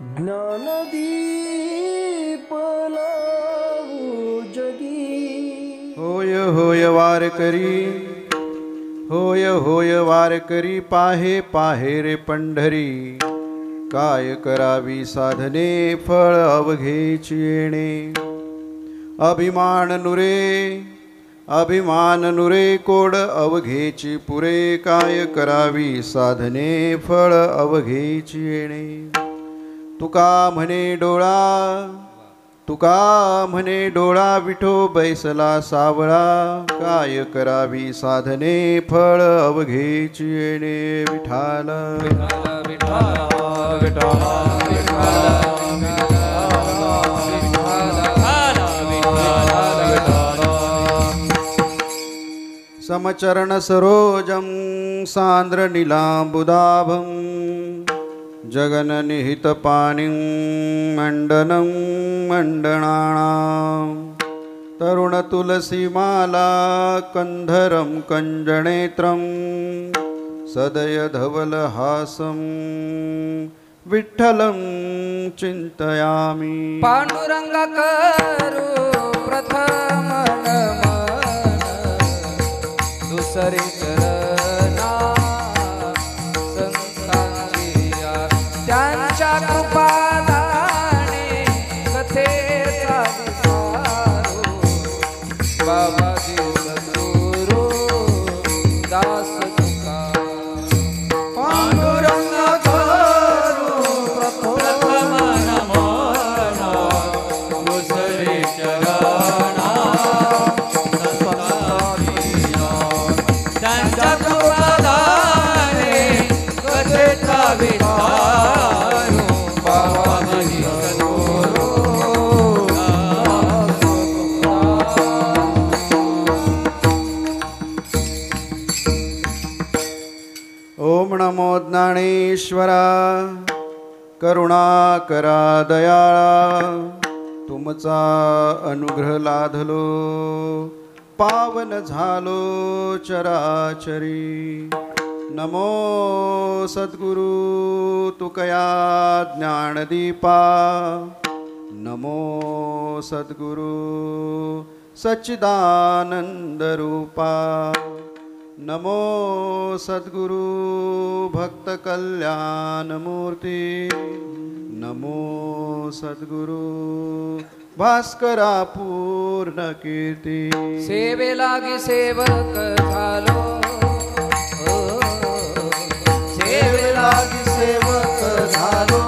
ज्ञानदीप लावू जगी। होय होय वारकरी, होय होय वारकरी, पाहे पाहे रे पंढरी, काय करावी साधने फळ अवघेची येणे। अभिमान नुरे, अभिमान नुरे, कोड अवघेची पुरे, काय करावी साधने फळ अवघेची येणे। तुका म्हणे डोळा, तुका म्हणे डोळा, विठो बैसला सावळा, काय करावी साधने फळ अवघेची येणे। विठाल विठाल विठाल विठाल समचरण सरोजं सान्द्र नीलाम्बुदाभं, जगन्निहितपाणिं मण्डनं मण्डनानां, तरुणतुलसीमाला कन्धरं कञ्जनेत्रं, सदयधवलहासं विठ्ठलं चिन्तयामि। पांडुरंगा करू प्रथम नमन, दुसरे चरणा संतांचिया, त्यांच्या कृपादाने कथेचा विसारो, बाबाजी सद्गुरु दास तुका। पांडुरंगा करू प्रथम नमन, दुसरे चरणा संतांचिया, त्यांच्या कृपादाने कथेचा विसारो, बाबाजी सद्गुरु दास तुका। ओम नमो ज्ञानेश्वरा, करुणाकरा दयाळा, तुमचा अनुग्रह लाधलो, पावन झालो चराचरी। नमो सद्गुरु तुकया ज्ञानदीपा, नमो सद्गुरु सच्चिदानंद रूपा, नमो सद्गुरु भक्त कल्याण मूर्ती, नमो सद्गुरु भास्करा पूर्ण कीर्ती। सेवे लागी सेवक झालो, सेवे लागी सेवक झालो,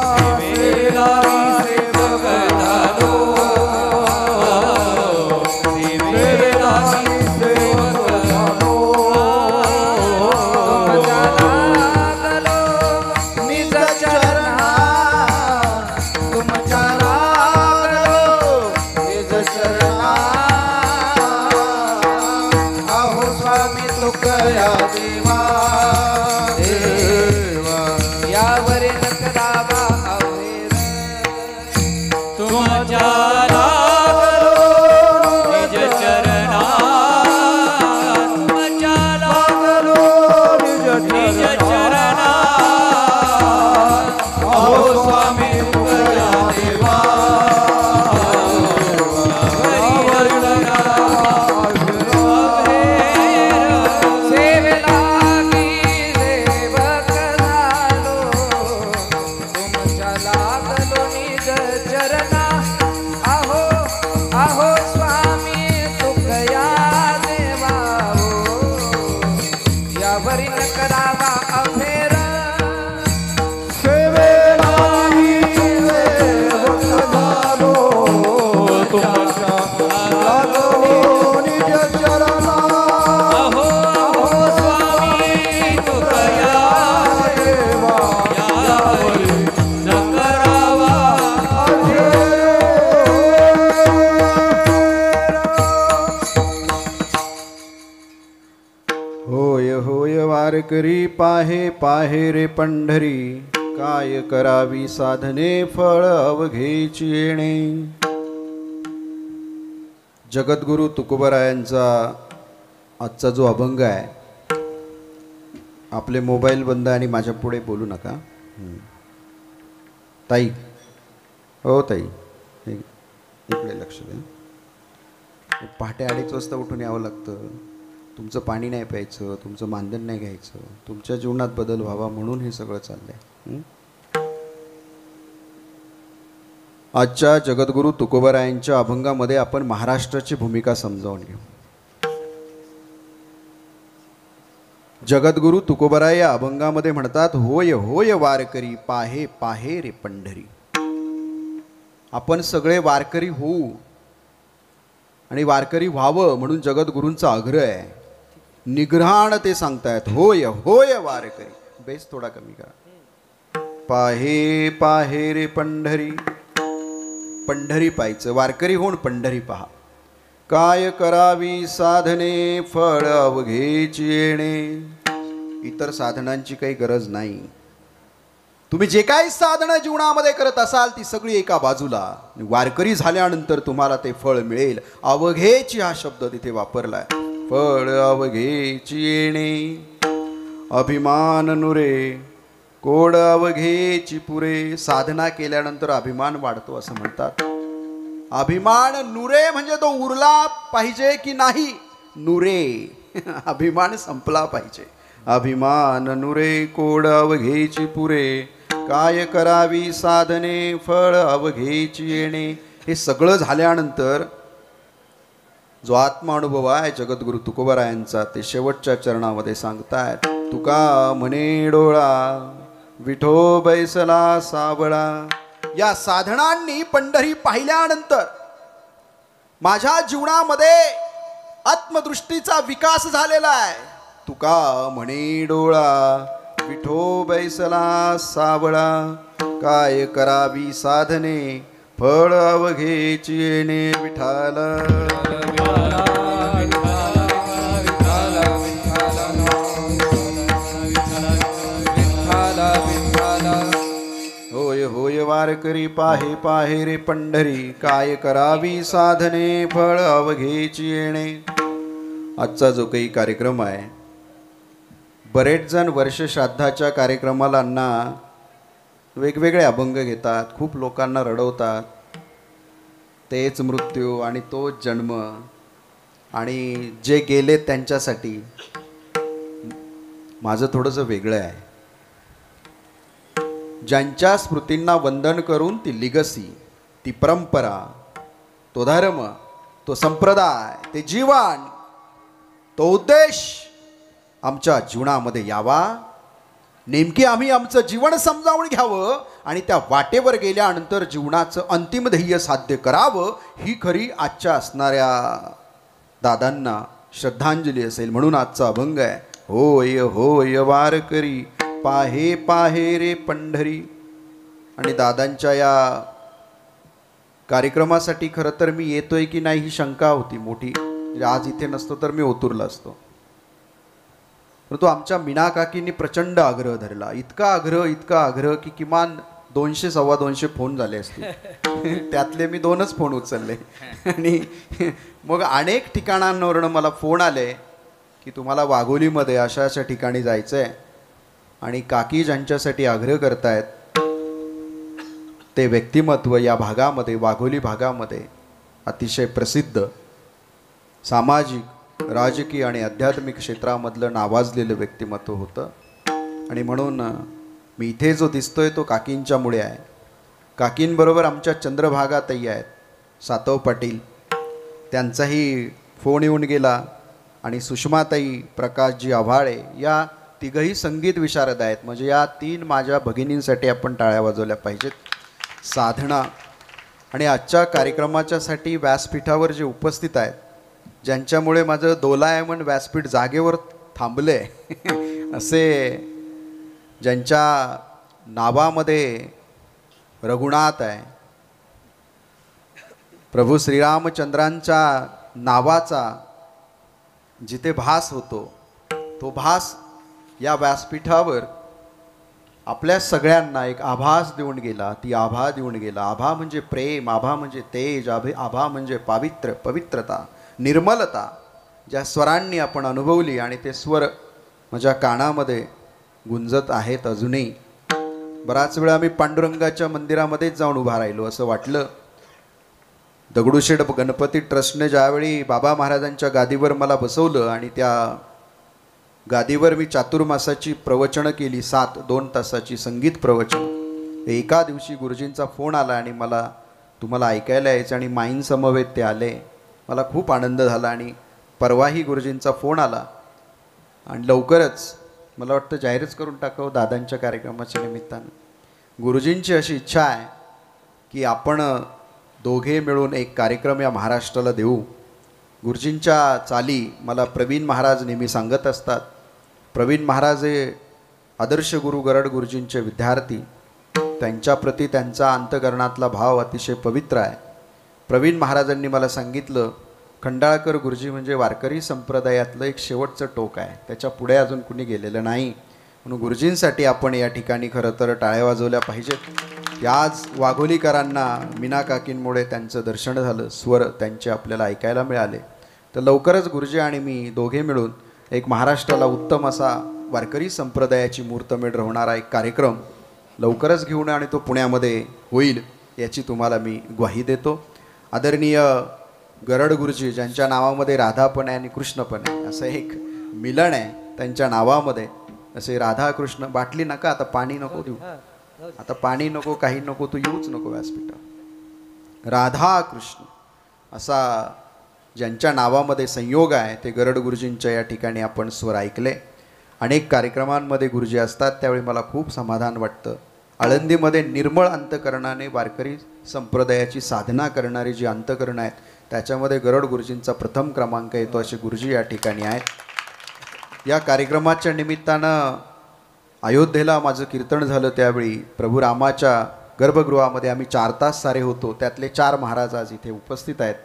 सेवे लागी सेवक झालो, सेवे लागी सेवक झालो। तुमच्या लागलो निज चरणा, तुमच्या लागलो निज चरणा, आहो स्वामी तुकया देवा, देवा यावरी नकरावा अवैर, तुमच्या लागलो निज चरणा, तुमच्या लागलो निज चरणा, अहो स्वामी तुकया देवा, सेवे लागी सेवक झालो, तुमच्या लागलो निज चरणा, आहो आहो स्वामी तुकया देवा हो, यावरी न करावा अफेर, सेवेला मी सेवक झालो, तुमच्या लागलो निज चरणा, अहो स्वामी तुकया देवा यावरी न करावा होय होय वारकरी, पाहे पाहे रे पंढरी, काय करावी साधने फळ अवघेची येणे। जगद्गुरु तुकोबारायांचा आजचा जो अभंग आहे, आपले मोबाईल बंद आणि माझ्या पुढे बोलू नका। ताई, हो ताई, इकडे लक्ष द्या. पहाटे 2:30 वाजता उठून यावं लागतं. तुमचं पाणी नाही प्यायचं, तुमचं मानधन नाही घ्यायचं, तुमच्या जीवनात बदल व्हावा म्हणून हे सगळं चाललंय. आजच्या जगद्गुरू तुकोबारायांच्या अभंगामध्ये आपण महाराष्ट्राची भूमिका समजावून घेऊ. जगद्गुरू तुकोबाराय या अभंगामध्ये म्हणतात, होय होय वारकरी पाहे पाहे रे पंढरी. आपण सगळे वारकरी होऊ आणि वारकरी व्हावं म्हणून जगद्गुरूंचा आग्रह आहे. निग्रहाण ते सांगतायत, होय होय वारकरी. बेस थोडा कमी करा. पाहे पाहे रे पंढरी. पंढरी पाहायचं, वारकरी होऊन पंढरी पहा. काय करावी साधने फळ अवघेची येणे. इतर साधनांची काही गरज नाही. तुम्ही जे काही साधनं जीवनामध्ये करत असाल ती सगळी एका बाजूला. वारकरी झाल्यानंतर तुम्हाला ते फळ मिळेल. अवघेची हा शब्द तिथे वापरलाय. फळ अवघेची येणे. अभिमान नुरे कोड अवघेची पुरे. साधना केल्यानंतर अभिमान वाढतो असं म्हणतात. अभिमान नुरे म्हणजे तो उरला पाहिजे की नाही. नुरे अभिमान संपला पाहिजे. अभिमान नुरे कोड अवघेची पुरे. काय करावी साधने फळ अवघेची येणे. हे सगळं झाल्यानंतर जो आत्मानुभव आहे जगद्गुरू तुकोबारायांचा ते शेवटच्या चरणामध्ये सांगतायत. तुका म्हणे डोळा विठो बैसला सावळा. या साधनांनी पंढरी पाहिल्यानंतर माझ्या जीवनामध्ये आत्मदृष्टीचा विकास झालेला आहे. तुका म्हणे डोळा विठो बैसला सावळा. काय करावी साधने फळ अवघेची येणे. विठाला होय होय वारकरी पाहे पाहे रे पंढरी. काय करावी साधने फळ अवघेची येणे. आजचा जो काही कार्यक्रम आहे, बरेच जण वर्ष श्राद्धाच्या कार्यक्रमाला वेगवेगळे अभंग घेतात, खूप लोकांना रडवतात. तेच मृत्यू आणि तोच जन्म आणि जे गेले त्यांच्यासाठी. माझं थोडंसं वेगळं आहे. ज्यांच्या स्मृतींना वंदन करून ती लिगसी, ती परंपरा, तो धर्म, तो संप्रदाय, ते जीवन, तो उद्देश आमच्या जीवनामध्ये यावा. नेमकी आम्ही आमचं जीवन समजावून घ्यावं आणि त्या वाटेवर गेल्यानंतर जीवनाचं अंतिम ध्येय साध्य करावं. ही खरी आजच्या असणाऱ्या दादांना श्रद्धांजली असेल. म्हणून आजचा अभंग आहे, होय होय वारकरी पाहे पाहे रे पंढरी. आणि दादांच्या या कार्यक्रमासाठी खरं तर मी येतोय की नाही ही शंका होती मोठी. आज इथे नसतो तर मी ओतूरला असतो. परंतु आमच्या मीना काकींनी प्रचंड आग्रह धरला. इतका आग्रह की किमान 200-225 फोन झाले असतील. त्यातले मी 2च फोन उचलले. आणि मग अनेक ठिकाणांवरून मला फोन आले की तुम्हाला वाघोलीमध्ये अशा अशा ठिकाणी जायचं आहे. आणि काकी ज्यांच्यासाठी आग्रह करतायत ते व्यक्तिमत्व या भागामध्ये, वाघोली भागामध्ये अतिशय प्रसिद्ध, सामाजिक, राजकीय आणि आध्यात्मिक क्षेत्रामधलं नावाजलेलं व्यक्तिमत्व होतं. आणि म्हणून मी इथे जो दिसतोय तो काकींच्यामुळे आहे. काकींबरोबर आमच्या चंद्रभागातही आहेत सातव पाटील, त्यांचाही फोन येऊन गेला. आणि सुषमाताई प्रकाशजी आव्हाळे या तिघही संगीत विशारद आहेत. म्हणजे या 3 माझ्या भगिनींसाठी आपण टाळ्या वाजवल्या पाहिजेत. साधना आणि आजच्या कार्यक्रमाच्यासाठी व्यासपीठावर जे उपस्थित आहेत, ज्यांच्यामुळे माझं दोलायमन व्यासपीठ जागेवर थांबले असे, ज्यांच्या नावामध्ये रघुनाथ आहे, प्रभू श्रीरामचंद्रांच्या नावाचा जिथे भास होतो तो भास या व्यासपीठावर आपल्या सगळ्यांना एक आभास देऊन गेला. ती आभा देऊन गेला. आभा म्हणजे प्रेम, आभा म्हणजे तेज, आभा म्हणजे पवित्रता, निर्मलता, ज्या स्वरांनी आपण अनुभवली आणि ते स्वर माझ्या कानामध्ये गुंजत आहेत अजूनही. बराच वेळा आम्ही पांडुरंगाच्या मंदिरामध्येच जाऊन उभा राहिलो. असं वाटलं दगडूशेठ गणपती ट्रस्टने ज्यावेळी बाबा महाराजांच्या गादीवर मला बसवलं आणि त्या गादीवर मी चातुर्मासाची प्रवचनं केली, 2 तासाची संगीत प्रवचन. एका दिवशी गुरुजींचा फोन आला आणि मला तुम्हाला ऐकायला यायचं आणि माईन समवेत ते आले. मला खूप आनंद झाला. आणि परवाही गुरुजींचा फोन आला आणि लवकरच मला वाटतं जाहीरच करून टाकावं दादांच्या कार्यक्रमाच्या निमित्तानं. गुरुजींची अशी इच्छा आहे की आपण दोघे मिळून एक कार्यक्रम या महाराष्ट्राला देऊ. गुरुजींच्या चाली मला प्रवीण महाराज नेहमी सांगत असतात. प्रवीण महाराज हे आदर्श गुरु गरड गुरुजींचे विद्यार्थी. त्यांच्याप्रती त्यांचा अंतकरणातला भाव अतिशय पवित्र आहे. प्रवीण महाराजांनी मला सांगितलं, खंडाळकर गुरुजी म्हणजे वारकरी संप्रदायातलं एक शेवटचं टोक आहे, त्याच्या पुढे अजून कुणी गेलेलं नाही. म्हणून गुरुजींसाठी आपण या ठिकाणी खरं तर टाळ्या वाजवल्या पाहिजेत. आज वाघोलीकरांना मीना काकींमुळे त्यांचं दर्शन झालं, स्वर त्यांचे आपल्याला ऐकायला मिळाले. तर लवकरच गुरुजी आणि मी दोघे मिळून एक महाराष्ट्राला उत्तम असा वारकरी संप्रदायाची मुहूर्तमेढ होणारा एक कार्यक्रम लवकरच घेऊन आणि तो पुण्यामध्ये होईल याची तुम्हाला मी ग्वाही देतो. आदरणीय गरड गुरुजी ज्यांच्या नावामध्ये राधा पण आहे आणि कृष्ण पण आहे, असं एक मिलन आहे त्यांच्या नावामध्ये. असे राधा कृष्ण. बाटली नका आता, पाणी नको देऊ आता, पाणी नको, काही नको, तू येऊच नको व्यासपीठावर. राधा कृष्ण असा ज्यांच्या नावामध्ये संयोग आहे ते गरड गुरुजींच्या या ठिकाणी आपण स्वर ऐकले. अनेक कार्यक्रमांमध्ये गुरुजी असतात त्यावेळी मला खूप समाधान वाटतं. आळंदीमध्ये निर्मळ अंतकरणाने वारकरी संप्रदायाची साधना करणारी जी अंतकरणं आहेत त्याच्यामध्ये गरड गुरुजींचा प्रथम क्रमांक येतो. असे गुरुजी या ठिकाणी आहेत. या कार्यक्रमाच्या निमित्तानं अयोध्येला माझं कीर्तन झालं त्यावेळी प्रभू रामाच्या गर्भगृहामध्ये आम्ही 4 तास सारे होतो. त्यातले 4 महाराज आज इथे उपस्थित आहेत.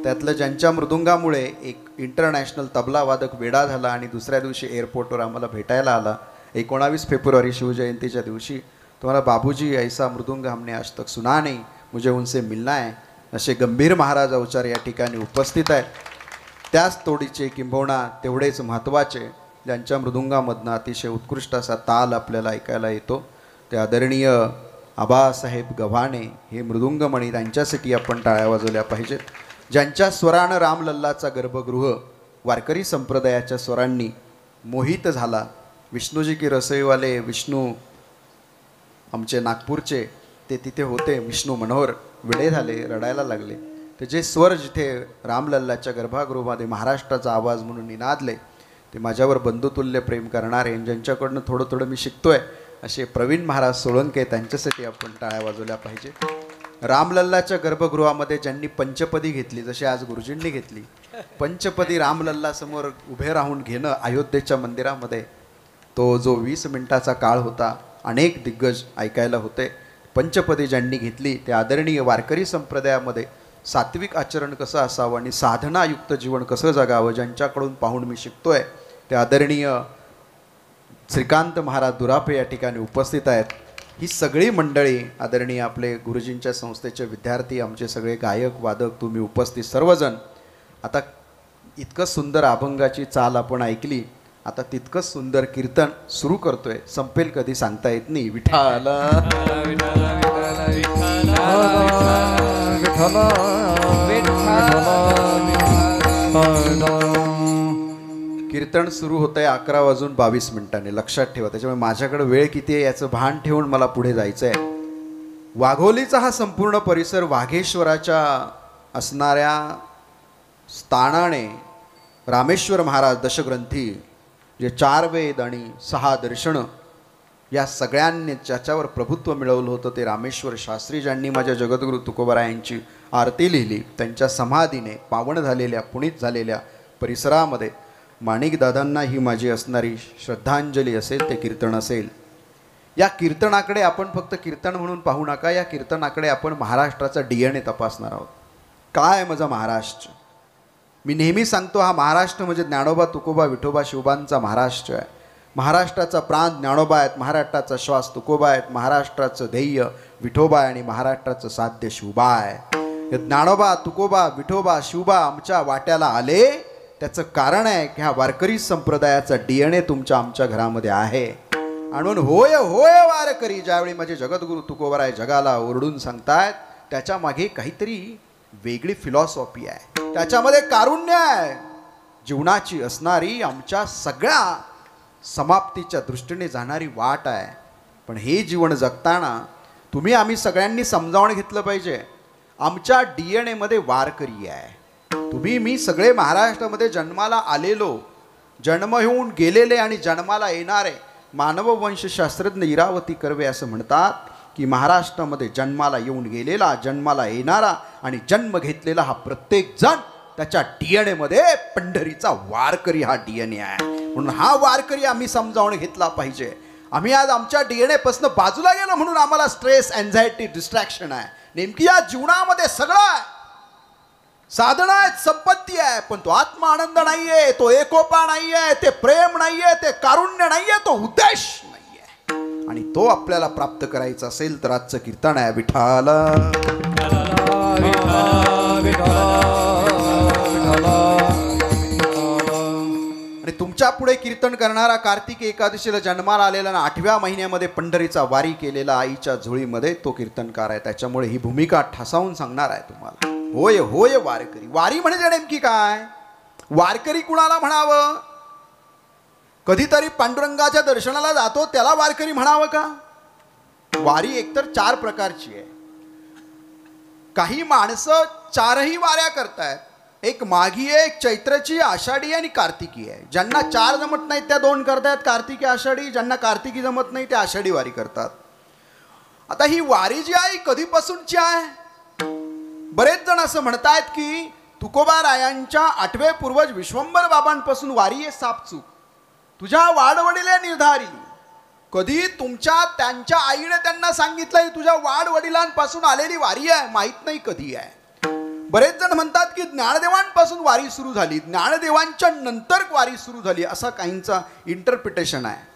त्यातलं ज्यांच्या मृदुंगामुळे एक इंटरनॅशनल तबलावादक वेडा झाला आणि दुसऱ्या दिवशी एअरपोर्टवर आम्हाला भेटायला आला 19 फेब्रुवारी शिवजयंतीच्या दिवशी. तुम्हाला बाबूजी ऐसा मृदुंग हमने आज तक सुना नहीं, मुझे उनसे मिलना है, असे गंभीर महाराज अवचार या ठिकाणी उपस्थित आहेत. त्याच तोडीचे किंबहुना तेवढेच महत्त्वाचे ज्यांच्या मृदुंगामधनं अतिशय उत्कृष्ट असा ताल आपल्याला ऐकायला येतो ते आदरणीय आबासाहेब गव्हाणे हे मृदुंगमणी. त्यांच्यासाठी आपण टाळ्या वाजवल्या पाहिजेत. ज्यांच्या स्वरानं रामलल्लाचा गर्भगृह वारकरी संप्रदायाच्या स्वरांनी मोहित झाला. विष्णूजी की रसोईवाले विष्णू आमचे नागपूरचे ते तिथे होते. विष्णू मनोहर वेडे झाले, रडायला लागले. ते जे स्वर जिथे रामलल्लाच्या गर्भगृहामध्ये महाराष्ट्राचा आवाज म्हणून निनादले ते माझ्यावर बंधुतुल्य प्रेम करणारे ज्यांच्याकडनं थोडं थोडं मी शिकतोय असे प्रवीण महाराज सोळंके, त्यांच्यासाठी आपण टाळ्या वाजवल्या पाहिजे. रामलल्लाच्या गर्भगृहामध्ये ज्यांनी पंचपदी घेतली जशी आज गुरुजींनी घेतली, पंचपदी रामलल्ला समोर उभे राहून घेणं अयोध्येच्या मंदिरामध्ये, तो जो 20 मिनिटाचा काळ होता अनेक दिग्गज ऐकायला होते. पंचपदी ज्यांनी घेतली ते आदरणीय वारकरी संप्रदायामध्ये सात्विक आचरण कसं असावं आणि साधनायुक्त जीवन कसं जगावं ज्यांच्याकडून पाहून मी शिकतोय ते आदरणीय श्रीकांत महाराज दुरापे या ठिकाणी उपस्थित आहेत. ही सगळी मंडळी आदरणीय आपले गुरुजींच्या संस्थेचे विद्यार्थी, आमचे सगळे गायक वादक, तुम्ही उपस्थित सर्वजण. आता इतकं सुंदर अभंगाची चाल आपण ऐकली, आता तितकंच सुंदर कीर्तन सुरू करतोय. संपेल कधी सांगता येत नाही. विठाला कीर्तन सुरू होतंय 11:22 लक्षात ठेवा. त्याच्यामुळे माझ्याकडे वेळ किती आहे याचं भान ठेवून मला पुढे जायचं आहे. वाघोलीचा हा संपूर्ण परिसर वाघेश्वराच्या असणाऱ्या स्थानाने रामेश्वर महाराज दशग्रंथी जे 4 वेद आणि 6 दर्शनं या सगळ्यांनी ज्याच्यावर प्रभुत्व मिळवलं होतं ते रामेश्वर शास्त्री ज्यांनी माझ्या जगद्गुरु तुकोबारायांची आरती लिहिली. त्यांच्या समाधीने पावन झालेल्या पुनीत झालेल्या परिसरामध्ये माणिकदादांना ही माझी असणारी श्रद्धांजली असेल, ते कीर्तन असेल. या कीर्तनाकडे आपण फक्त कीर्तन म्हणून पाहू नका. या कीर्तनाकडे आपण महाराष्ट्राचा DNA तपासणार आहोत. काय माझा महाराष्ट्र? मी नेहमी सांगतो हा महाराष्ट्र म्हणजे ज्ञानोबा तुकोबा विठोबा शिवबांचा महाराष्ट्र आहे. महाराष्ट्राचा प्राण ज्ञानोबा आहेत, महाराष्ट्राचा श्वास तुकोबा आहेत, महाराष्ट्राचं ध्येय विठोबा आहे आणि महाराष्ट्राचं साध्य शिवबा आहे. हे ज्ञानोबा तुकोबा विठोबा शिवबा आमच्या वाट्याला आले त्याचं कारण आहे की हा वारकरी संप्रदायाचा DNA तुमच्या आमच्या घरामध्ये आहे. म्हणून होय होय वारकरी ज्यावेळी माझे जगद्गुरु तुकोबराय जगाला ओरडून सांगतायत, त्याच्या मागे काहीतरी वेगळी फिलॉसॉफी आहे, त्याच्यामध्ये कारुण्य आहे, जीवनाची असणारी आमच्या सगळ्या समाप्तीच्या दृष्टीने जाणारी वाट आहे. पण हे जीवन जगताना तुम्ही आम्ही सगळ्यांनी समजावून घेतलं पाहिजे, आमच्या DNA मध्ये वारकरी आहे. तुम्ही मी सगळे महाराष्ट्रामध्ये जन्माला आलेलो, जन्म होऊन गेलेले आणि जन्माला येणारे मानववंशशास्त्रज्ञ इरावती कर्वे असं म्हणतात की महाराष्ट्रामध्ये जन्माला येऊन गेलेला, जन्माला येणारा आणि जन्म घेतलेला हा प्रत्येक जण त्याच्या DNA मध्ये पंढरीचा वारकरी हा DNA आहे. म्हणून हा वारकरी आम्ही समजावून घेतला पाहिजे. आम्ही आज आमच्या DNA पासून बाजूला गेलो म्हणून आम्हाला स्ट्रेस, एन्झायटी, डिस्ट्रॅक्शन आहे. नेमकी या जीवनामध्ये सगळं आहे, साधना आहे, संपत्ती आहे, पण तो आत्मा आनंद नाहीये, तो एकोपा नाहीये, ते प्रेम नाहीये, ते कारुण्य नाहीये, तो उद्देश नाहीये. आणि तो आपल्याला प्राप्त करायचा असेल तर आजचं कीर्तन आहे विठ्ठल आणि तुमच्या पुढे कीर्तन करणारा कार्तिक एकादशीला जन्माला आलेला ना 8व्या महिन्यामध्ये पंढरीचा वारी केलेला आईच्या झोळीमध्ये तो कीर्तनकार आहे. त्याच्यामुळे ही भूमिका ठसावून सांगणार आहे तुम्हाला. होय होय वारकरी. वारी म्हणजे नेमकी काय? वारकरी कुणाला म्हणावं? कधीतरी पांडुरंगाच्या दर्शनाला जातो त्याला वारकरी म्हणावं का? वारी एकतर 4 प्रकारची आहे. काही माणसं 4ही वाऱ्या करतायत. एक माघी आहे, एक चैत्रची, आषाढी आणि कार्तिकी आहे. ज्यांना 4 जमत नाहीत त्या 2 करतायत, कार्तिकी आषाढी. ज्यांना कार्तिकी जमत नाही त्या आषाढी वारी करतात. आता ही वारी जी आहे कधीपासूनची आहे? बरेच जण असं म्हणतायत की तुकोबारायांच्या 8वे पूर्वज विश्वंभर बाबांपासून वारी आहे सापचूक. तुझ्या वाडवडिले निर्धारिली. कधी त्यांच्या आईने त्यांना सांगितलं तुझ्या वाडवडिलांपासून आलेली वारी आहे, माहित नाही कधी आहे. बरेच जण म्हणतात की ज्ञानदेवांपासून वारी सुरू झाली, ज्ञानदेवांच्या नंतर वारी सुरू झाली, असा काहींचा इंटरप्रिटेशन आहे.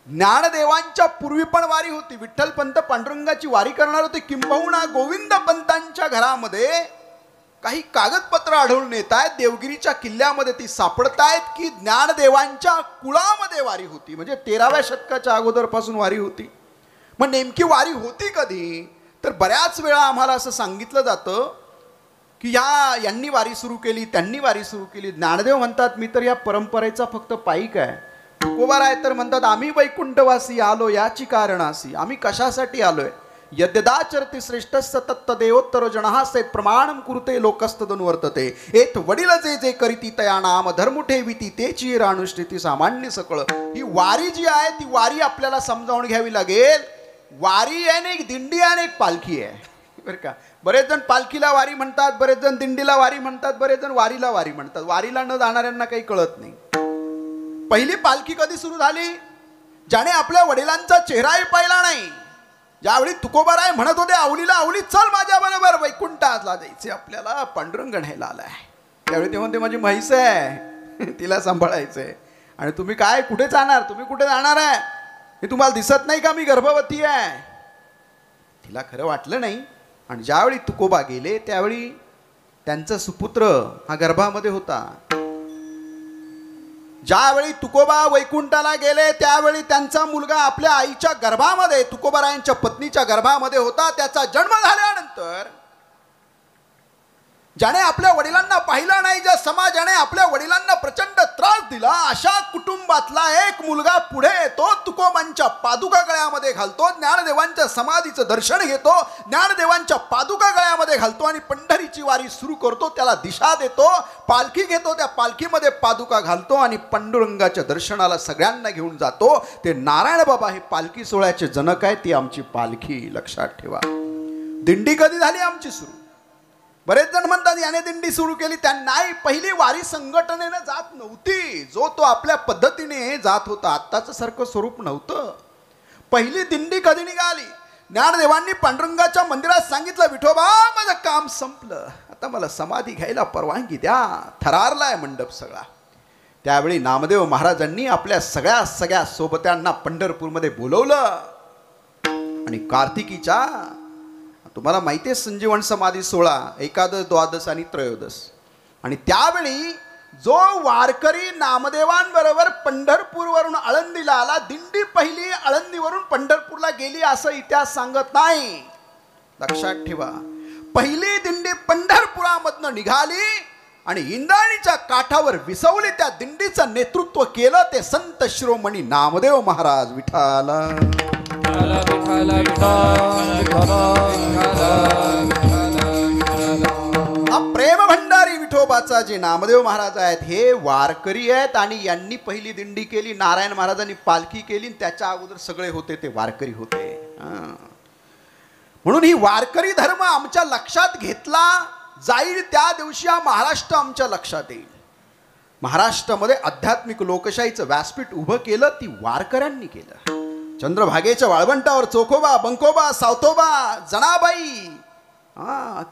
ज्ञानदेवांच्या पूर्वी पण वारी होती. विठ्ठलपंत पांडुरंगाची वारी करणार होते. किंबहुना गोविंद पंतांच्या घरामध्ये काही कागदपत्र आढळून येत आहेत, देवगिरीच्या किल्ल्यामध्ये ती सापडतायत की ज्ञानदेवांच्या कुळामध्ये वारी होती. म्हणजे 13व्या शतकाच्या अगोदरपासून वारी होती. मग नेमकी वारी होती कधी? तर बऱ्याच वेळा आम्हाला असं सांगितलं जातं की यांनी वारी सुरू केली, त्यांनी वारी सुरू केली. ज्ञानदेव म्हणतात मी तर या परंपरेचा फक्त पाईक आहे. तुकोबाराय तर म्हणतात आम्ही वैकुंठवासी आलो याची कारणासी. आम्ही कशासाठी आलोय? यद्यदाचरति श्रेष्ठस्य तत्तदेवोत्तर जनाः से प्रमाणम कुरुते लोकस्तदनुवर्तते. एत वडील जे जे करीती तया नाम धर्म ठेविती तेची रानुष्ठिती सामान्य सकळ. ही वारी जी आहे ती वारी आपल्याला समजावून घ्यावी लागेल. वारी आहे ना, एक दिंडी आहे ना, एक पालखी आहे, बरं का. बरेच जण पालखीला वारी म्हणतात, बरेच जण दिंडीला वारी म्हणतात, बरेच जण वारीला वारी म्हणतात. वारीला न जाणाऱ्यांना काही कळत नाही. पहिली पालखी कधी सुरू झाली? ज्याने आपल्या वडिलांचा चेहराही पाहिला नाही. ज्यावेळी तुकोबाराय म्हणत होते आवलीला आवली चल माझ्या बरोबर वैकुंठाला जायचे आपल्याला, पांडुरंग न्यायला आलाय, त्यावेळी ते म्हणते माझी म्हैस आहे तिला सांभाळायचंय. आणि तुम्ही काय कुठे जाणार, तुम्ही कुठे जाणार आहे, हे तुम्हाला दिसत नाही का मी गर्भवती आहे? तिला खरं वाटलं नाही. आणि ज्यावेळी तुकोबा गेले त्यावेळी त्यांचा सुपुत्र हा गर्भामध्ये होता. ज्यावेळी तुकोबा वैकुंठाला गेले त्यावेळी त्यांचा मुलगा आपल्या आईच्या गर्भामध्ये, तुकोबारायांच्या पत्नीच्या गर्भामध्ये होता. त्याचा जन्म झाल्यानंतर ज्याने आपल्या वडिलांना पाहिला नाही, ज्या समाजाने आपल्या वडिलांना प्रचंड त्रास दिला, अशा कुटुंबातला एक मुलगा पुढे येतो, तुकोबांच्या पादुका गळ्यामध्ये घालतो, ज्ञानदेवांच्या समाधीचं दर्शन घेतो, ज्ञानदेवांच्या पादुका गळ्यामध्ये घालतो आणि पंढरीची वारी सुरू करतो. त्याला दिशा देतो, पालखी घेतो, त्या पालखीमध्ये पादुका घालतो आणि पांडुरंगाच्या दर्शनाला सगळ्यांना घेऊन जातो. ते नारायण बाबा हे पालखी सोहळ्याचे जनक आहे. ती आमची पालखी, लक्षात ठेवा. दिंडी कधी झाली आमची सुरू? बरेच जण म्हणतात याने दिंडी सुरू केली. नाही, पहिली वारी संघटनेने जात नव्हती. जो तो आपल्या पद्धतीने जात होता. आत्ताचं सारखं स्वरूप नव्हतं. पहिली दिंडी कधी निघाली? ज्ञानदेवांनी पांडुरंगाच्या मंदिरात सांगितलं विठोबा माझं काम संपलं, आता मला समाधी घ्यायला परवानगी द्या. थरारलाय मंडप सगळा. त्यावेळी नामदेव महाराजांनी आपल्या सगळ्या सोबत्यांना पंढरपूरमध्ये बोलवलं आणि कार्तिकीच्या, तुम्हाला माहिती आहे संजीवन समाधी सोहळा, एकादश, द्वादश आणि त्रयोदश. आणि त्यावेळी जो वारकरी नामदेवांबरोबर पंढरपूरवरून आळंदीला आला, दिंडी पहिली आळंदीवरून पंढरपूरला गेली असं इतिहास सांगत नाही. लक्षात ठेवा, पहिली दिंडी पंढरपुरामधनं निघाली आणि इंद्रायणीच्या काठावर विसवली. त्या दिंडीचं नेतृत्व केलं ते संत शिरोमणी नामदेव महाराज. विठाला हा प्रेम भंडारी विठोबाचा जे नामदेव महाराज आहेत हे वारकरी आहेत. आणि यांनी पहिली दिंडी केली, नारायण महाराजांनी पालखी केली, त्याच्या अगोदर सगळे होते ते वारकरी होते. म्हणून ही वारकरी धर्म आमच्या लक्षात घेतला जाईल त्या दिवशी हा महाराष्ट्र आमच्या लक्षात येईल. महाराष्ट्रामध्ये आध्यात्मिक लोकशाहीचं व्यासपीठ उभं केलं ती वारकऱ्यांनी केलं. चंद्रभागेच्या वाळवंटावर चोखोबा, बंकोबा, सावतोबा, जनाबाई,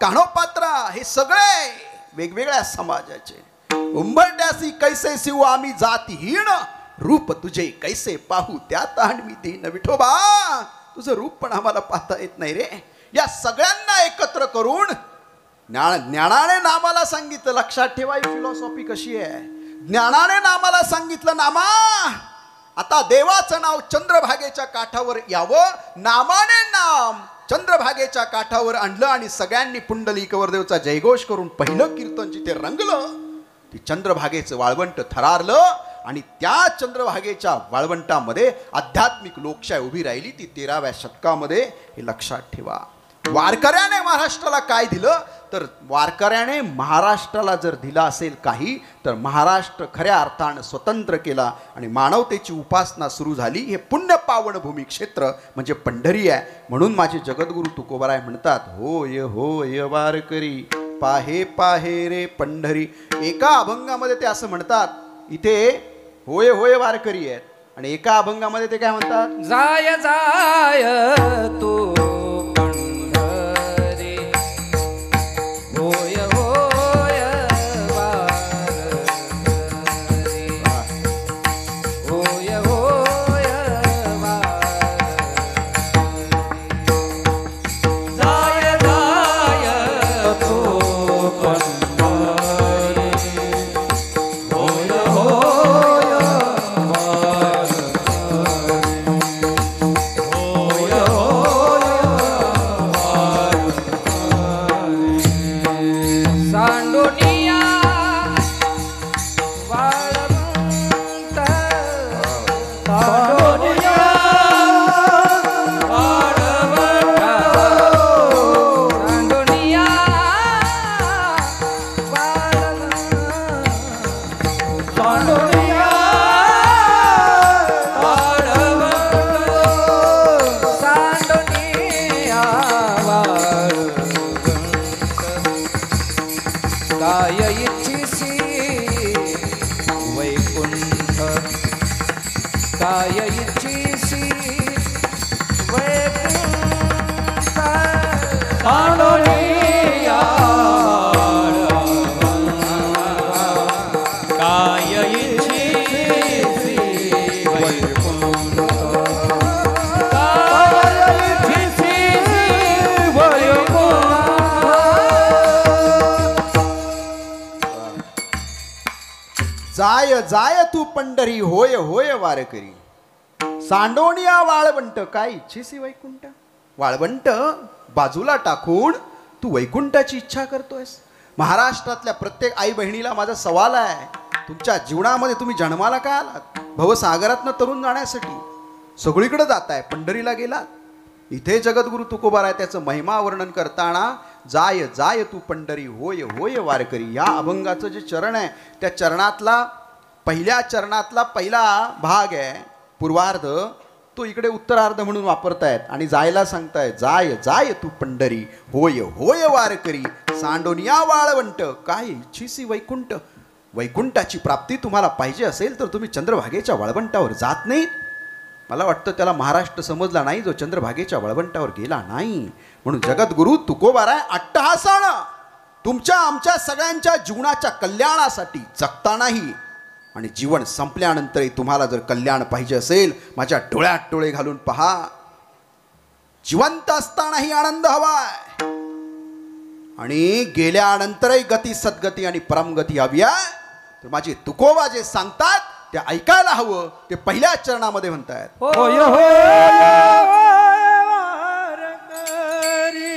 कान्होपात्रा हे सगळे वेगवेगळ्या समाजाचे. उंबरट्यासी कैसे शिव आम्ही जातीहीन, रूप तुझे कैसे पाहू त्यात मी दीन. विठोबा तुझं रूप पण आम्हाला पाहता येत नाही रे. या सगळ्यांना एकत्र करून ज्ञानाने नामाला सांगितलं. लक्षात ठेवा ही फिलॉसॉफी कशी आहे. ज्ञानाने नामाला सांगितलं, नामा आता देवाचं नाव चंद्रभागेच्या काठावर यावं. नामाने नाम चंद्रभागेच्या काठावर आणलं आणि सगळ्यांनी पुंडलिक देवचा जयघोष करून पहिलं कीर्तन जिथे रंगलं ती चंद्रभागेचं वाळवंट थरारलं. आणि त्या चंद्रभागेच्या वाळवंटामध्ये आध्यात्मिक लोकशाही उभी राहिली ती 13व्या शतकामध्ये. हे लक्षात ठेवा. वारकऱ्याने महाराष्ट्राला काय दिलं तर वारकऱ्याने महाराष्ट्राला जर दिला असेल काही तर महाराष्ट्र खऱ्या अर्थानं स्वतंत्र केला आणि मानवतेची उपासना सुरू झाली. हे पुण्य पावनभूमी क्षेत्र म्हणजे पंढरी आहे. म्हणून माझे जगद्गुरु तुकोबाराय म्हणतात, होय होय वारकरी पाहे पाहे रे पंढरी. एका अभंगामध्ये ते असं म्हणतात, इथे होय होय वारकरी आहेत आणि एका अभंगामध्ये ते काय म्हणतात, जाय जाय तू जाय जाय तू पंढरी होय होय वारकरी. सांडोनिया वाळवंट काय इच्छेसी वैकुंठ. वाळवंट बाजूला टाकून तू वैकुंठाची इच्छा करतोयस. महाराष्ट्रातल्या प्रत्येक आई बहिणीला माझा सवाल आहे, तुमच्या जीवनामध्ये तुम्ही जन्माला काय आलात? भवसागरातनं तरुण जाण्यासाठी. सगळीकडे जाताय, पंढरीला गेलात. इथे जगद्गुरु तुकोबाराय त्याचं महिमा वर्णन करताना जाय जाय तू पंढरी होय होय वारकरी या अभंगाचं जे चरण आहे त्या चरणातला पहिल्या चरणातला पहिला भाग आहे पूर्वार्ध, तो इकडे उत्तरार्ध म्हणून वापरतायत आणि जायला सांगताय जाय जाय तू पंढरी होय होय वारकरी. सांडोनिया वाळवंट काय इच्छिसी वैकुंठ. वैकुंठाची प्राप्ती तुम्हाला पाहिजे असेल तर तुम्ही चंद्रभागेच्या वाळवंटावर जात नाहीत. मला वाटतं त्याला महाराष्ट्र समजला नाही जो चंद्रभागेच्या वाळवंटावर गेला नाही. म्हणून जगद्गुरु तुकोबाराय अट्टहासानं तुमच्या आमच्या सगळ्यांच्या जीवनाच्या कल्याणासाठी जगतानाही आणि जीवन संपल्यानंतरही तुम्हाला जर कल्याण पाहिजे असेल माझ्या डोळ्यात डोळे घालून पहा. जिवंत असतानाही आनंद हवाय आणि गेल्यानंतरही गती सद्गती आणि परमगती हवी आहे. तर माझे तुकोबा जे सांगतात ते ऐकायला हवं. ते पहिल्या चरणामध्ये म्हणतायत. होय होय वारकरी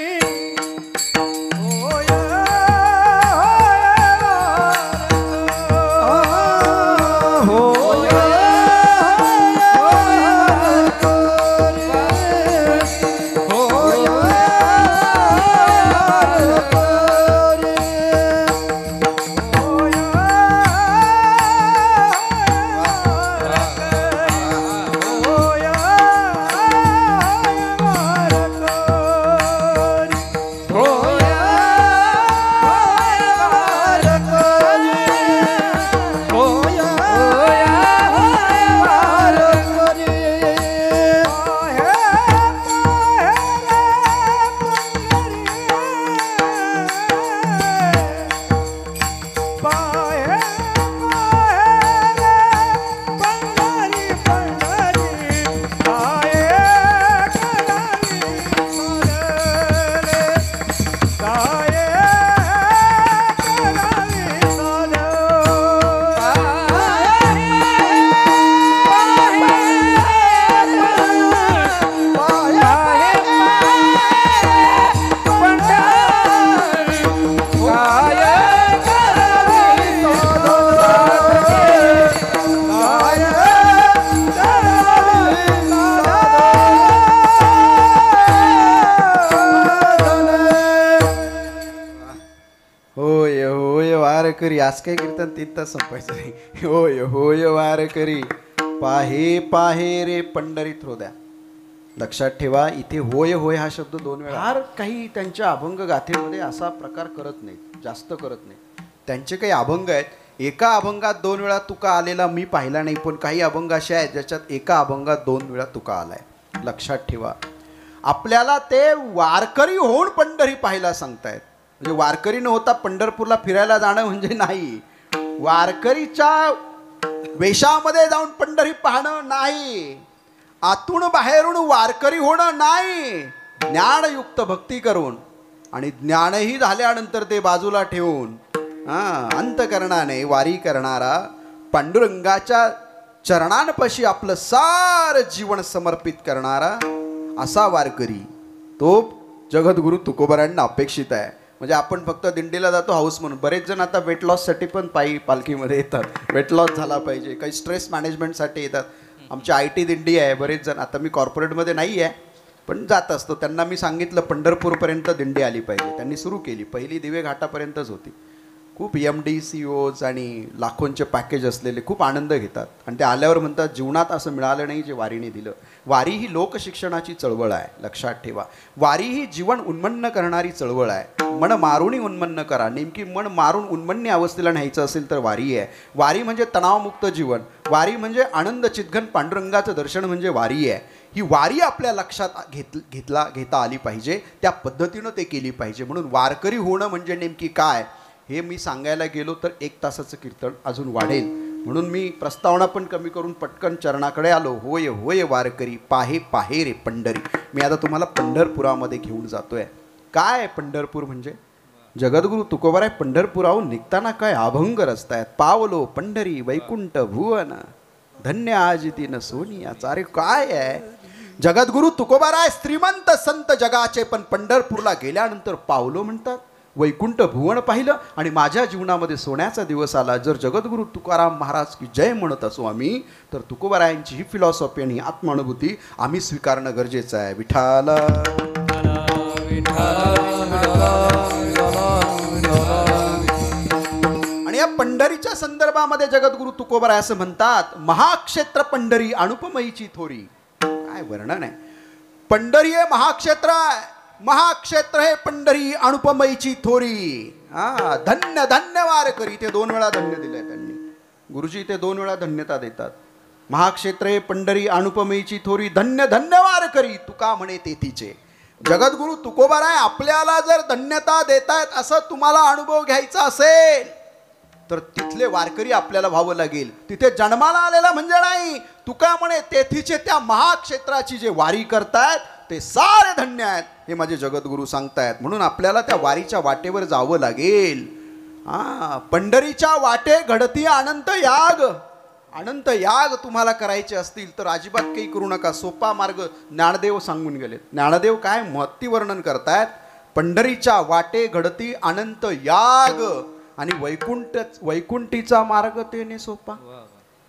होय होय वारकरी आज काय कीर्तन 3 तास संपायचं नाही. होय होय वारकरी पाहे पाहे रे पंढरी थ्रोद्या. लक्षात ठेवा इथे होय होय हा शब्द 2 वेळा. फार काही त्यांच्या अभंग गाथेमध्ये असा प्रकार करत नाहीत, जास्त करत नाहीत. त्यांचे काही अभंग आहेत एका अभंगात 2 वेळा तुका आलेला मी पाहिला नाही, पण काही अभंग असे आहेत ज्याच्यात एका अभंगात 2 वेळा तुका आलाय. लक्षात ठेवा आपल्याला ते वारकरी होऊन पंढरी पाहायला सांगतायत. म्हणजे वारकरी न होता पंढरपूरला फिरायला जाणं म्हणजे नाही, वारकरीच्या वेशामध्ये जाऊन पंढरी पाहणं नाही, आतून बाहेरून वारकरी होणं नाही. ज्ञानयुक्त भक्ती करून आणि ज्ञानही झाल्यानंतर ते बाजूला ठेवून अंतकरणाने वारी करणारा, पांडुरंगाच्या चरणांपाशी आपलं सार जीवन समर्पित करणारा असा वारकरी तो जगद्गुरु तुकोबारायांना अपेक्षित आहे. म्हणजे आपण फक्त दिंडीला जातो हाऊस म्हणून. बरेच जण आता वेट लॉससाठी पण पालखीमध्ये येतात, वेट लॉस झाला पाहिजे, काही स्ट्रेस मॅनेजमेंटसाठी येतात. आमची IT दिंडी आहे, बरेच जण. आता मी कॉर्पोरेटमध्ये नाही आहे पण जात असतो. त्यांना मी सांगितलं पंढरपूरपर्यंत दिंडी आली पाहिजे, त्यांनी सुरू केली. पहिली दिवे घाटापर्यंतच होती. खूप MD CEOज आणि लाखोंचे पॅकेज असलेले खूप आनंद घेतात आणि ते आल्यावर म्हणतात जीवनात असं मिळालं नाही जे वारीने दिलं. वारी ही लोकशिक्षणाची चळवळ आहे. लक्षात ठेवा वारी ही जीवन उन्मन्न करणारी चळवळ आहे. मन मारूनही उन्मन्न करा. नेमकी मन मारून उन्मन्य अवस्थेला न्यायचं असेल तर वारी आहे. वारी म्हणजे तणावमुक्त जीवन, वारी म्हणजे आनंद चितघन पांडुरंगाचं दर्शन म्हणजे वारी आहे. ही वारी आपल्या लक्षात घेता आली पाहिजे, त्या पद्धतीनं ते केली पाहिजे. म्हणून वारकरी होणं म्हणजे नेमकी काय हे मी सांगायला गेलो तर 1 तासाचं कीर्तन अजून वाढेल. म्हणून मी प्रस्तावना पण कमी करून पटकन चरणाकडे आलो. होय होय वारकरी पाहे पाहे रे पंढरी. मी आता तुम्हाला पंढरपुरामध्ये घेऊन जातोय. काय पंढरपूर म्हणजे? जगद्गुरु तुकोबाराय पंढरपुराहून निघताना काय अभंग रस्तायत. पावलो पंढरी वैकुंठ भुवन धन्य आजितीन सोनियाचा. अरे काय आहे जगद्गुरु तुकोबाराय श्रीमंत संत जगाचे, पण पंढरपूरला गेल्यानंतर पावलो म्हणतात, वैकुंठ भुवन पाहिलं आणि माझ्या जीवनामध्ये सोन्याचा दिवस आला. जर जगद्गुरु तुकाराम महाराज की जय म्हणत असो आम्ही, तर तुकोबारायांची ही फिलॉसॉफी आणि आत्मानुभूती आम्ही स्वीकारणं गरजेचं आहे. विठाला आणि या पंढरीच्या संदर्भामध्ये जगद्गुरु तुकोबाराय असं म्हणतात, महाक्षेत्र पंढरी अनुपमयीची थोरी. काय वर्णन आहे. पंढरी हे महाक्षेत्र आहे, महाक्षेत्र हे पंढरी अनुपमयीची थोरी. धन्य धन्य वारकरी. ते 2 वेळा धन्य दिलंय त्यांनी. गुरुजी ते 2 वेळा धन्यता देतात. महाक्षेत्र हे पंढरी अनुपमयीची थोरी धन्य धन्य वारकरी तुका म्हणे तेथीचे. जगद्गुरु तुकोबाराय आपल्याला जर धन्यता देतायत असं तुम्हाला अनुभव घ्यायचा असेल तर तिथले वारकरी आपल्याला व्हावं लागेल. तिथे जन्माला आलेला म्हणजे नाही, तुका म्हणे तेथीचे त्या महाक्षेत्राची जे वारी करतायत ते सारे धन्य आहेत हे माझे जगद्गुरु सांगतायत. म्हणून आपल्याला त्या वारीच्या वाटेवर जावं लागेल. पंढरीच्या वाटे घडती अनंत याग. अनंत याग तुम्हाला करायचे असतील तर अजिबात काही करू नका. सोपा मार्ग ज्ञानदेव सांगून गेलेत. ज्ञानदेव काय महत्ती वर्णन करतायत. पंढरीच्या वाटे घडती अनंत याग आणि वैकुंठीचा मार्ग तेने सोपा.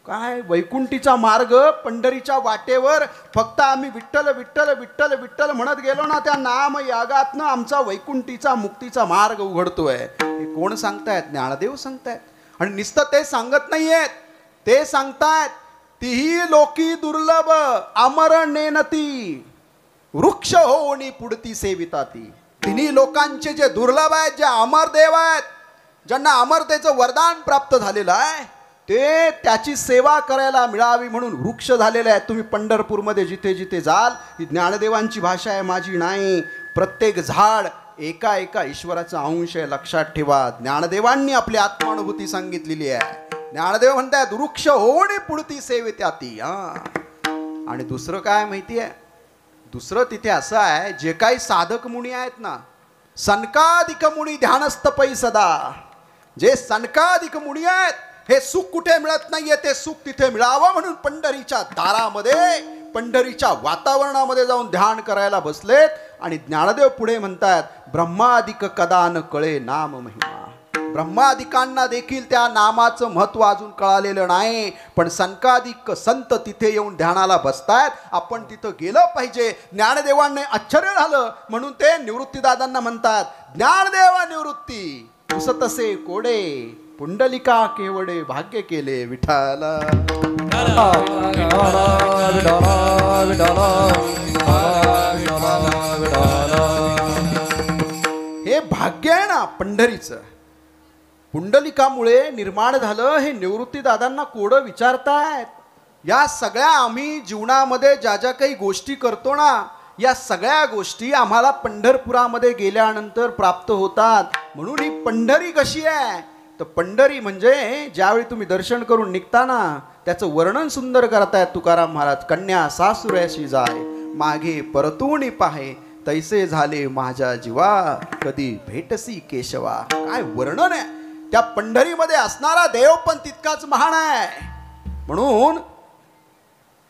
काय वैकुंठीचा मार्ग पंढरीच्या वाटेवर फक्त आम्ही विठ्ठल विठ्ठल विठ्ठल विठ्ठल म्हणत गेलो ना, त्या नाम यागातनं आमचा वैकुंठीचा मुक्तीचा मार्ग उघडतोय. हे कोण सांगतायत? ज्ञानदेव सांगतायत. आणि नुसतं ते सांगत नाहीयेत, ते सांगतायत तीही लोकी दुर्लभ अमर नेनती वृक्ष होणी पुढती सेविताती. तिन्ही लोकांचे जे दुर्लभ आहेत, जे अमर देव आहेत, ज्यांना अमरतेचं वरदान प्राप्त झालेलं आहे, ते त्याची सेवा करायला मिळावी म्हणून वृक्ष झालेले आहेत. तुम्ही पंढरपूरमध्ये जिथे जिथे जाल, ही ज्ञानदेवांची भाषा आहे, माझी नाही. प्रत्येक झाड एका एका ईश्वराचा अंश आहे, लक्षात ठेवा. ज्ञानदेवांनी आपली आत्मानुभूती सांगितलेली आहे. ज्ञानदेव म्हणतात वृक्ष होणे पुढती सेवित्याती. आणि दुसरं काय माहिती आहे? दुसरं तिथे असं आहे, जे काही साधक मुनी आहेत ना, सनकादिक मुनी ध्यानस्थ पै सदा. जे सनकादिक मुनी आहेत, हे सुख कुठे मिळत नाहीये, ते सुख तिथे मिळावं म्हणून पंढरीच्या दारामध्ये, पंढरीच्या वातावरणामध्ये जाऊन ध्यान करायला बसलेत. आणि ज्ञानदेव पुढे म्हणतात ब्रह्मादिक कदा न कळे नाम महिमा. ब्रह्मादिकांना देखील त्या नामाचं महत्व अजून कळालेलं नाही, पण संकादिक संत तिथे येऊन ध्यानाला बसतायत. आपण तिथं गेलं पाहिजे. ज्ञानदेवांना आश्चर्य झालं म्हणून ते निवृत्तीदादांना म्हणतात ज्ञानदेवा निवृत्ती पुसतसे कोडे पुंडलिका केवडे भाग्य केले विठाला. हे भाग्य आहे ना पंढरीचं, पुंडलिकामुळे निर्माण झालं. हे निवृत्तीदादांना कोडं विचारतायत. या सगळ्या आम्ही जीवनामध्ये ज्या ज्या काही गोष्टी करतो ना, या सगळ्या गोष्टी आम्हाला पंढरपुरामध्ये गेल्यानंतर प्राप्त होतात. म्हणून ही पंढरी कशी आहे? तर पंढरी म्हणजे ज्यावेळी तुम्ही दर्शन करून निघताना त्याचं वर्णन सुंदर करतायत तुकाराम महाराज. कन्या सासुऱ्याशी जाय मागे परतून पाहे तैसे झाले माझ्या जीवा कधी भेटसी केशवा. काय वर्णन आहे! त्या पंढरीमध्ये असणारा देव पण तितकाच महान आहे. म्हणून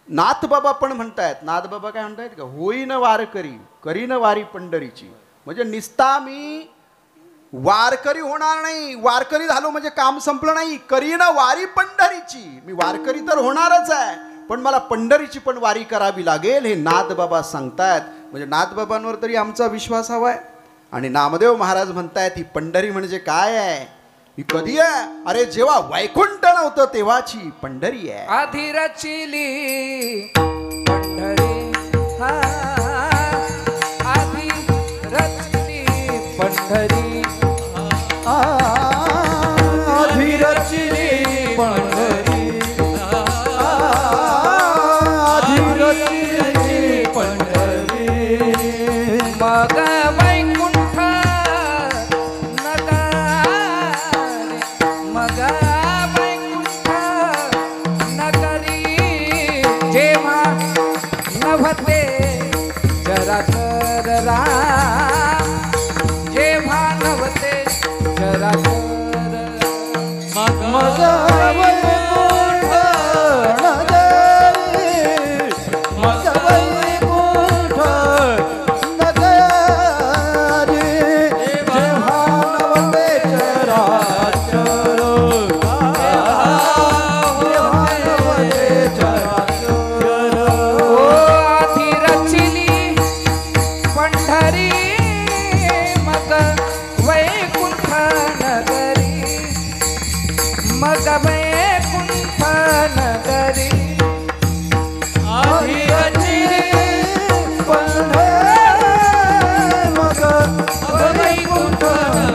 नाथबाबा पण म्हणतायत, नाथबाबा काय म्हणतायत का, होईन वारकरी करीन वारी पंढरीची. म्हणजे निस्ता मी वारकरी होणार नाही, वारकरी झालो म्हणजे काम संपलं नाही. करीन वारी पंढरीची, मी वारकरी तर होणारच आहे, पण मला पंढरीची पण वारी करावी लागेल, हे नाथबाबा सांगतायत. म्हणजे नाथबाबांवर तरी आमचा विश्वास हवाय. आणि नामदेव महाराज म्हणतायत ही पंढरी म्हणजे काय आहे, ही कधी आहे? अरे जेव्हा वैकुंठ नव्हतं तेव्हाची पंढरी आहे. आधी रचिली पंढरी, आधी रचिली पंढरी, आधी रचिली पंढरी, आधी रचिली पंढरी. मग वैकुंठ नगरी, मग वैकुंठ नगरी. जेव्हा नभते जरा कर राम, जेव्हा नभते जरा कर मग वैकुंठ नगरी, मग वैकुंठ नगरी. जेव्हा नवते चराचर, जेव्हा नवते चराचर. आधी रचिली पंढरी, मग वैकुंठ नगरी, मग वैकुंठ नगरी. आधी रचिली पंढरी, मग वैकुंठ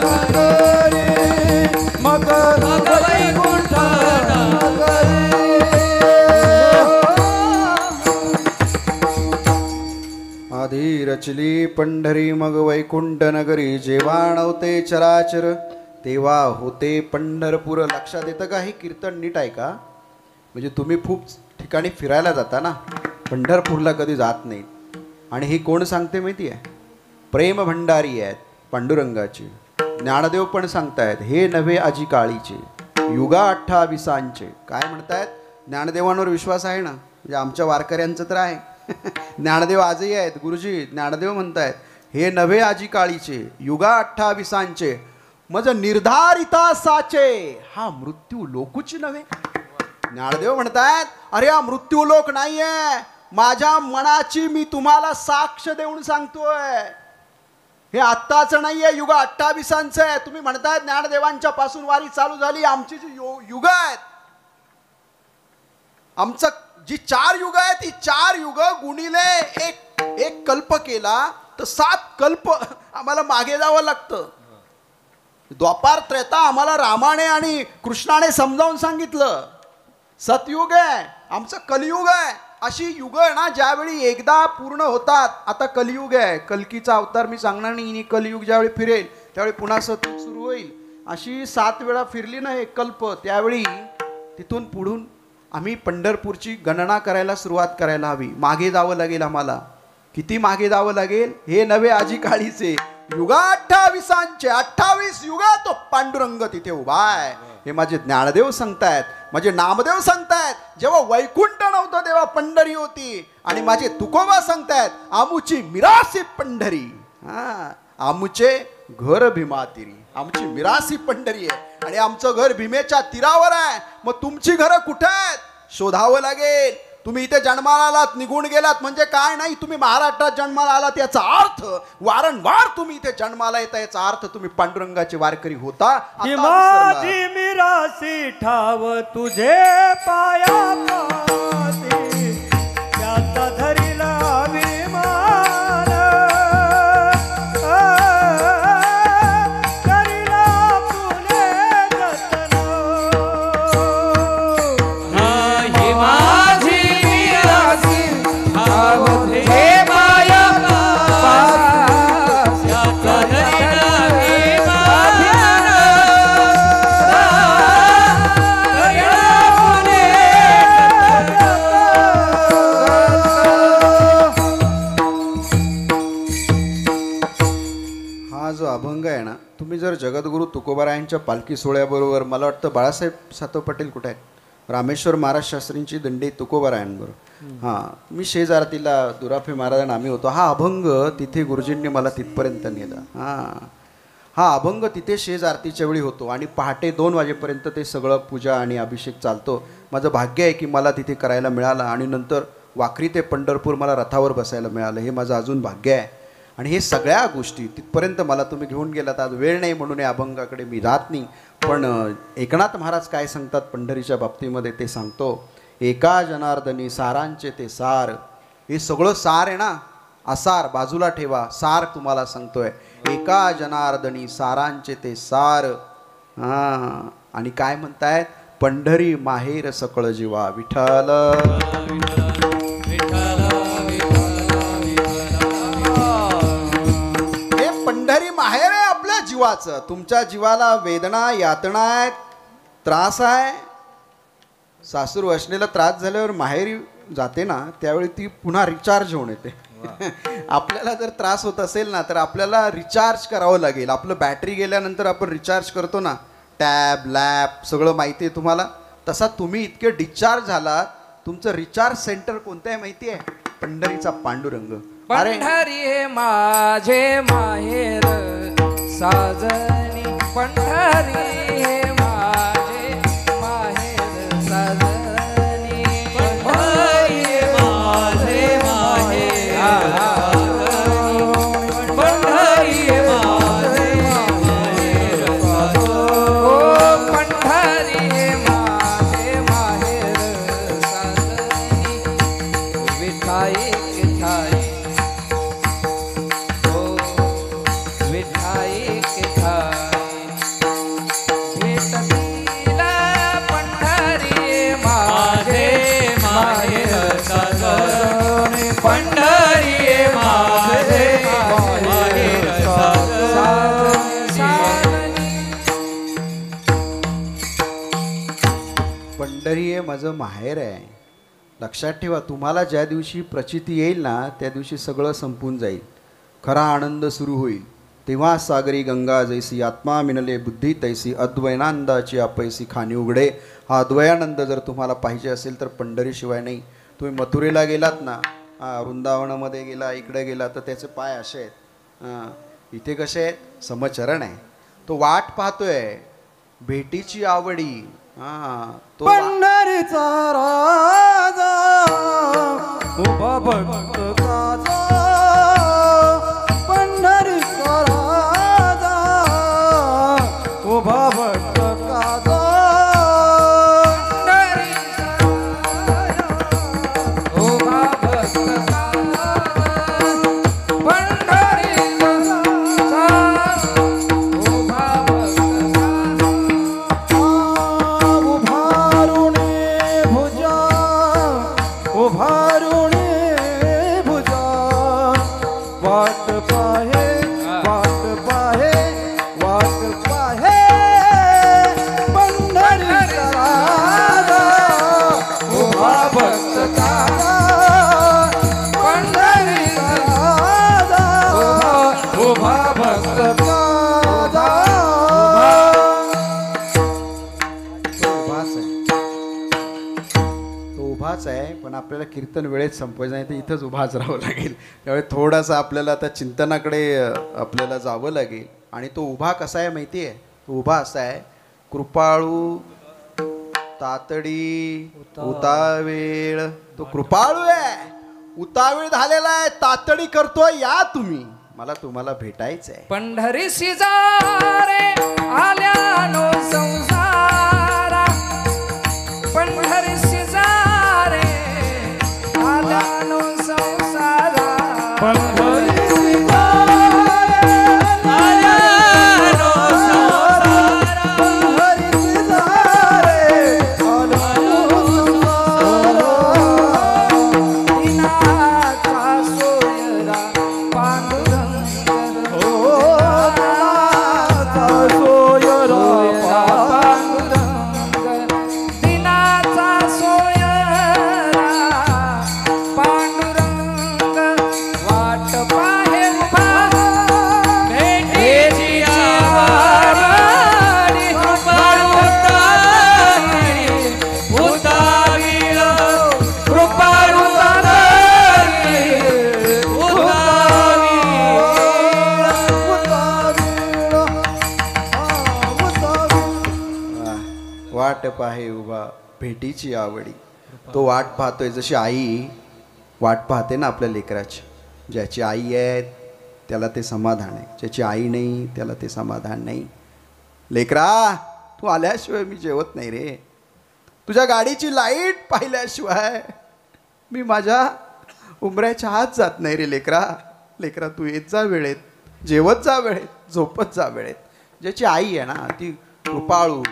नगरी, मग वैकुंठ नगरी. आधी रचली पंढरी मग वैकुंठ नगरी. जेव्हा नव्हते चराचर तेव्हा होते पंढरपूर. लक्षात येतं का? हे कीर्तन नीट आहे का? म्हणजे तुम्ही खूप ठिकाणी फिरायला जाता ना, पंढरपूरला कधी जात नाहीत. आणि ही कोण सांगते माहिती आहे? प्रेम भंडारी आहेत पांडुरंगाची. ज्ञानदेव पण सांगतायत हे नव्हे आजी काळीचे युगा 28 काय म्हणतायत? ज्ञानदेवांवर विश्वास आहे ना? म्हणजे आमच्या वारकऱ्यांचं तर आहे. ज्ञानदेव आजही आहेत. गुरुजी ज्ञानदेव म्हणतायत हे नव्हे आजी काळीचे युगा 28 मज निर्धारिता साचे हा मृत्यू लोकूच नव्हे. ज्ञानदेव म्हणतायत अरे हा मृत्यू लोक नाहीये, माझ्या मनाची मी तुम्हाला साक्ष देऊन सांगतोय. हे आत्ताचं नाहीये, युग 28 आहे. तुम्ही म्हणताय ज्ञानदेवांच्या पासून वारी चालू झाली. आमची जी युग आहेत, आमचं जी 4 युग आहेत, ती 4 युग गुणिले एक कल्प केला तर 7 कल्प आम्हाला मागे जावं लागतं. द्वापार त्रेता आम्हाला रामाने आणि कृष्णाने समजावून सांगितलं. सतयुग आहे, आमचं कलियुग आहे. अशी युग आहे ना ज्यावेळी एकदा पूर्ण होतात. आता कलियुग आहे, कल्कीचा अवतार मी सांगणार नाही. कलियुग ज्यावेळी फिरेल त्यावेळी पुन्हा सतयुग सुरू होईल. अशी 7 वेळा फिरली ना एक कल्प, त्यावेळी तिथून पुढून आम्ही पंढरपूरची गणना करायला सुरुवात करायला हवी. मागे जावं लागेल आम्हाला. किती मागे जावं लागेल? हे नवे आजी काळीचे युगा 28 28 युगा तो पांडुरंग तिथे उभा आहे. हे माझे ज्ञानदेव सांगतायत, माझे नामदेव सांगतायत. जेव्हा वैकुंठ नव्हतं तेव्हा पंढरी होती. आणि माझे तुकोबा सांगतायत आमुची मिरासी पंढरी. आमुचे घर भीमा तिरी, आमची मिरासी पंढरी आहे आणि आमचं घर भीमेच्या तीरावर आहे. मग तुमची घरं कुठे आहेत? शोधावं लागेल. तुम्ही इथे जन्माला आलात, निघून गेलात म्हणजे काय नाही. तुम्ही महाराष्ट्रात जन्माला आलात याचा अर्थ वारंवार तुम्ही इथे जन्माला येता, याचा अर्थ तुम्ही पांडुरंगाचे वारकरी होता. माझी मिरासी ठाव तुझे पाया पासी, त्याचा धरिला अभिमान, करिला तुले जतन. ही माझी मिरासी ठाव तुझे पाया पासी, त्याचा धरिला अभिमान, हा जो अभंग आहे ना, तुम्ही जर जगद्गुरु तुकोबारायांच्या पालखी सोहळ्याबरोबर, मला वाटतं बाळासाहेब सातव पाटील कुठे आहेत, रामेश्वर महाराज शास्त्रींची दंडी तुकोबारायांबरोबर. हां, मी शेजारतीला दुराफे महाराजांना आम्ही होतो. हा अभंग तिथे गुरुजींनी मला तिथपर्यंत नेला. हा अभंग तिथे शेज आरतीच्या वेळी होतो आणि पहाटे 2 वाजेपर्यंत ते सगळं पूजा आणि अभिषेक चालतो. माझं भाग्य आहे की मला तिथे करायला मिळालं आणि नंतर वाखरी ते पंढरपूर मला रथावर बसायला मिळालं. हे माझं अजून भाग्य आहे. आणि हे सगळ्या गोष्टी तिथपर्यंत मला तुम्ही घेऊन गेलात. आज वेळ नाही म्हणून या अभंगाकडे मी जात नाही. पण एकनाथ महाराज काय सांगतात पंढरीच्या बाबतीमध्ये ते सांगतो. एका जनार्दनी सारांचे ते सार. हे सगळं सार आहे ना, असार बाजूला ठेवा, सार तुम्हाला सांगतोय. एका जनार्दनी सारांचे ते सार. आणि काय म्हणतायत? पंढरी माहेर सकळ जीवा विठ्ठल. हे पंढरी माहेर आहे आपल्या जीवाचं. तुमच्या जीवाला वेदना यातना आहेत, त्रास आहे. सासूर वसणीला त्रास झाल्यावर माहेरी जाते ना, त्यावेळी ती पुन्हा रिचार्ज होऊन येते. आपल्याला जर त्रास होत असेल ना तर आपल्याला रिचार्ज करावं लागेल. आपलं बॅटरी गेल्यानंतर आपण रिचार्ज करतो ना, टॅब लॅप सगळं माहिती आहे तुम्हाला. तसा तुम्ही इतके डिस्चार्ज झालात. तुमचं रिचार्ज सेंटर कोणतं आहे माहिती आहे? पंढरीचा पांडुरंग. पंढरी हे माझे माहेर साजनी, पंढरी हे माझे माहेर साजनी, पंढरी हे माझे माहेर साजनी, पंढरी हे माझे माहेर साजनी, पंढरी हे माझे माहेर साजनी, विठाई विठाई पंढरी हे माझं माहेर आहे. लक्षात ठेवा, तुम्हाला ज्या दिवशी प्रचिती येईल ना त्या दिवशी सगळं संपून जाईल. खरा आनंद सुरू होईल. तेव्हा सागरी गंगा जैसी आत्मा मिनले बुद्धी तैसी अद्वैनांदाची अपैसी खाणी उघडे. हा अद्वयानंद जर तुम्हाला पाहिजे असेल तर पंढरीशिवाय नाही. तुम्ही मथुरेला गेलात ना, वृंदावनामध्ये गेला, इकडे गेला तर त्याचे पाय असे आहेत. इथे कसे आहेत? समचरण आहे. तो वाट पाहतोय भेटीची आवडी. तो पंढरीचा राजा उभा भक्त काजा, पंढरीचा राजा उभा भक्त काजा. आहे, पण आपल्याला कीर्तन वेळेत संपवायचं नाही तर इथंच उभाच राहावं लागेल. त्यामुळे थोडासा आपल्याला आता चिंतनाकडे आपल्याला जावं लागेल. आणि तो उभा कसा आहे माहिती आहे? तो उभा असा आहे, कृपाळू तातडी उतावेळ. तो कृपाळू आहे, उतावेळ झालेला आहे, तातडी करतोय. या तुम्ही, मला तुम्हाला भेटायचं आहे. पंढरीशी जा रे आल्यानो संसारा, पंढरीशी जा रे आल्यानो संसारा, पंढरीशी जा रे आल्यानो संसारा, पंढरीशी जा रे आल्यानो संसारा. दिनाचा सोयरा पांडुरंग, वाट पाहे उभा भेटीची आवडी. तो वाट पाहतोय, जशी आई वाट पाहते ना आपल्या लेकराची. ज्याची आई आहे त्याला ते समाधान आहे, ज्याची आई नाही त्याला ते समाधान नाही. लेकरा, तू आल्याशिवाय मी जेवत नाही रे. तुझ्या गाडीची लाईट पाहिल्याशिवाय मी माझ्या उमऱ्याच्या आत जात नाही रे लेकरा. लेकरा, तू येत जा वेळेत, जेवत जा वेळेत, झोपत जा वेळेत. ज्याची आई आहे ना ती कृपाळू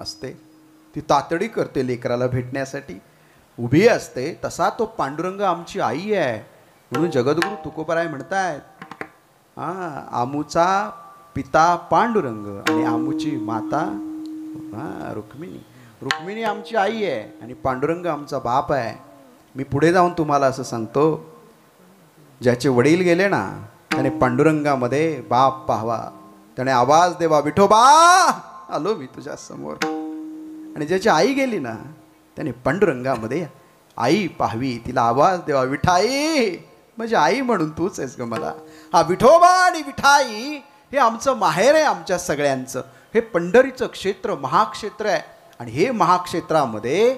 असते, ती तातडी करते लेकराला भेटण्यासाठी, उभी असते. तसा तो पांडुरंग आमची आई आहे. म्हणून जगद्गुरु तुकोबाराय म्हणतायत, आमूचा पिता पांडुरंग आणि आमूची माता रुक्मिणी. रुक्मिणी आमची आई आहे आणि पांडुरंग आमचा बाप आहे. मी पुढे जाऊन तुम्हाला असं सांगतो, ज्याचे वडील गेले ना त्याने पांडुरंगामध्ये बाप पाहावा, त्याने आवाज देवा, विठोबा आलो मी तुझ्या समोर. आणि ज्याची आई गेली ना त्याने पांडुरंगामध्ये आई पाहावी, तिला आवाज देवा, विठाई. म्हणजे आई म्हणून तूच आहेस ग मला. हा विठोबा आणि विठाई हे आमचं माहेर आहे, आमच्या सगळ्यांचं. हे पंढरीचं क्षेत्र महाक्षेत्र आहे. आणि हे महाक्षेत्रामध्ये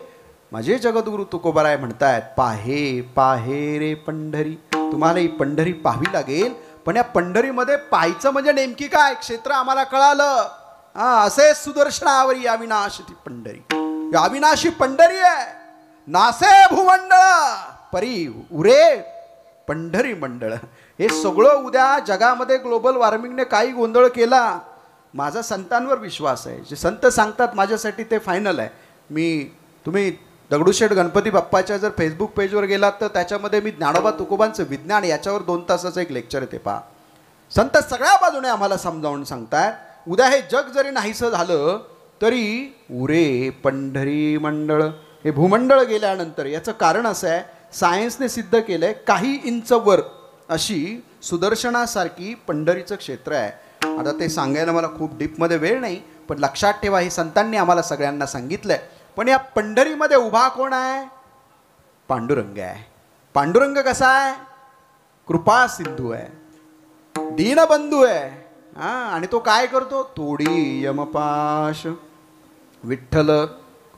माझे जगद्गुरु तुकोबाराय म्हणतायत, पाहे पाहे रे पंढरी. तुम्हाला ही पंढरी पाहावी लागेल. पण या पंढरीमध्ये पाहायचं म्हणजे नेमकी काय क्षेत्र आम्हाला कळालं. असे सुदर्शनावरी अविनाशी ती पंढरी. अविनाशी पंढरी आहे. नासे भूमंडळ परी उरे पंढरी मंडळ. हे सगळं उद्या जगामध्ये ग्लोबल वॉर्मिंगने काही गोंधळ केला, माझा संतांवर विश्वास आहे. जे संत सांगतात माझ्यासाठी ते फायनल आहे. तुम्ही दगडूशेठ गणपती बाप्पाच्या जर फेसबुक पेजवर गेलात तर त्याच्यामध्ये मी ज्ञानोबा तुकोबांचं विज्ञान याच्यावर 2 तासाचं एक लेक्चर आहे, ते पहा. संत सगळ्या बाजूने आम्हाला समजावून सांगतात, उद्या हे जग जरी नाहीसं झालं तरी उरे पंढरी मंडळ. हे भूमंडळ गेल्यानंतर याचं कारण असं आहे, सायन्सने सिद्ध केलं आहे, काही इंच वर अशी सुदर्शनासारखी पंढरीचं क्षेत्र आहे. आता ते सांगायला मला खूप डीपमध्ये वेळ नाही, पण लक्षात ठेवा हे संतांनी आम्हाला सगळ्यांना सांगितलंय. पण या पंढरीमध्ये उभा कोण आहे? पांडुरंग आहे. पांडुरंग कसा आहे? कृपा सिंधू आहे, दीनबंधू आहे. आणि तो काय करतो? तोडी यमपाश. विठ्ठल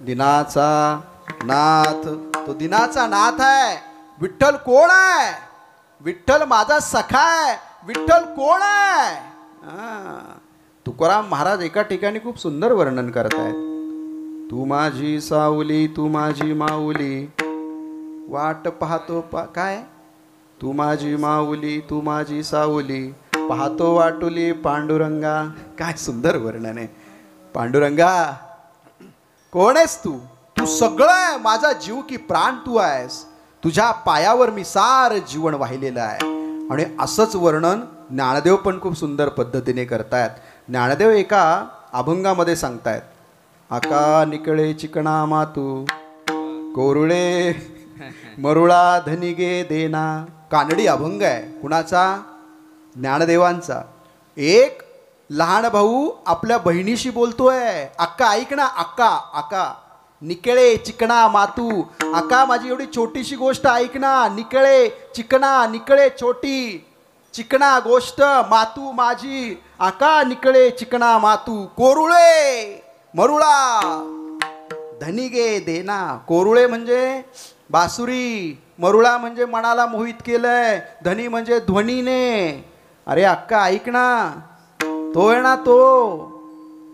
दिनाचा नाथ, तो दिनाचा नाथ आहे. विठ्ठल कोण आहे? विठ्ठल माझा सखा आहे. विठ्ठल कोण आहे? तुकाराम महाराज एका ठिकाणी खूप सुंदर वर्णन करत आहेत. तू माझी सावली, तू माझी माऊली, वाट पाहतो काय? तू माझी माऊली, तू माझी सावली, पाहतो वाटुली पांडुरंगा. काय सुंदर वर्णन आहे. पांडुरंगा कोण आहेस तू? तू सगळं आहे. माझा जीव की प्राण तू आहेस. तुझ्या पायावर मी सारं जीवन वाहिलेलं आहे. आणि असंच वर्णन ज्ञानदेव पण खूप सुंदर पद्धतीने करतायत. ज्ञानदेव एका अभंगामध्ये सांगतायत, आका निकळे चिकणा मातू, कोरुळे मरुळा धनिगे देना. कानडी अभंग आहे. कुणाचा? ज्ञानदेवांचा. एक लहान भाऊ आपल्या बहिणीशी बोलतोय, अक्का ऐक ना, अक्का अक्का निकळे चिकणा मातू, अक्का माझी एवढी छोटीशी गोष्ट ऐक ना. निकळे चिकणा, निकळे छोटी, चिकणा गोष्ट, मातू माझी, आका निकळे चिकणा मातू, कोरुळे मरुळा धनिगे देना. कोरुळे म्हणजे बासुरी, मरुळा म्हणजे मनाला मोहित केलंय, धनी म्हणजे ध्वनीने. अरे अक्का ऐक ना, तो आहे ना तो,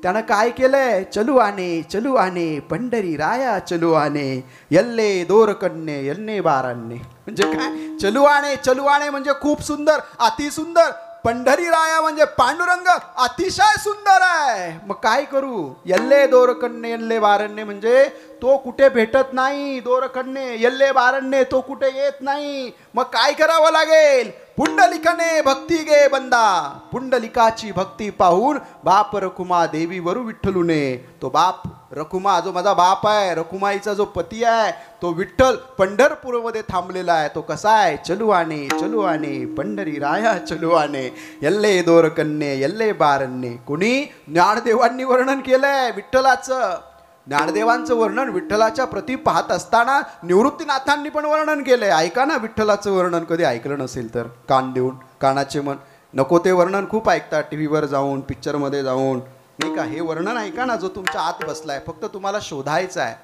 त्यानं काय केलंय? चलू आने पंढरी राया चलू आने, यल्ले दोरकन्ने यल्ले बारांने. म्हणजे काय? चलू आणे म्हणजे खूप सुंदर, अति सुंदर. पंढरी राया म्हणजे पांडुरंग अतिशय सुंदर आहे. मग काय करू? यल्ले दोरकन्ने यल्ले बारण्ये म्हणजे तो कुठे भेटत नाही. दोरकन्ने यल्ले बारण्ये, तो कुठे येत नाही. मग काय करावं लागेल? पुंडलिकने भक्ती गे बंदा. पुंडलिकाची भक्ती पाहून बाप रखुमा देवी वरू विठ्ठलुने. तो बाप रखुमा जो माझा बाप आहे, रखुमाईचा जो पती आहे, तो विठ्ठल पंढरपूरमध्ये थांबलेला आहे. तो कसा आहे? चलू आणे पंढरी राया चलू आणे, यल्ले दोरकन्ने यल्ले बारण्ये. कुणी? ज्ञानदेवांनी वर्णन केलंय विठ्ठलाचं. ज्ञानदेवांचं वर्णन विठ्ठलाच्या प्रती पाहत असताना निवृत्तीनाथांनी पण वर्णन केलंय. ऐका ना विठ्ठलाचं वर्णन, कधी ऐकलं नसेल तर कान देऊन, कानाचे मन. नको ते वर्णन खूप ऐकतात टी व्हीवर जाऊन, पिक्चरमध्ये जाऊन, नाही का. हे वर्णन ऐका ना, जो तुमच्या आत बसलाय, फक्त तुम्हाला शोधायचा आहे.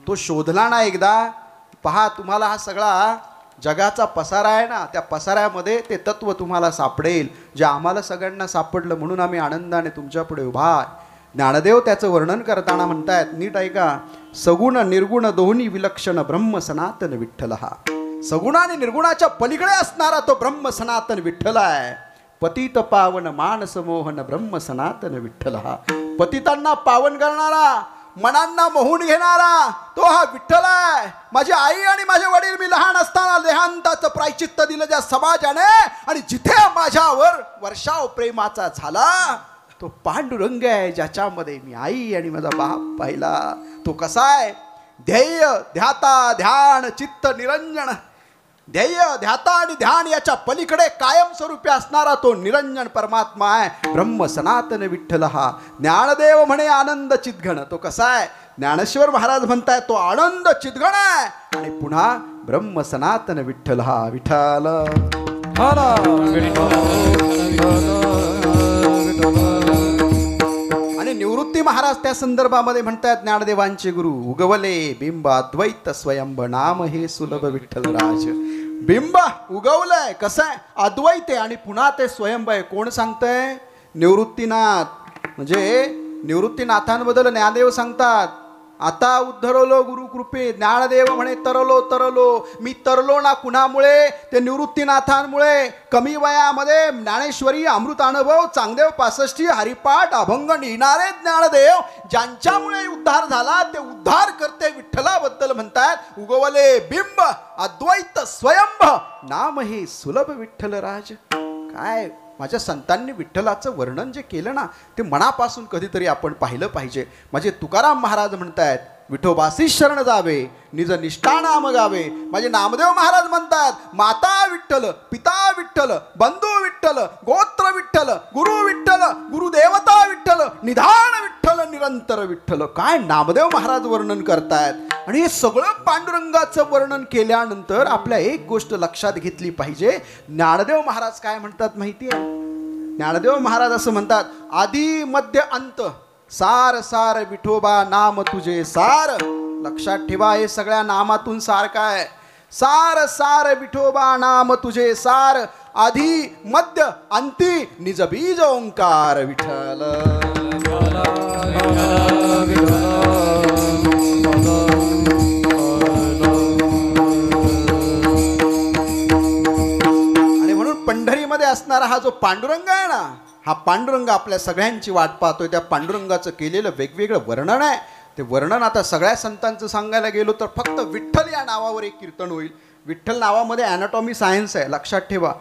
तो शोधला ना एकदा, पहा तुम्हाला हा सगळा जगाचा पसारा आहे ना, त्या पसाऱ्यामध्ये ते तत्व तुम्हाला सापडेल, जे आम्हाला सगळ्यांना सापडलं. म्हणून आम्ही आनंदाने तुमच्या पुढे उभा. ज्ञानदेव त्याचं वर्णन करताना म्हणतायत, नीट ऐका. सगुण निर्गुण दोन्ही विलक्षण ब्रह्म सनातन विठ्ठल हा. सगुण आणि निर्गुणाच्या पलीकडे असणारा तो ब्रह्म सनातन विठ्ठल आहे. पतित पावन मानस मोहन ब्रह्म सनातन विठ्ठल हा. पतितांना पावन करणारा, मनांना मोहून घेणारा तो हा विठ्ठल आहे. माझी आई आणि माझे वडील मी लहान असताना देहांताचं प्रायचित्त दिलं ज्या समाजाने, आणि जिथे माझ्यावर वर्षाव प्रेमाचा झाला तो पांडुरंग आहे, ज्याच्यामध्ये मी आई आणि माझा बाप पाहिला. तो कसा आहे? ध्येय ध्याता ध्यान चित्त निरंजन. ध्येय ध्याता आणि ध्यान याच्या पलीकडे कायमस्वरूपी असणारा तो निरंजन परमात्मा आहे ब्रह्म सनातन विठ्ठल हा. ज्ञानदेव म्हणे आनंद चितघण. तो कसा आहे? ज्ञानेश्वर महाराज म्हणताय तो आनंद चितघण आहे. आणि पुन्हा ब्रह्म सनातन विठ्ठल हा. विठ्ठल आणि निवृत्ती महाराज त्या संदर्भामध्ये म्हणतात, ज्ञानदेवांचे गुरु उगवले बिंब अद्वैत स्वयंभ नाम हे सुलभ विठ्ठल राज. बिंब उगवलंय, कसं आहे? अद्वैत आहे आणि पुन्हा ते स्वयंभ आहे. कोण सांगतंय? निवृत्तीनाथ. म्हणजे निवृत्तीनाथांबद्दल ज्ञानदेव सांगतात, आता उद्धरलो गुरुकृपे. ज्ञानदेव म्हणे तरलो मी तरलो ना कुणामुळे? ते निवृत्तीनाथांमुळे. कमी वयामध्ये ज्ञानेश्वरी अमृत अनुभव चांगदेव 65 हरिपाठ अभंग लिहिणारे ज्ञानदेव, ज्यांच्यामुळे उद्धार झाला, ते उद्धार करते विठ्ठलाबद्दल म्हणतात, उगवले बिंब अद्वैत स्वयंभ नाम हे सुलभ विठ्ठल राज. काय माझ्या संतांनी विठ्ठलाचं वर्णन जे केलं ना, ते मनापासून कधीतरी आपण पाहिलं पाहिजे. माझे तुकाराम महाराज म्हणतायत, विठोबासी शरण जावे, निज निष्ठा नाम गावे. माझे नामदेव महाराज म्हणतात, माता विठ्ठल, पिता विठ्ठल, बंधू विठ्ठल, गोत्र विठ्ठल, गुरु विठ्ठल, गुरुदेवता विठ्ठल, निधान विठ्ठल, निरंतर विठ्ठल. काय नामदेव महाराज वर्णन करतायत. आणि हे सगळं पांडुरंगाचं वर्णन केल्यानंतर आपल्या एक गोष्ट लक्षात घेतली पाहिजे. ज्ञानदेव महाराज काय म्हणतात माहिती आहे? ज्ञानदेव महाराज असं म्हणतात, आदी मध्य अंत सार सार विठोबा नाम तुझे सार. लक्षात ठेवा, हे सगळ्या नामातून सार काय? सार सार विठोबा नाम तुझे सार. आधी मध्य अंती निज बीज ओंकार विठ्ठल. आणि म्हणून पंढरीमध्ये असणारा हा जो पांडुरंग आहे ना, हा पांडुरंग आपल्या सगळ्यांची वाट पाहतोय. त्या पांडुरंगाचं केलेलं वेगवेगळं वर्णन आहे. ते वर्णन आता सगळ्या संतांचं सांगायला गेलो तर फक्त विठ्ठल या नावावर एक कीर्तन होईल. विठ्ठल नावामध्ये ॲनाटॉमी सायन्स आहे, लक्षात ठेवा.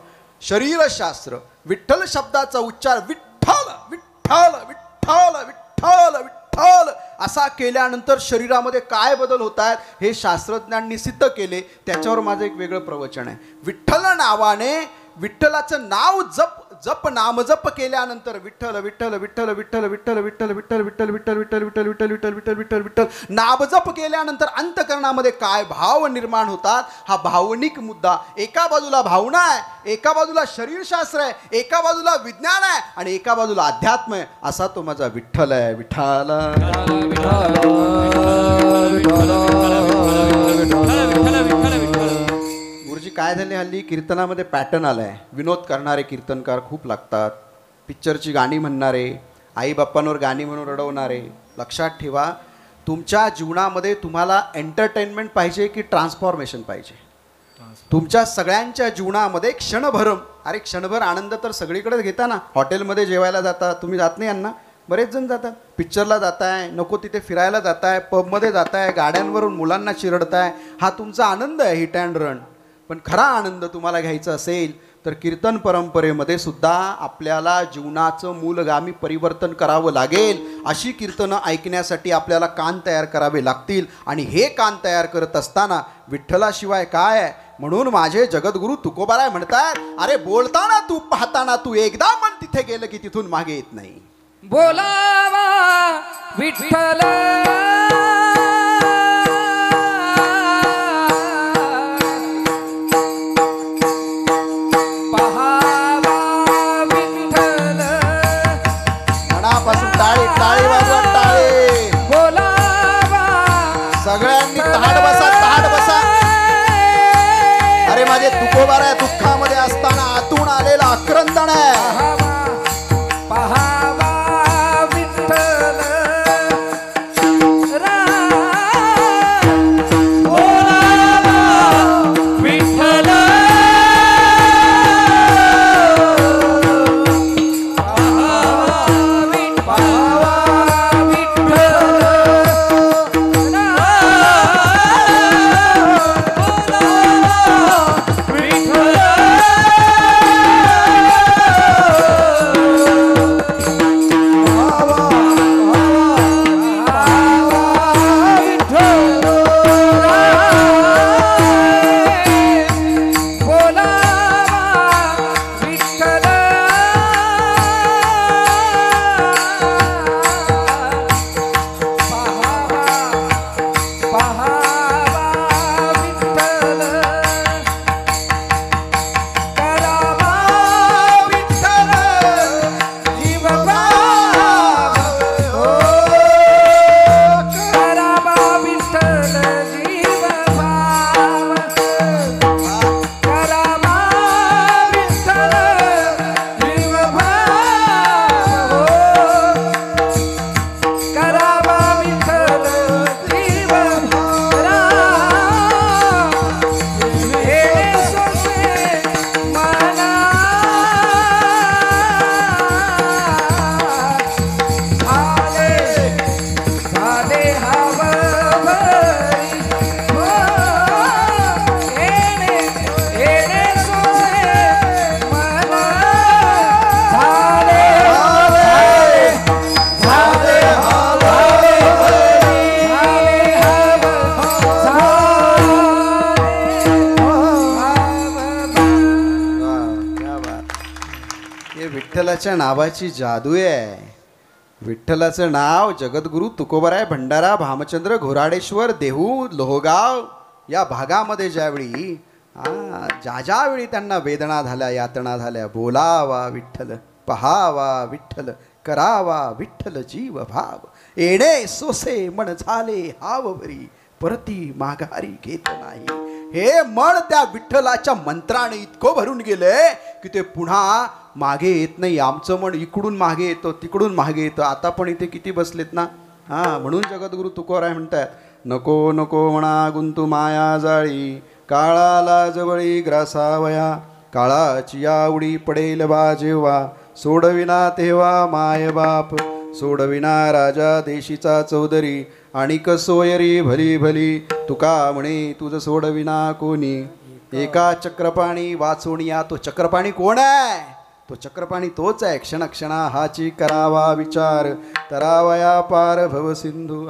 शरीरशास्त्र, विठ्ठल शब्दाचा उच्चार विठ्ठल विठ्ठल विठ्ठल विठ्ठल विठ्ठल असा केल्यानंतर शरीरामध्ये काय बदल होत आहेत हे शास्त्रज्ञांनी सिद्ध केले. त्याच्यावर माझं एक वेगळं प्रवचन आहे. विठ्ठल नावाने विठ्ठलाचं नाव जप नामजप केल्यानंतर विठ्ठल विठ्ठल विठ्ठल विठ्ठल विठ्ठल विठ्ठल विठ्ठल विठ्ठल विठ्ठल विठ्ठल विठ्ठल विठ्ठल विठ्ठल विठ्ठल विठ्ठल विठ्ठल नामजप केल्यानंतर अंतकरणामध्ये काय भाव निर्माण होतात हा भावनिक मुद्दा. एका बाजूला भावना आहे, एका बाजूला शरीरशास्त्र आहे, एका बाजूला विज्ञान आहे आणि एका बाजूला अध्यात्म आहे. असा तो माझा विठ्ठल आहे. विठ्ठल गुरुजी, काय झाले हल्ली कीर्तनामध्ये पॅटर्न आलाय. विनोद करणारे कीर्तनकार खूप लागतात. पिक्चरची गाणी म्हणणारे, आई बाप्पांवर गाणी म्हणून रडवणारे. लक्षात ठेवा, तुमच्या जीवनामध्ये तुम्हाला एंटरटेनमेंट पाहिजे की ट्रान्सफॉर्मेशन पाहिजे? तुमच्या सगळ्यांच्या जीवनामध्ये क्षणभर आनंद तर सगळीकडे घेता ना. हॉटेलमध्ये जेवायला जाता, तुम्ही जात नाही यांना? बरेच जण जातात. पिक्चरला जाताय, नको तिथे फिरायला जाताय, पबमध्ये जाताय, गाड्यांवरून मुलांना चिरडताय. हा तुमचा आनंद आहे, हिट अँड रन. पण खरा आनंद तुम्हाला घ्यायचा असेल तर कीर्तन परंपरेमध्ये सुद्धा आपल्याला जीवनाचं मूलगामी परिवर्तन करावं लागेल. अशी कीर्तनं ऐकण्यासाठी आपल्याला कान तयार करावे लागतील. आणि हे कान तयार करत असताना विठ्ठलाशिवाय काय आहे? म्हणून माझे जगद्गुरु तुकोबाराय म्हणतात, अरे बोलताना तू, पाहताना तू, एकदा मन तिथे गेलं की तिथून मागे येत नाही. बोलावा विठ्ठल पहावा विठ्ठल. मनापासून टाळी टाळी वाजवा, टाळी. बोलावा सगळ्यांनी ताट बसा. अरे माझे तुकोबाराय दुःखामध्ये असताना आतून आलेला आक्रंदन आहे. पहावा विठ्ठल विठ्ठल हे विठ्ठलाच्या नावाची जादू आहे. विठ्ठलाचं नाव जगद्गुरु तुकोबराय भंडारा भामचंद्र घोराडेश्वर देहू लोहगाव या भागामध्ये ज्यावेळी ज्यावेळी त्यांना वेदना झाल्या, यातना झाल्या, बोलावा विठ्ठल, पहावा विठ्ठल, करावा विठ्ठल जीव भाव, येणे सोसे मन झाले हावरी, परती माघारी घेत नाही. हे मन त्या विठ्ठलाच्या मंत्राने इतकं भरून गेले की ते पुन्हा मागे येत नाही. आमचं मन इकडून मागे येतं, तिकडून मागे येतं. आता पण इथे किती बसलेत ना. म्हणून जगद्गुरु तुकोबराय म्हणतात, नको नको म्हणा गुंतू माया जाळी, काळाला जवळी ग्रासावया, काळाची आवडी पडेल बा जेव्हा, सोडविना तेव्हा माय बाप, सोडविना राजा देशीचा चौधरी, आणि सोयरी भली भली, तुका म्हणे तुझ सोडविना कोणी, एका चक्रपाणी वाचोनिया. तो चक्रपाणी कोण आहे? तो चक्रपाणी तोच आहे. क्षण क्षणा हाची करावा विचार, तरावया पार भव सिंधू.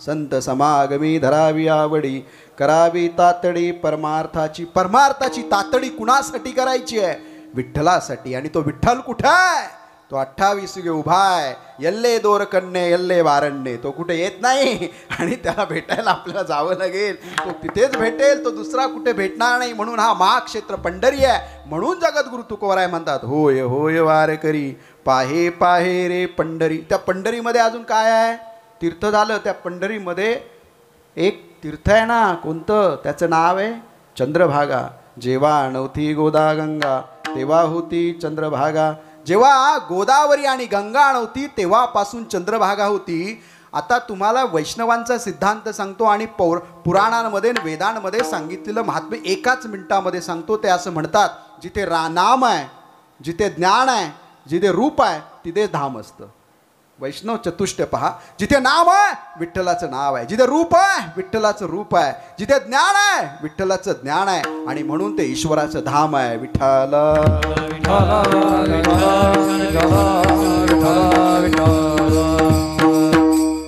संत समागमी धरावी आवडी, करावी तातडी परमार्थाची. परमार्थाची तातडी कुणासाठी करायची आहे? विठ्ठलासाठी. आणि तो विठ्ठल कुठं आहे? तो 28 गे उभा आहे. यल्ले दोर कन्ने यल्ले वारण्ये. तो कुठे येत नाही आणि त्याला भेटायला आपल्याला जावं लागेल. तो तिथेच भेटेल, तो दुसरा कुठे भेटणार नाही. म्हणून हा महाक्षेत्र पंढरी आहे. म्हणून जगद्गुरु तुकोबराय म्हणतात, होय होय वारकरी पाहे पाहे रे पंढरी. त्या पंढरीमध्ये अजून काय आहे? तीर्थ झालं. त्या पंढरीमध्ये एक तीर्थ आहे ना. कोणतं? त्याचं नाव आहे चंद्रभागा. जेव्हा नव्हती गोदा गंगा तेव्हा होती चंद्रभागा. जेव्हा गोदावरी आणि गंगा नव्हती तेव्हापासून चंद्रभागा होती. आता तुम्हाला वैष्णवांचा सिद्धांत सांगतो आणि पुराणांमध्ये वेदांमध्ये सांगितलेलं महात्म्य एकाच मिनिटामध्ये सांगतो. ते असं म्हणतात, जिथे नाम आहे, जिथे ज्ञान आहे, जिथे रूप आहे, तिथे धाम असतं. वैष्णव चतुष्ट पहा. जिथे नाम आहे विठ्ठलाचं नाव आहे, जिथे रूप आहे विठ्ठलाचं रूप आहे, जिथे ज्ञान आहे विठ्ठलाचं ज्ञान आहे. आणि म्हणून ते ईश्वराचं धाम आहे. विठ्ठल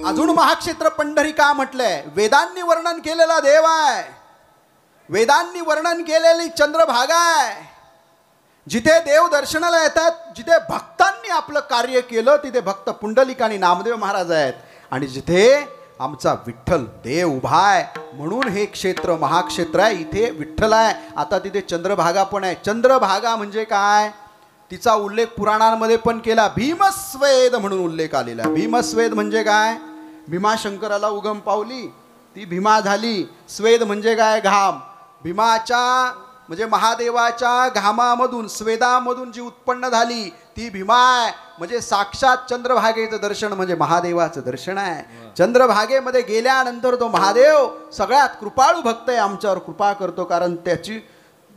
अजून महाक्षेत्र पंढरी का म्हटलंय? वेदांनी वर्णन केलेला देव आहे. वेदांनी वर्णन केलेली चंद्रभागा आहे. जिथे देव दर्शनाला येतात, जिथे भक्तांनी आपलं कार्य केलं, तिथे भक्त पुंडलिक आणि नामदेव महाराज आहेत. आणि जिथे आमचा विठ्ठल देव उभा आहे, म्हणून हे क्षेत्र महाक्षेत्र आहे. इथे विठ्ठल आहे. आता तिथे चंद्रभागा पण आहे. चंद्रभागा म्हणजे काय? तिचा उल्लेख पुराणांमध्ये पण केला. भीमस्वेद म्हणून उल्लेख आलेला. भीमस्वेद म्हणजे काय? भीमाशंकराला उगम पावली, ती भीमा झाली. स्वेद म्हणजे काय? घाम. भीमाच्या म्हणजे महादेवाच्या घामामधून, स्वेदामधून जी उत्पन्न झाली ती भीमा आहे. म्हणजे साक्षात चंद्रभागेचं दर्शन म्हणजे महादेवाचं दर्शन आहे. चंद्रभागेमध्ये गेल्यानंतर तो महादेव सगळ्यात कृपाळू भक्त आहे, आमच्यावर कृपा करतो. कारण त्याची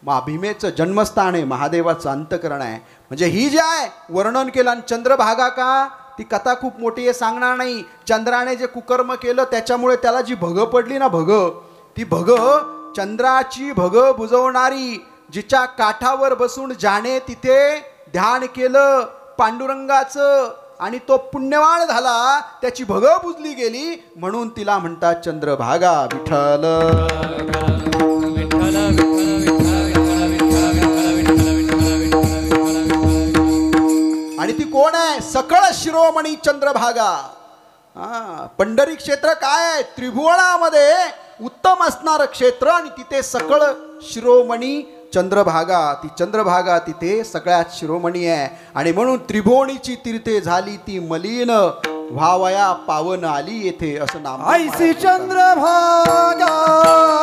भीमेचं जन्मस्थान आहे, महादेवाचं अंतकरण आहे. म्हणजे ही जी आहे वर्णन केलं. आणि चंद्रभागा का? ती कथा खूप मोठी आहे, सांगणार नाही. चंद्राने जे कुकर्म केलं त्याच्यामुळे त्याला जी भग पडली ना, भग, ती भग चंद्राची भग बुजवणारी, जिच्या काठावर बसून ज्याने तिथे ध्यान केलं पांडुरंगाचं आणि तो पुण्यवान झाला, त्याची भग बुजली गेली. म्हणून तिला म्हणतात चंद्रभागा. विठ्ठल आणि ती कोण आहे? सकळ शिरोमणी चंद्रभागा. पंढरी क्षेत्र काय आहे? त्रिभुवनामध्ये उत्तम असणारं क्षेत्र. आणि तिथे सकळ शिरोमणी चंद्रभागा. ती चंद्रभागा तिथे सगळ्यात शिरोमणी आहे. आणि म्हणून त्रिभुवनीची तीर्थे झाली ती मलिन, व्हावया पावन आली येथे, असं नाम. ऐसी चंद्रभागा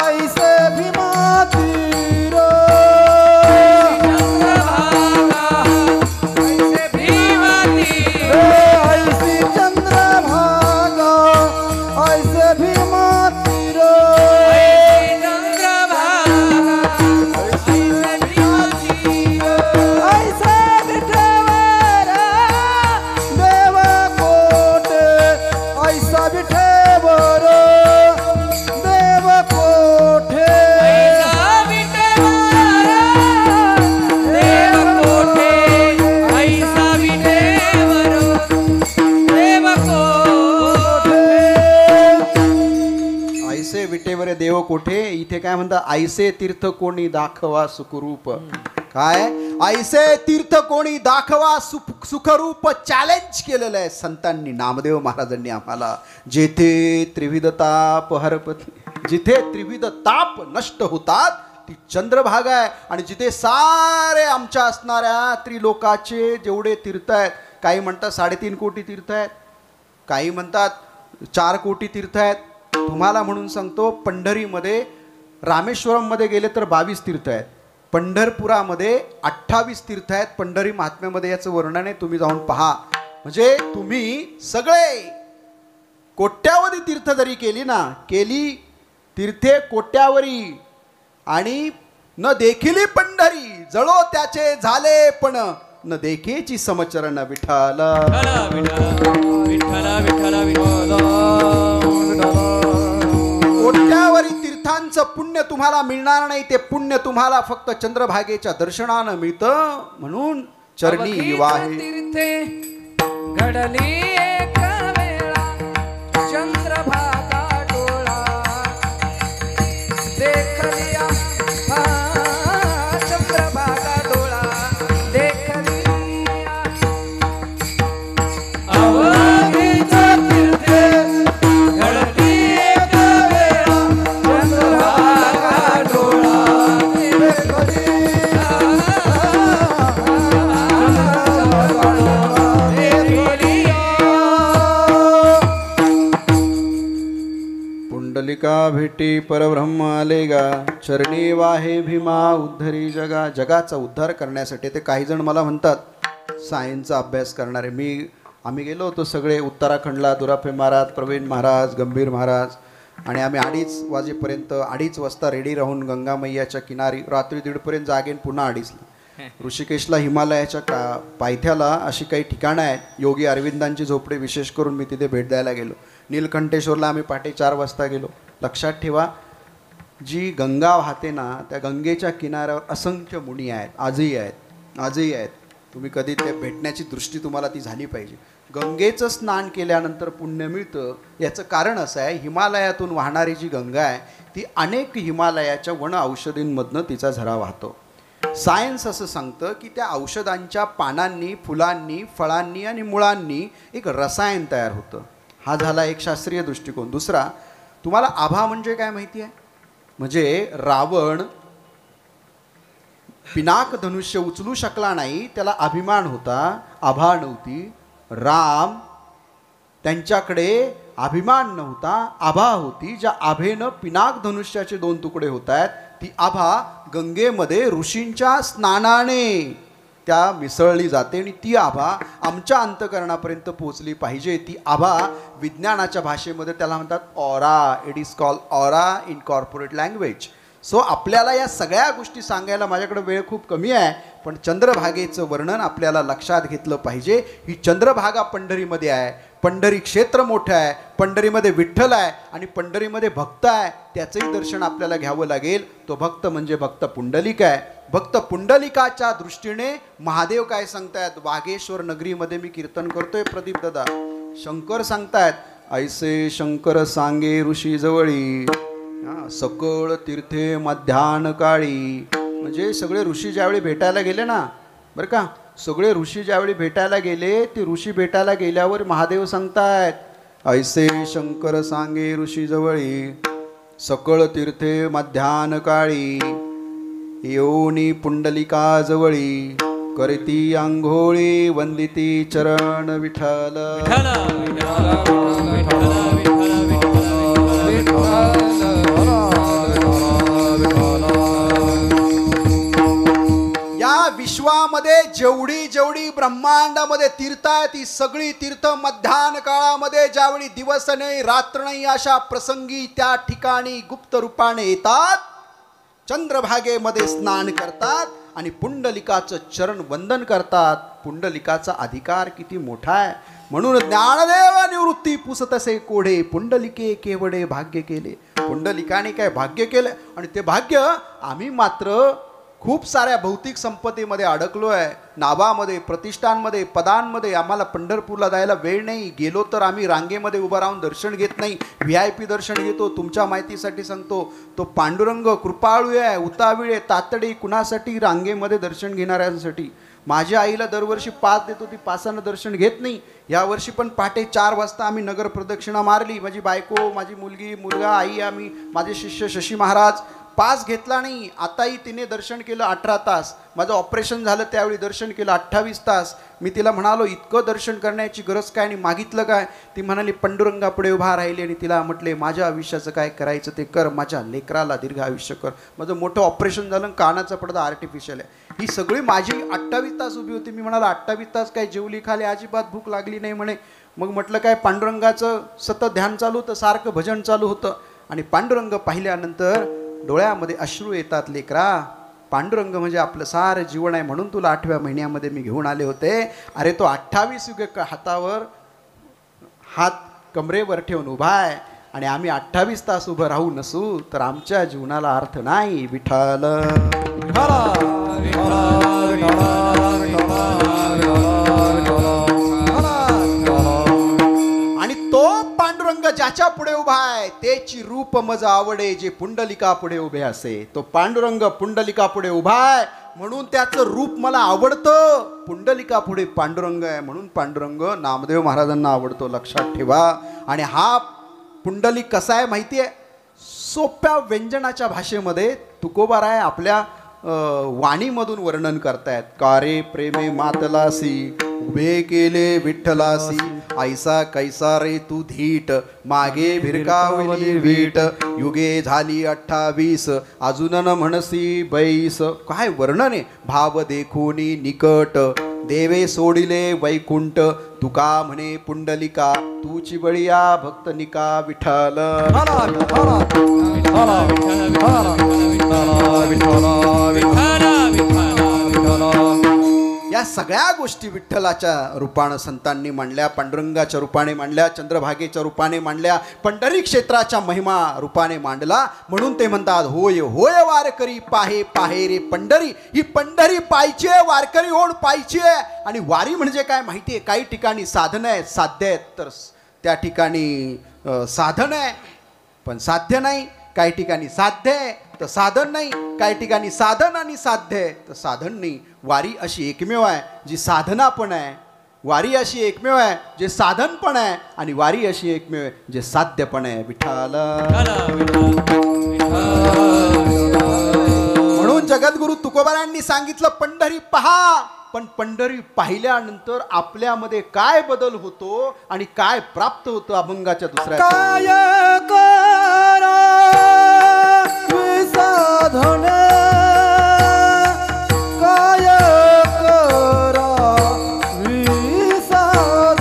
ऐसे भीमा तीर, ऐसी चंद्रभागा ऐसे भीमा तीर, ऐसे विठेवर देव कोटे, ऐसा विठेवर देव कोठे, ऐसा विठेवर कोठे इथे काय म्हणतात, ऐसे तीर्थ कोणी दाखवा सुखरूप. काय ऐसे तीर्थ कोणी दाखवा सुखरूप चॅलेंज केलेलं आहे संतांनी, नामदेव महाराजांनी आम्हाला. जेथे त्रिविध ताप हरपती, जिथे त्रिविध ताप नष्ट होतात ती चंद्रभागा आहे. आणि जिथे सारे आमच्या असणाऱ्या त्रिलोकाचे जेवढे तीर्थ आहेत, काही म्हणतात 3.5 कोटी तीर्थ आहेत, काही म्हणतात 4 कोटी तीर्थ आहेत. तुम्हाला म्हणून सांगतो, पंढरीमध्ये रामेश्वरममध्ये गेले तर 22 तीर्थ आहेत, पंढरपुरामध्ये 28 तीर्थ आहेत. पंढरी महात्म्यामध्ये याचं वर्णन आहे, तुम्ही जाऊन पहा. म्हणजे तुम्ही सगळे कोट्यावधी तीर्थ जरी केली ना, केली तीर्थे कोट्यावरी, आणि न देखिली पंढरी जळो त्याचे झाले पण न देखेची समचरण विठाल. कोट्यावरी तीर्थांचं पुण्य तुम्हाला मिळणार नाही, ते पुण्य तुम्हाला फक्त चंद्रभागेच्या दर्शनानं मिळतं. म्हणून चरणी विवाहे तीर्थे घडली एक वेळा चंद्रभागा डोळा देखलिया चंद्रभागा डोळा देखलिया अवघीच्या तीर्थे घडली एक वेळा चंद्रभागा डोळा पुंडलिका भेटी परब्रह्म आलेगा, चरणी वाहे भीमा उद्धरी जगा. जगाचा उद्धार करण्यासाठी ते काही जण मला म्हणतात सायन्सचा अभ्यास करणारे. आम्ही गेलो होतो सगळे उत्तराखंडला, दुराफे महाराज, प्रवीण महाराज, गंभीर महाराज, आणि आम्ही 2:30 वाजेपर्यंत 2:30 वाजता रेडी राहून गंगा मैयाच्या किनारी रात्री 1:30 जागेन, पुन्हा 2:30ला ऋषिकेशला हिमालयाच्या पायथ्याला अशी काही ठिकाणं आहेत, योगी अरविंदांची झोपडी, विशेष करून मी तिथे भेट द्यायला गेलो. नीलकंठेश्वरला आम्ही पहाटे 4 वाजता गेलो. लक्षात ठेवा, जी गंगा वाहते ना, त्या गंगेच्या किनाऱ्यावर असंख्य मुनी आहेत, आजही आहेत. तुम्ही कधी ते भेटण्याची दृष्टी तुम्हाला ती झाली पाहिजे. गंगेचं स्नान केल्यानंतर पुण्य मिळतं. याचं कारण असं आहे, हिमालयातून वाहणारी जी गंगा आहे ती अनेक हिमालयाच्या वन औषधींमधनं तिचा झरा वाहतो. सायन्स असं सांगतं की त्या औषधांच्या पानांनी, फुलांनी, फळांनी आणि मुळांनी एक रसायन तयार होतं. हा झाला एक शास्त्रीय दृष्टिकोन. दुसरा, तुम्हाला आभा म्हणजे काय माहिती आहे? म्हणजे रावण पिनाक धनुष्य उचलू शकला नाही, त्याला अभिमान होता, आभा नव्हती. राम त्यांच्याकडे अभिमान नव्हता, आभा होती. ज्या आभेनं पिनाक धनुष्याचे 2 तुकडे होत आहेत, ती आभा गंगेमध्ये ऋषींच्या स्नानाने त्या मिसळली जाते. आणि ती आभा आमच्या अंतःकरणापर्यंत पोहोचली पाहिजे. ती आभा विज्ञानाच्या भाषेमध्ये त्याला म्हणतात aura. It is called aura in corporate language. So आपल्याला या सगळ्या गोष्टी सांगायला माझ्याकडे वेळ खूप कमी आहे, पण चंद्रभागेचं वर्णन आपल्याला लक्षात घेतलं पाहिजे. ही चंद्रभागा पंढरीमध्ये आहे, पंढरी क्षेत्र मोठं आहे, पंढरीमध्ये विठ्ठल आहे आणि पंढरीमध्ये भक्त आहे. त्याचंही दर्शन आपल्याला घ्यावं लागेल. तो भक्त म्हणजे भक्त पुंडलिक आहे. भक्त पुंडलिकाच्या दृष्टीने महादेव काय सांगतायत? वाघेश्वर नगरीमध्ये मी कीर्तन करतोय प्रदीप दादा, शंकर सांगतायत, ऐसे शंकर सांगे ऋषी जवळी सकळ तीर्थे मध्यान काळी. म्हणजे सगळे ऋषी ज्यावेळी भेटायला गेले ना, बरं का, सगळे ऋषी ज्यावेळी भेटायला गेले, ते ऋषी भेटायला गेल्यावर महादेव सांगतायत, ऐसे शंकर सांगे ऋषी जवळी सकळ तीर्थे मध्यान काळी. येऊनी पुंडलिका जवळी करीती आंघोळी वंदिती चरण विठ्ठल. या विश्वामध्ये जेवढी जेवढी ब्रह्मांडामध्ये तीर्थ आहे, ती सगळी तीर्थ मध्यान काळामध्ये ज्यावेळी दिवस नाही रात्र नाही अशा प्रसंगी त्या ठिकाणी गुप्त रूपाने येतात, चंद्रभागेमध्ये स्नान करतात आणि पुंडलिकाचं चरण वंदन करतात. पुंडलिकाचा अधिकार किती मोठा आहे. म्हणून ज्ञानदेव निवृत्ती पुसतसे कोढे पुंडलिके केवडे भाग्य केले. पुंडलिकाने काय भाग्य केलं आणि ते भाग्य आम्ही मात्र खूप साऱ्या भौतिक संपत्तीमध्ये अडकलो आहे, नावामध्ये, प्रतिष्ठानमध्ये, पदांमध्ये. आम्हाला पंढरपूरला जायला वेळ नाही. गेलो तर आम्ही रांगेमध्ये उभं राहून दर्शन घेत नाही, VIP दर्शन घेतो. तुमच्या माहितीसाठी सांगतो, तो पांडुरंग कृपाळू आहे, उतावीळ आहे, तातडी. कुणासाठी? रांगेमध्ये दर्शन घेणाऱ्यांसाठी. माझ्या आईला दरवर्षी 5 देतो, ती 5 दर्शन घेत नाही. यावर्षी पण पहाटे 4 वाजता आम्ही नगर प्रदक्षिणा मारली. माझी बायको, माझी मुलगी, मुलगा, आई, आम्ही, माझे शिष्य शशी महाराज. 5 घेतला नाही. आताही तिने दर्शन केलं 18 तास. माझं ऑपरेशन झालं त्यावेळी दर्शन केलं 28 तास. मी तिला म्हणालो, इतकं दर्शन करण्याची गरज काय आणि मागितलं काय? ती म्हणाली, पांडुरंगापुढे उभा राहिली. आणि तिला म्हटले, माझ्या आयुष्याचं काय करायचं ते कर, माझ्या लेकराला दीर्घ आयुष्य कर. माझं मोठं ऑपरेशन झालं, कानाचा पडदा आर्टिफिशियल आहे. ही सगळी माझी 28 तास उभी होती. मी म्हणाला, 28 तास काय जेवली खाली, अजिबात भूक लागली नाही म्हणे. मग म्हटलं काय, पांडुरंगाचं सतत ध्यान चालू होतं, सारखं भजन चालू होतं. आणि पांडुरंग पाहिल्यानंतर डोळ्यामध्ये अश्रू येतात. लेकरा, पांडुरंग म्हणजे आपलं सारं जीवन आहे, म्हणून तुला 8व्या महिन्यामध्ये मी घेऊन आले होते. अरे तो 28 युग हातावर हात कमरेवर ठेवून उभा आहे आणि आम्ही 28 तास उभं राहू नसू तर आमच्या जीवनाला अर्थ नाही. विठ्ठल आणि तो पांडुरंग ज्याच्या पुढे उभा आहे त्याची रूप मज आवडे, जे पुंडलिका पुढे उभे असे. तो पांडुरंग पुंडलिका पुढे उभा आहे म्हणून त्याचं रूप मला आवडतं. पुंडलिका पुढे पांडुरंग आहे म्हणून पांडुरंग नामदेव महाराजांना आवडतो. लक्षात ठेवा. आणि हा पुंडलिक कसा आहे माहिती आहे? सोप्या व्यंजनाच्या भाषेमध्ये तुकोबाराय आपल्या वाणीमधून वर्णन करतायत. कारे प्रेमे मातलासी, उभे केले विठ्ठलासी, ऐसा कैसा रे तू धीट, मागे भिरकावली वीट, युगे झाली 28, अजून न म्हणसी बैस. काय वर्णन आहे! भाव देखोनी निकट, देवे सोडिले वैकुंठ, तुका म्हणे पुंडलिका, तूची बळिया भक्त निका. विठ्ठल या सगळ्या गोष्टी विठ्ठलाच्या रूपानं संतांनी मांडल्या, पांडुरंगाच्या रूपाने मांडल्या, चंद्रभागेच्या रूपाने मांडल्या, पंढरी क्षेत्राच्या महिमा रूपाने मांडला. म्हणून ते म्हणतात, होय होय वारकरी पाहे पाहे रे पंढरी. ही पंढरी पाहिजे, वारकरी होऊन पाहिजे. आणि वारी म्हणजे काय माहिती आहे? काही ठिकाणी साधन आहेत, साध्य आहेत, तर त्या ठिकाणी साधन आहे पण साध्य नाही. काही ठिकाणी साध्य आहे तर साधन नाही. काही ठिकाणी साधन आणि साध्य आहे तर साधन नाही. वारी अशी एकमेव आहे जी साधना पण आहे, वारी अशी एकमेव आहे जे साधन पण आहे, आणि वारी अशी एकमेव आहे जे साध्य पण आहे. विठ्ठल म्हणून जगद्गुरु तुकोबारायांनी सांगितलं, पंढरी पहा. पण पंढरी पाहिल्यानंतर आपल्यामध्ये काय बदल होतो आणि काय प्राप्त होतं अभंगाच्या दुसऱ्या काय करा विसाधन, काय करा विसाधन,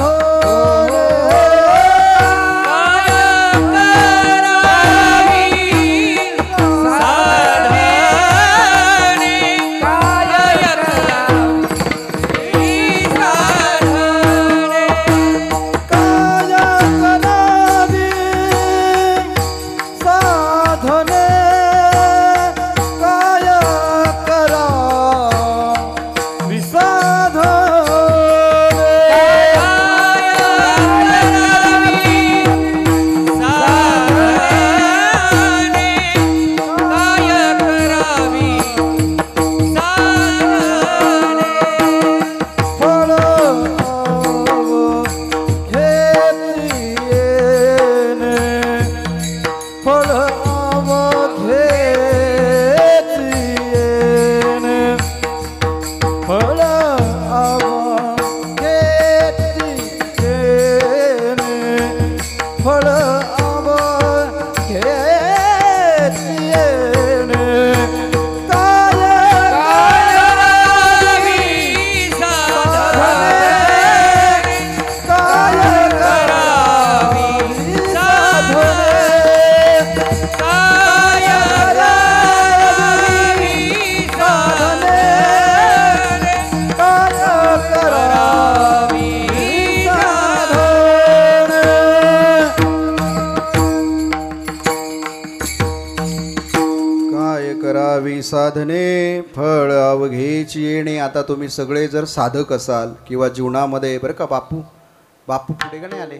साधने फळ अवघेची येणे. आता तुम्ही सगळे जर साधक असाल किंवा जीवनामध्ये बरं का, बापू पुढे का नाही आले,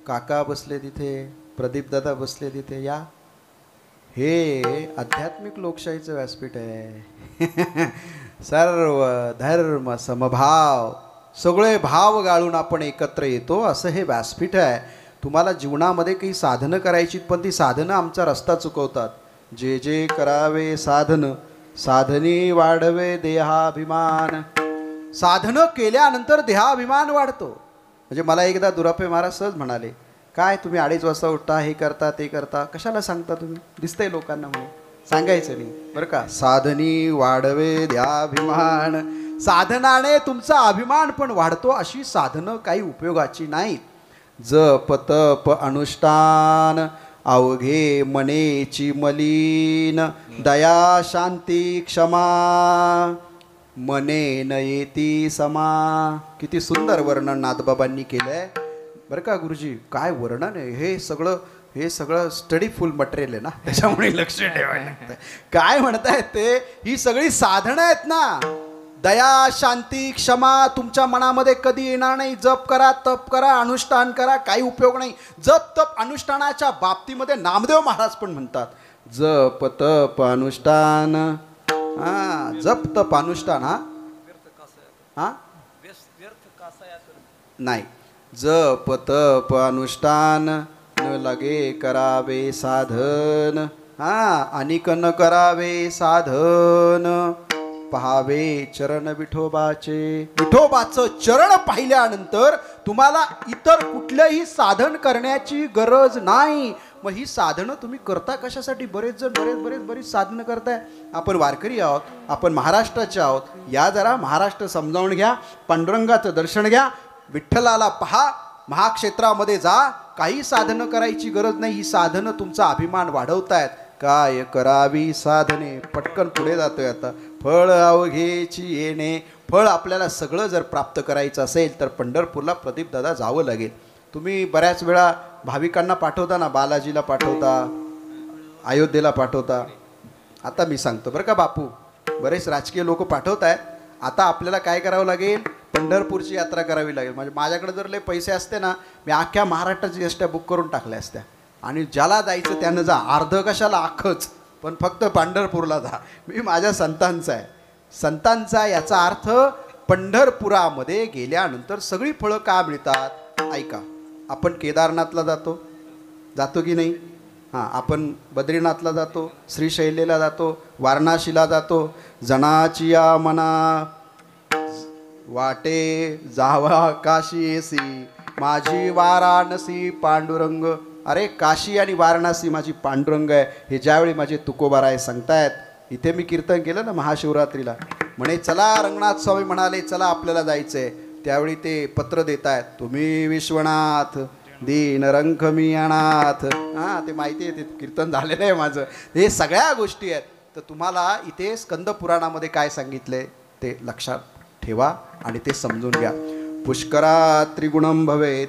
काका बसले तिथे, प्रदीप दादा बसले तिथे, या. हे आध्यात्मिक लोकशाहीचं व्यासपीठ आहे. सर्व धर्म समभाव, सगळे भाव गाळून आपण एकत्र येतो, असं हे व्यासपीठ आहे. तुम्हाला जीवनामध्ये काही साधनं करायची, पण ती साधनं आमचा रस्ता चुकवतात. जे जे करावे साधन, साधनी वाढवे देहाभिमान. साधनं केल्यानंतर देहाभिमान वाढतो. म्हणजे मला एकदा दुरापे महाराज सहज म्हणाले, काय तुम्ही 2:30 वाजता उठता, हे करता ते करता, कशाला सांगता तुम्ही, दिसतंय लोकांना म्हणून. सांगायचं नाही बरं का. साधनी वाढवे देहाभिमान, साधनाने तुमचा अभिमान पण वाढतो. अशी साधनं काही उपयोगाची नाहीत. जप तप अनुष्ठान अवघे मनेची मलीन, दया शांती क्षमा मने न येती समा. किती सुंदर वर्णन नाथबाबांनी केलंय बरं का गुरुजी. काय वर्णन आहे हे सगळं स्टडी फुल मटेरियल आहे ना, त्याच्यामुळे लक्ष ठेवायला लागतं. काय म्हणतायत ते, ही सगळी साधनं आहेत ना. दया शांती क्षमा तुमच्या मनामध्ये कधी येणार नाही. जप करा, तप करा, अनुष्ठान करा, काही उपयोग नाही. जप तप अनुष्ठानाच्या बाबतीमध्ये नामदेव महाराज पण म्हणतात, जप तप अनुष्ठान. जप तप अनुष्ठान. नाही, जप तप अनुष्ठान न लगे करावे साधन. अनिक न करावे साधन, पहावे चरण विठोबाचे. विठोबाचं चरण पाहिल्यानंतर तुम्हाला इतर कुठलंही साधन करण्याची गरज नाही. मग ही साधनं तुम्ही करता कशासाठी? बरेच जण बरीच साधनं करताय. आपण वारकरी आहोत, आपण महाराष्ट्राचे आहोत. या जरा महाराष्ट्र समजावून घ्या, पांडुरंगाचं दर्शन घ्या, विठ्ठलाला पहा, महाक्षेत्रामध्ये जा. काही साधनं करायची गरज नाही. ही साधनं तुमचा अभिमान वाढवतायत. काय करावी साधने, पटकन पुढे जातोय आता. फळ अवघेची येणे. फळ आपल्याला सगळं जर प्राप्त करायचं असेल तर पंढरपूरला प्रदीप दादा जावं लागेल. तुम्ही बऱ्याच वेळा भाविकांना पाठवता ना, बालाजीला पाठवता, अयोध्येला पाठवता. आता मी सांगतो बरं का बापू, बरेच राजकीय लोक पाठवत आहेत. आता आपल्याला काय करावं लागेल, पंढरपूरची यात्रा करावी लागेल. म्हणजे माझ्याकडे जर लय पैसे असते ना, मी अख्ख्या महाराष्ट्राची एसट्या बुक करून टाकल्या असत्या. आणि ज्याला जायचं त्यानं जा, अर्ध कशाला अख्खच, पण फक्त पंढरपूरला जा. मी माझ्या संतांचा याचा अर्थ पंढरपुरामध्ये गेल्यानंतर सगळी फळं का मिळतात. ऐका, आपण केदारनाथला जातो की नाही? आपण बद्रीनाथला जातो, श्रीशैलेला जातो, वाराणसीला जातो. जनाची या मना वाटे जावा काशी येसी, माझी वाराणसी पांडुरंग. अरे काशी आणि वाराणसी माझी पांडुरंग आहे. हे ज्यावेळी माझे तुकोबाराय सांगतायत. इथे मी कीर्तन केलं ना महाशिवरात्रीला, म्हणे चला रंगनाथ स्वामी म्हणाले चला आपल्याला जायचंय. त्यावेळी ते पत्र देत आहेत, तुम्ही विश्वनाथ दीन रंग मी अनाथ. ते माहिती आहे, ते कीर्तन झालेलं आहे माझं. हे सगळ्या गोष्टी आहेत. तर तुम्हाला इथे स्कंद पुराणामध्ये काय सांगितलंय ते लक्षात ठेवा आणि ते समजून घ्या. पुष्करा त्रिगुणम भवेत,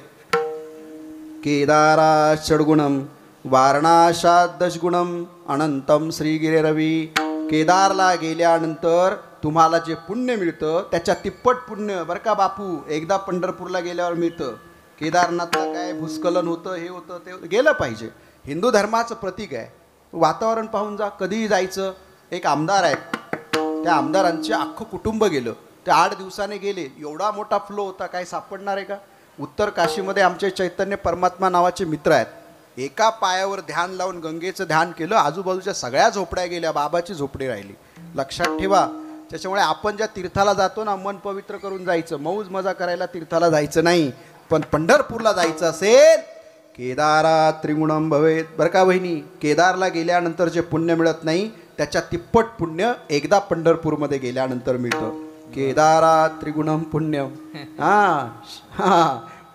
केदारा षड्गुणम, वारणाशात दशगुणम, अनंतम श्रीगिरिरवी. केदारला गेल्यानंतर तुम्हाला जे पुण्य मिळतं त्याच्या तिप्पट पुण्य बरं का बापू, एकदा पंढरपूरला गेल्यावर मिळतं. केदारनाथला काय भूस्खलन होतं, हे होतं ते गेलं पाहिजे. हिंदू धर्माचं प्रतीक आहे. वातावरण पाहून जा, कधीही जायचं. एक आमदार आहेत, त्या आमदारांचे अख्खं कुटुंब गेलं. ते 8 दिवसाने गेले. एवढा मोठा फ्लो होता, काय सापडणार आहे का? उत्तर काशीमध्ये आमचे चैतन्य परमात्मा नावाचे मित्र आहेत. एका पायावर ध्यान लावून गंगेचं ध्यान केलं, आजूबाजूच्या सगळ्या झोपड्या गेल्या, बाबाची झोपडी राहिली. लक्षात ठेवा. त्याच्यामुळे आपण ज्या तीर्थाला जातो ना, मन पवित्र करून जायचं, मौज मजा करायला तीर्थाला जायचं नाही. पण पंढरपूरला जायचं असेल, केदारा त्रिगुणम भवेत. बरं का बहिणी, केदारला गेल्यानंतर जे पुण्य मिळत नाही त्याच्या तिप्पट पुण्य एकदा पंढरपूरमध्ये गेल्यानंतर मिळतं. केदारा त्रिगुणम पुण्यम.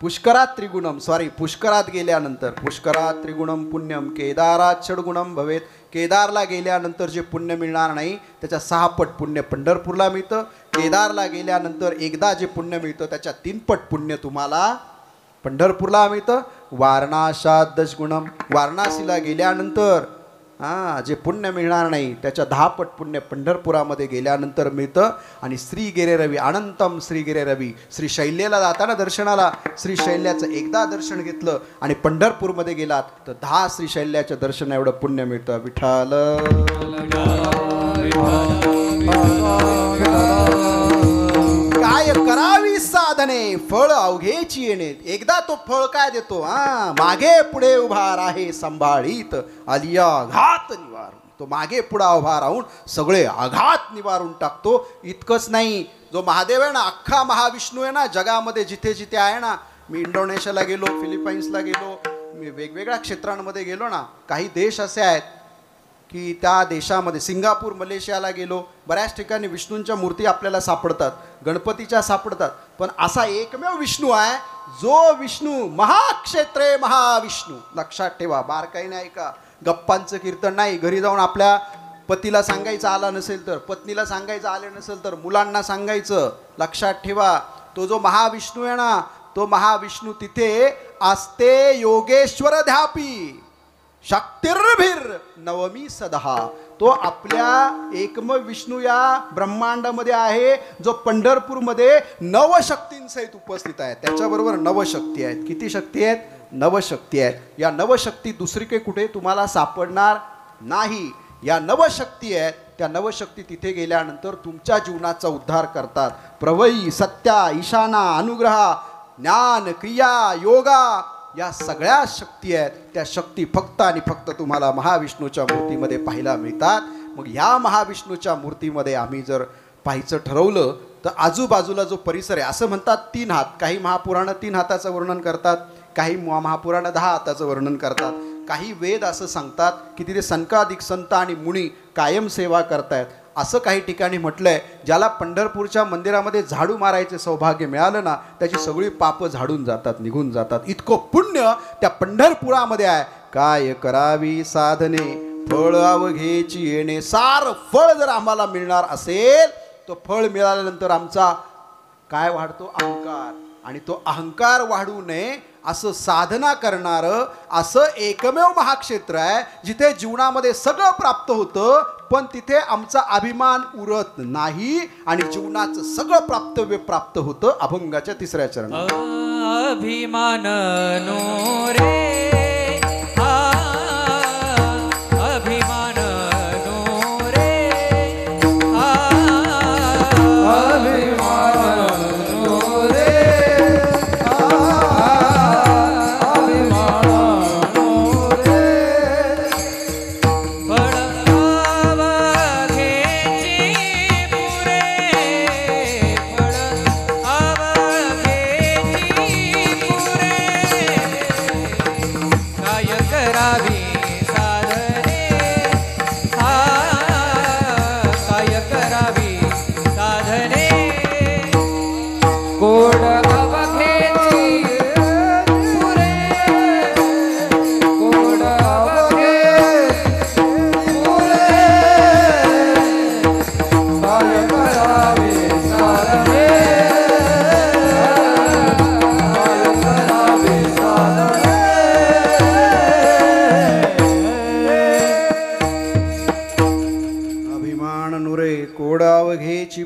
पुष्करात त्रिगुणम, पुष्करात गेल्यानंतर, पुष्करात त्रिगुणम पुण्यम, केदारात षड्गुणम भवेत. केदारला गेल्यानंतर जे पुण्य मिळणार नाही त्याच्या 6 पट पुण्य पंढरपूरला मिळतं. केदारला गेल्यानंतर एकदा जे पुण्य मिळतं त्याच्या 3 पट पुण्य तुम्हाला पंढरपूरला मिळतं. वारणाशात दशगुणम, वाराणसीला गेल्यानंतर जे पुण्य मिळणार नाही त्याच्या 10 पट पुण्य पंढरपुरामध्ये गेल्यानंतर मिळतं. आणि श्री गिरे रवी अनंतम श्री गिरे रवी, श्री शैल्याला जाताना दर्शनाला श्री शैल्याचं एकदा दर्शन घेतलं आणि पंढरपूरमध्ये गेलात तर 10 श्री शैल्याच्या दर्शन एवढं पुण्य मिळतं. विठ्ठल काय करावी साधने फळ अवघेची येणे. एकदा तो फळ काय देतो, मागे पुढे उभा राहे संभाळीत आलिया घात निवारून. तो मागे पुढा उभा राहून सगळे आघात निवारून टाकतो. इतकंच नाही, जो महादेव आहे ना, अख्खा महाविष्णू आहे ना, जगामध्ये जिथे जिथे आहे ना, मी इंडोनेशियाला गेलो, फिलिपाईन्सला गेलो, मी वेगवेगळ्या क्षेत्रांमध्ये गेलो ना, काही देश असे आहेत की त्या देशामध्ये सिंगापूर मलेशियाला गेलो, बऱ्याच ठिकाणी विष्णूंच्या मूर्ती आपल्याला सापडतात, गणपतीच्या सापडतात. पण असा एकमेव विष्णू आहे जो विष्णू महाक्षेत्रे महाविष्णू. लक्षात ठेवा, बारकाईने ऐका, गप्पांचं कीर्तन नाही. घरी जाऊन आपल्या पतीला सांगायचं आला नसेल तर, पत्नीला सांगायचं आले नसेल तर, मुलांना सांगायचं. लक्षात ठेवा, तो जो महाविष्णू आहे ना, तो महाविष्णू तिथे असते योगेश्वर ध्यापी शक्तिर्भिर नवमी सदहा. तो आपल्या एकमेव विष्णू या ब्रह्मांडामध्ये आहे जो पंढरपूरमध्ये नवशक्तींसहित उपस्थित आहे. त्याच्याबरोबर नवशक्ती आहेत. किती शक्ती आहेत? नवशक्ती आहेत. या नवशक्ती दुसरीकडे कुठे तुम्हाला सापडणार नाही. या नवशक्ती आहेत, त्या नवशक्ती तिथे गेल्यानंतर तुमच्या जीवनाचा उद्धार करतात. प्रवई, सत्या, ईशाना, अनुग्रह, ज्ञान, क्रिया, योगा या सगळ्या शक्ती आहेत. त्या शक्ती फक्त आणि फक्त तुम्हाला महाविष्णूच्या मूर्तीमध्ये पाहायला मिळतात. मग ह्या महाविष्णूच्या मूर्तीमध्ये आम्ही जर पाहायचं ठरवलं तर आजूबाजूला जो परिसर आहे, असं म्हणतात 3 हात. काही महापुराणं 3 हाताचं वर्णन करतात, काही महापुराणं 10 हाताचं वर्णन करतात. काही वेद असं सांगतात की तिथे सनकाधिक संत आणि मुनी कायम सेवा करतायत. असं काही ठिकाणी म्हटलंय, ज्याला पंढरपूरच्या मंदिरामध्ये झाडू मारायचे सौभाग्य मिळालं ना, त्याची सगळी पापं झाडून जातात, निघून जातात. इतकं पुण्य त्या पंढरपुरामध्ये आहे. काय करावी साधने फळ अवघेची येणे. सार फळ जर आम्हाला मिळणार असेल, तो फळ मिळाल्यानंतर आमचा काय वाढतो? अहंकार. आणि तो अहंकार वाढू नये असं साधना करणारं असं एकमेव महाक्षेत्र आहे जिथे जीवनामध्ये सगळं प्राप्त होतं, पण तिथे आमचा अभिमान उरत नाही आणि जीवनाचं सगळं प्राप्तव्य प्राप्त होतं. अभंगाच्या 3ऱ्या चरणात. अभिमान नो रे, अभिमान नो रे, अभिमान नो रे,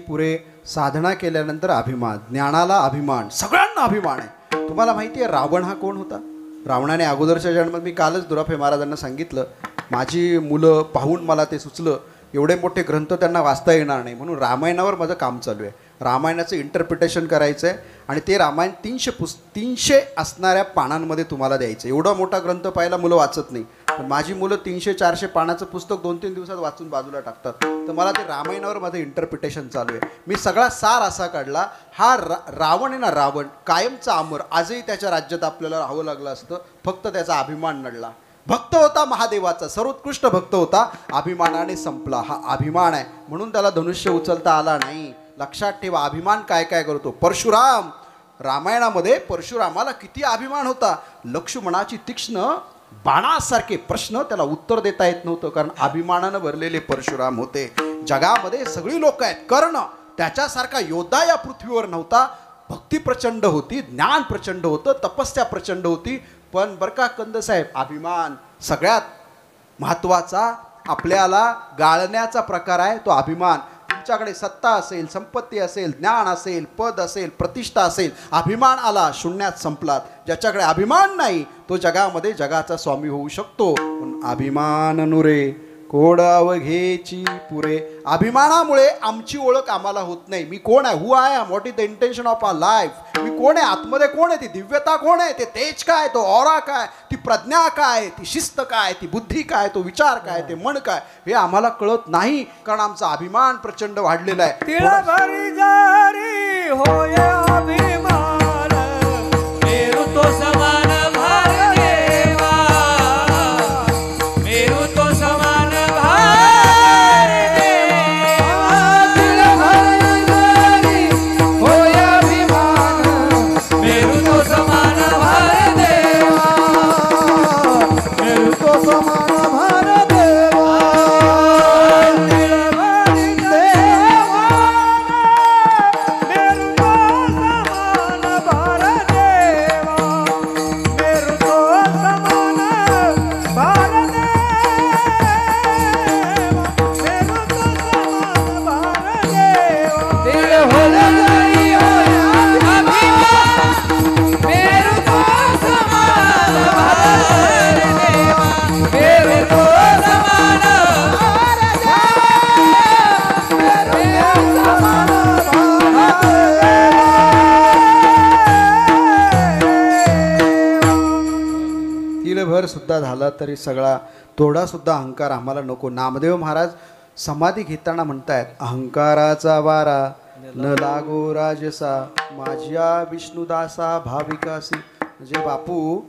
पुरे. साधना केल्यानंतर अभिमान, ज्ञानाला अभिमान, सगळ्यांना अभिमान आहे. तुम्हाला माहिती आहे रावण हा कोण होता? रावणाने अगोदरच्या जन्मात, मी कालच दुराफे महाराजांना सांगितलं, माझी मुलं पाहून मला ते सुचलं, एवढे मोठे ग्रंथ त्यांना वाचता येणार नाही, म्हणून रामायणावर माझं काम चालू आहे. रामायणाचं इंटरप्रिटेशन करायचं आहे आणि ते रामायण 300 असणाऱ्या पानांमध्ये तुम्हाला द्यायचं. एवढा मोठा ग्रंथ पाहायला मुलं वाचत नाही, पण माझी मुलं 300-400 पानाचं पुस्तक 2-3 दिवसात वाचून बाजूला टाकतात. तर मला ते रामायणावर माझं इंटरप्रिटेशन चालू आहे. मी सगळा सार असा काढला, हा रावण आहे ना, रावण कायमचा अमर, आजही त्याच्या राज्यात आपल्याला राहावं लागलं असतं, फक्त त्याचा अभिमान नडला. भक्त होता महादेवाचा, सर्वोत्कृष्ट भक्त होता, अभिमानाने संपला. हा अभिमान आहे म्हणून त्याला धनुष्य उचलता आला नाही. लक्षात ठेवा, अभिमान काय काय करतो. परशुराम, रामायणामध्ये परशुरामाला किती अभिमान होता. लक्ष्मणाची तीक्ष्ण बाणासारखे प्रश्न त्याला उत्तर देता येत नव्हतं, कारण अभिमानानं भरलेले परशुराम होते. जगामध्ये सगळी लोक आहेत, कर्ण त्याच्यासारखा योद्धा या पृथ्वीवर नव्हता. भक्ती प्रचंड होती, ज्ञान प्रचंड होतं, तपस्या प्रचंड होती, पण बरं का कंदसाहेब, अभिमान सगळ्यात महत्त्वाचा आपल्याला गाळण्याचा प्रकार आहे तो अभिमान. तुमच्याकडे सत्ता असेल, संपत्ती असेल, ज्ञान असेल, पद असेल, प्रतिष्ठा असेल, अभिमान आला शून्यात संपलात. ज्याच्याकडे अभिमान नाही तो जगामध्ये जगाचा स्वामी होऊ शकतो. पण अभिमान नुरे कोडावघेची पुरे. अभिमानामुळे आमची ओळख आम्हाला होत नाही. मी कोण आहे, who I am, what is the intention of our life. मी कोण आहे, आतमध्ये कोण आहे, ती दिव्यता कोण आहे, ते तेज काय, तो ऑरा काय, ती प्रज्ञा काय, ती शिस्त काय, ती बुद्धी काय, तो विचार काय, ते मन काय, हे आम्हाला कळत नाही. कारण आमचा अभिमान प्रचंड वाढलेला आहे. तिळभरी जारी होय अभिमान, मेरू तो समान भार देवा, मेरू तो समान भार देवा. तिळभरी जारी होय अभिमान, मेरू तो समान भार देवा, मेरू तो समान भार देवा. तिळभरी देवा, मेरू तो समान भार देवा, मेरू तो समान भार देवा, मेरू तो समान भार देवा. तिळभरी होय अभिमान, मेरू तो समान भार देवा, मेरू तो समान भार तिळभर सुद्धा झाला तरी सगळा थोडा सुद्धा अहंकार आम्हाला नको. नामदेव महाराज समाधी घेताना म्हणतायत, अहंकाराचा वारा न लागो राजसा, माझ्या विष्णुदासा भाविकासी. म्हणजे बापू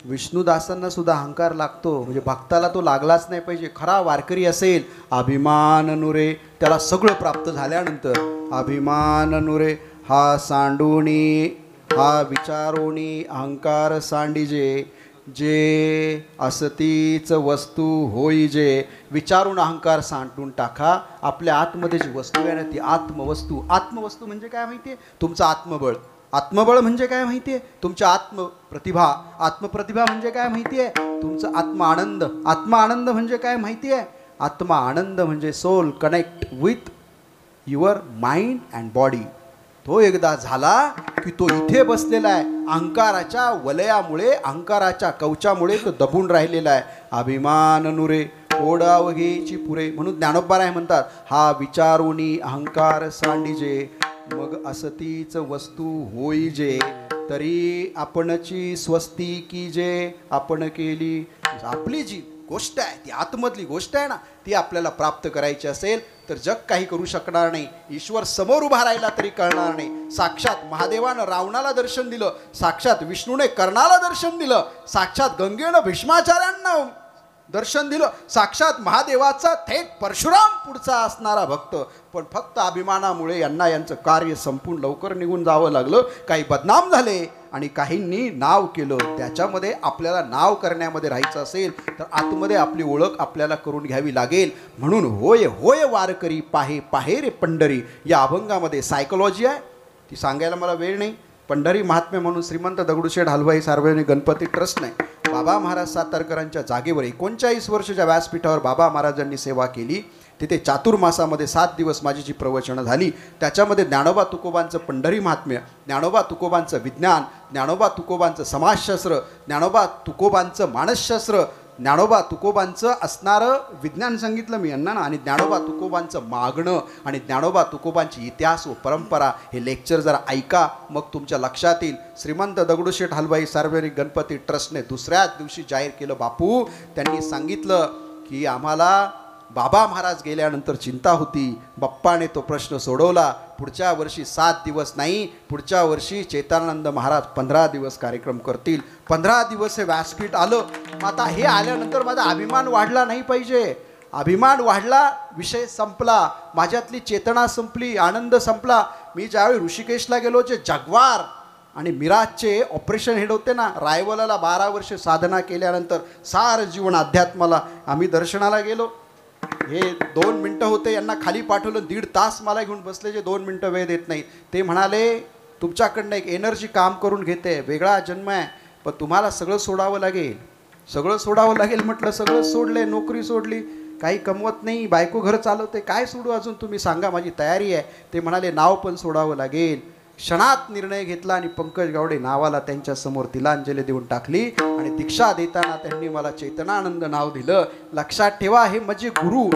विष्णुदासांना सुद्धा अहंकार लागतो, म्हणजे भक्ताला तो लागलाच नाही पाहिजे. खरा वारकरी असेल अभिमान नुरे, त्याला सगळं प्राप्त झाल्यानंतर अभिमान नुरे हा सांडूनी हा विचारोनी अहंकार सांडिजे, जे असतीच वस्तू होईजे. विचारून अहंकार सांडून टाका. आपल्या आतमध्ये जी वस्तू आहे ना ती आत्मवस्तू. आत्मवस्तू म्हणजे काय माहिती आहे? तुमचं आत्मबळ. आत्मबळ म्हणजे काय माहिती आहे? तुमच्या आत्मप्रतिभा. आत्मप्रतिभा म्हणजे काय माहिती आहे? तुमचं आत्मआनंद. आत्मआनंद म्हणजे काय माहिती आहे? आत्मआनंद म्हणजे soul connect with your mind and body. तो एकदा झाला की तो इथे बसलेला आहे. अहंकाराच्या वलयामुळे, अहंकाराच्या कवचामुळे तो दबून राहिलेला आहे. अभिमान नुरे ओढावघेची पुरे. म्हणून ज्ञानोबा म्हणतात, हा विचारोनी अहंकार सांडिजे, मग असतीच वस्तू होईजे, तरी आपणची स्वस्ती की जे आपण केली. आपली जी गोष्ट आहे ती आतमधली गोष्ट आहे ना ती आपल्याला प्राप्त करायची असेल तर जग काही करू शकणार नाही. ईश्वर समोर उभा राहिला तरी कळणार नाही. साक्षात महादेवानं रावणाला दर्शन दिलं, साक्षात विष्णूने कर्णाला दर्शन दिलं, साक्षात गंगेनं भीष्माचार्यांना दर्शन दिलं, साक्षात महादेवाचा थेट परशुराम पुढचा असणारा भक्त. पण फक्त अभिमानामुळे यांना यांचं कार्य संपून लवकर निघून जावं लागलं. काही बदनाम झाले आणि काहींनी नाव केलं. त्याच्यामध्ये आपल्याला नाव करण्यामध्ये राहायचं असेल तर आतमध्ये आपली ओळख आपल्याला करून घ्यावी लागेल. म्हणून होय होय वारकरी पाहे पाहे रे पंढरी या अभंगामध्ये सायकोलॉजी आहे, ती सांगायला मला वेळ नाही. पंढरी महात्म्य म्हणून श्रीमंत दगडूशेठ हलवाई सार्वजनिक गणपती ट्रस्ट नाही, बाबा महाराज सातारकरांच्या जागेवर 39 वर्षाच्या व्यासपीठावर बाबा महाराजांनी सेवा केली. तिथे चातुर्मासामध्ये 7 दिवस माझी जी प्रवचनं झाली त्याच्यामध्ये ज्ञानोबा तुकोबांचं पंढरी महात्म्य, ज्ञानोबा तुकोबांचं विज्ञान, ज्ञानोबा तुकोबांचं समाजशास्त्र, ज्ञानोबा तुकोबांचं मानसशास्त्र, ज्ञानोबा तुकोबांचं असणारं विज्ञान सांगितलं मी यांना ना, आणि ज्ञानोबा तुकोबांचं मागणं आणि ज्ञानोबा तुकोबांची इतिहास व परंपरा हे लेक्चर जरा ऐका, मग तुमच्या लक्षात येईल. श्रीमंत दगडूशेठ हलवाई सार्वजनिक गणपती ट्रस्टने दुसऱ्याच दिवशी जाहीर केलं. बापू त्यांनी सांगितलं की आम्हाला बाबा महाराज गेल्यानंतर चिंता होती, बाप्पाने तो प्रश्न सोडवला. पुढच्या वर्षी 7 दिवस नाही, पुढच्या वर्षी चैतन्यानंद महाराज 15 दिवस कार्यक्रम करतील. 15 दिवस हे व्यासपीठ आलं. मग आता हे आल्यानंतर माझा अभिमान वाढला नाही पाहिजे. अभिमान वाढला, विषय संपला, माझ्यातली चेतना संपली, आनंद संपला. मी ज्यावेळी ऋषिकेशला गेलो, जे जगवार आणि मिराजचे ऑपरेशन हेड होते ना, रायवलाला 12 वर्ष साधना केल्यानंतर सार जीवन अध्यात्माला आम्ही दर्शनाला गेलो. हे 2 मिनटं होते, यांना खाली पाठवलं. 1.5 तास मला घेऊन बसले, जे 2 मिनटं वेळ देत नाही. ते म्हणाले तुमच्याकडनं एक एनर्जी काम करून घेते, वेगळा जन्म आहे, पण तुम्हाला सगळं सोडावं लागेल. सगळं सोडावं लागेल म्हटलं. सगळं सोडलंय, नोकरी सोडली, काही कमवत नाही, बायको घर चालवते, काय सोडू अजून तुम्ही सांगा, माझी तयारी आहे. ते म्हणाले नाव पण सोडावं लागेल. क्षणात निर्णय घेतला आणि पंकज गावडे नावाला त्यांच्या समोर तिलांजली देऊन टाकली. आणि दीक्षा देताना त्यांनी मला चैतनानंद नाव दिलं. लक्षात ठेवा, हे माझे गुरु,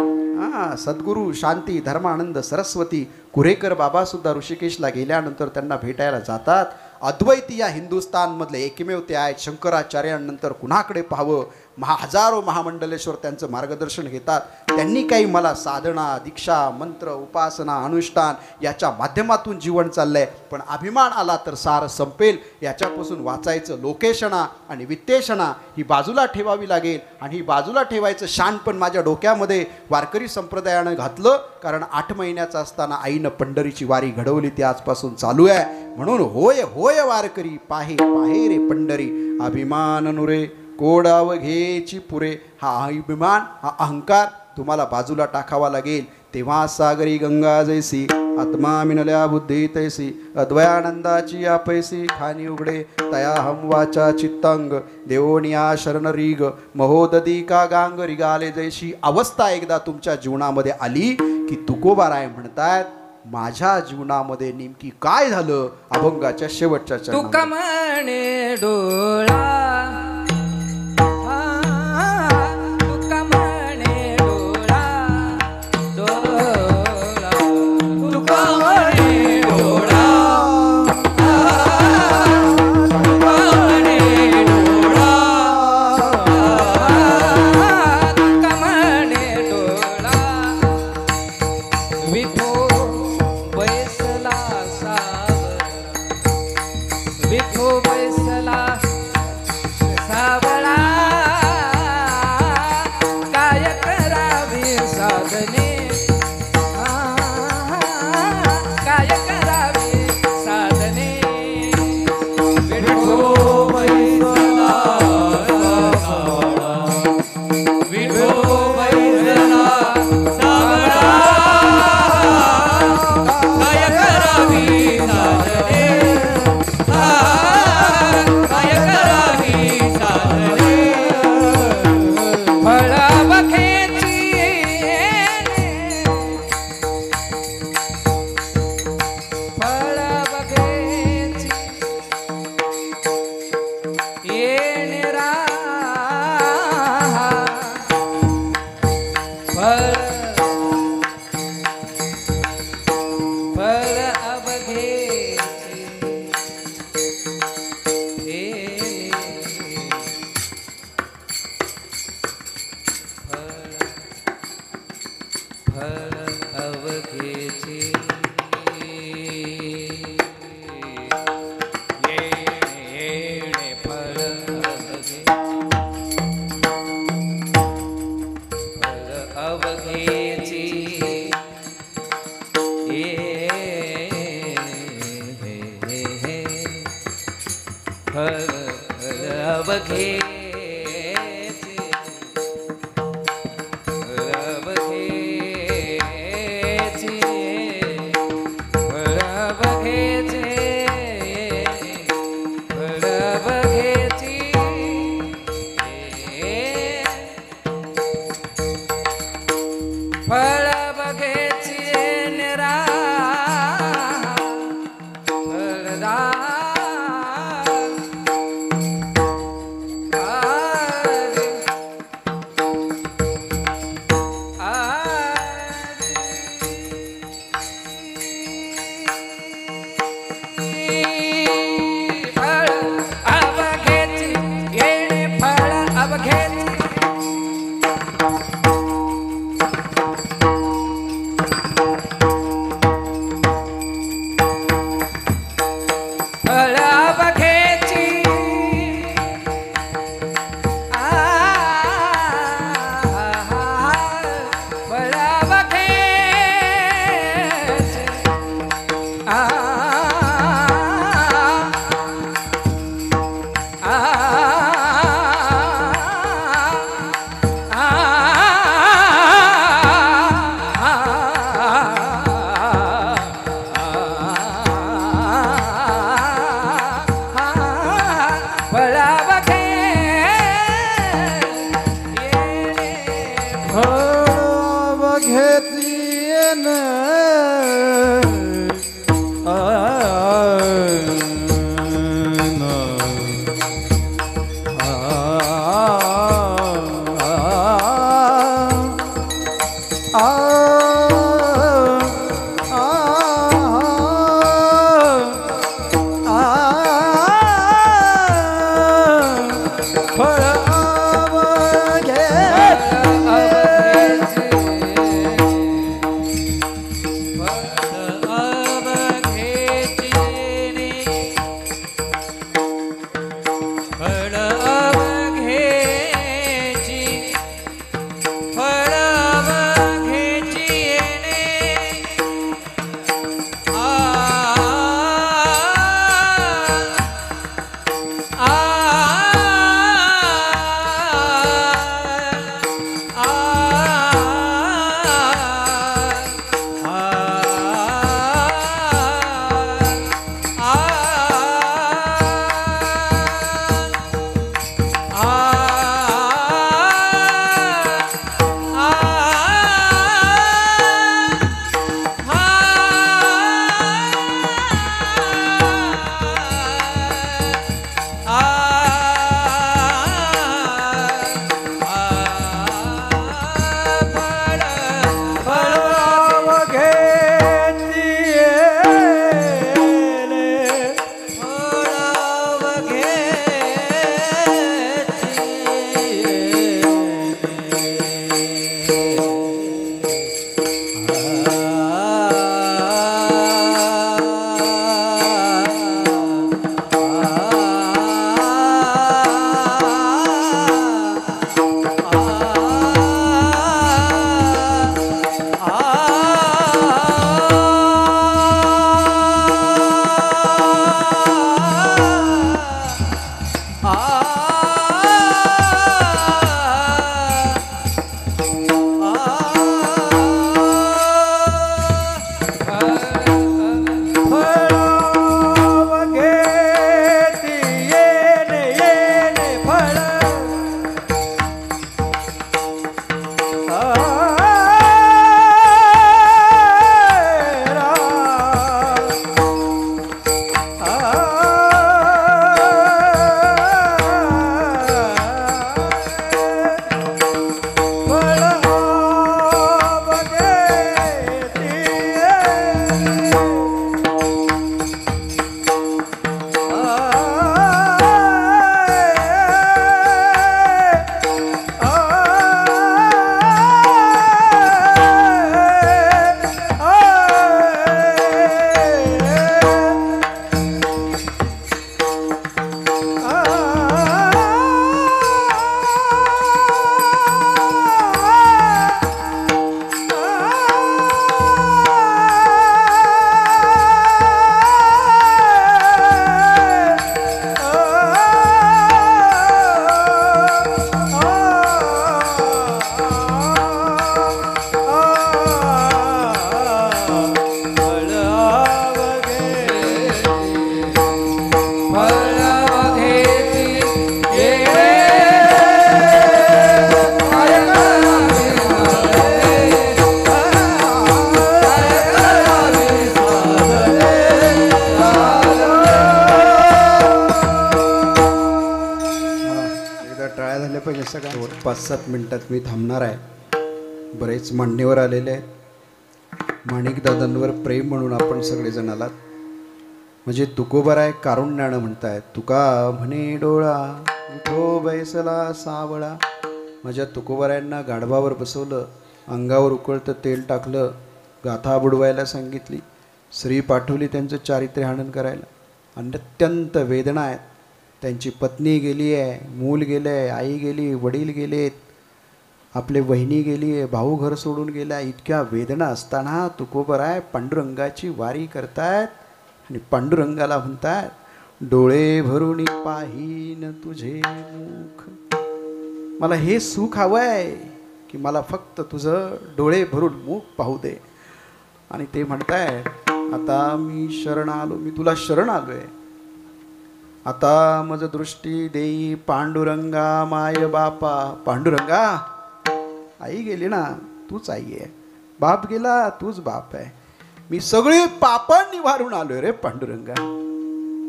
सद्गुरू शांती धर्मानंद सरस्वती कुरेकर बाबा सुद्धा ऋषिकेशला गेल्यानंतर त्यांना भेटायला जातात. अद्वैती या हिंदुस्थानमधले एकमेव ते आहेत. शंकराचार्यांनंतर कुणाकडे पाहावं. हजारो महामंडलेश्वर त्यांचं मार्गदर्शन घेतात. त्यांनी काही मला साधना, दीक्षा, मंत्र, उपासना, अनुष्ठान याच्या माध्यमातून जीवन चाललंय. पण अभिमान आला तर सार संपेल. याच्यापासून वाचायचं. लोकेशना आणि वित्तेषणा ही बाजूला ठेवावी लागेल. आणि ही बाजूला ठेवायचं शान पण माझ्या डोक्यामध्ये वारकरी संप्रदायानं घातलं. कारण 8 महिन्याचा असताना आईनं पंढरीची वारी घडवली, ती आजपासून चालू आहे. म्हणून होय होय वारकरी, पाहे पाहे रे पंढरी. अभिमान नुरे कोडाव घेची पुरे. हा अभिमान, हा अहंकार तुम्हाला बाजूला टाकावा लागेल. तेव्हा सागरी गंगा जैसी, आत्मा मिनल्या बुद्धी तैसी. अद्वयानंदाची आपैसी, खानी उघडे तया हम वाचा चित्तांग. देवोनिया शरण रीग, महोदधी का गांग रिगाले जैशी. अवस्था एकदा तुमच्या जीवनामध्ये आली की तुकोबाराय म्हणतायत, माझ्या जीवनामध्ये नेमकी काय झालं. अभंगाच्या शेवटच्या चरणामध्ये. तुका म्हणे डोळा, तुका म्हणे डोळा, डोळा, तुका म्हणे डोळा, तुका म्हणे डोळा, तुका म्हणे डोळा. विठो बैसला सावर, विठो बैसला सावळा. काय करावे साधने, काय करावे साधने. विठो बैसला सावळा, विठो बैसला सावळा. काय करावी साधने, काय करावी साधने. फळ बघेची, फळ बघेची येणे रा. फळ फळ अवघेची येणे. फळ अवघेची येणे. फळ अवघे, फळ अवघेची फळ अवघेची, फळ अवघेची, फळ अवघेची, फळ अवघेची. फळ बघेची निरा, फळदार. फळ अवघेची येणे, फळ अवघेची. फळ अवघेची, फळ अवघेची. सगळ्या 5-7 मिनिटात मी थांबणार आहे. बरेच मान्यवर आलेले आहेत. माणिकदादांवर प्रेम म्हणून आपण सगळेजण आलात. म्हणजे तुकोबराय कारुण्यानं म्हणतायत, तुका म्हणे डोळा उठो बैसला सावळा. माझ्या तुकोबरायांना गाढवावर बसवलं, अंगावर उकळतं तेल टाकलं, गाथा बुडवायला सांगितली, स्त्री पाठवली त्यांचं चारित्र्य हनन करायला. आणि अत्यंत वेदना आहेत. त्यांची पत्नी गेली आहे, मूल गेलं आहे, आई गेली, वडील गेलेत, आपले वहिनी गेली आहे, भाऊ घर सोडून गेला. इतक्या वेदना असताना तुकोबराय पांडुरंगाची वारी करतायत आणि पांडुरंगाला म्हणतात, डोळे भरून पाहीन तुझे मुख. मला हे सुख हवं आहे की मला फक्त तुझं डोळे भरून मुख पाहू दे. आणि ते म्हणतायत, आता मी शरण आलो, मी तुला शरण आलो आहे. आता मज दृष्टी देई पांडुरंगा माय बापा. पांडुरंगा, आई गेली ना, तूच आई आहे, बाप गेला तूच बाप आहे. मी सगळी पापं निवारून आलोय रे पांडुरंगा.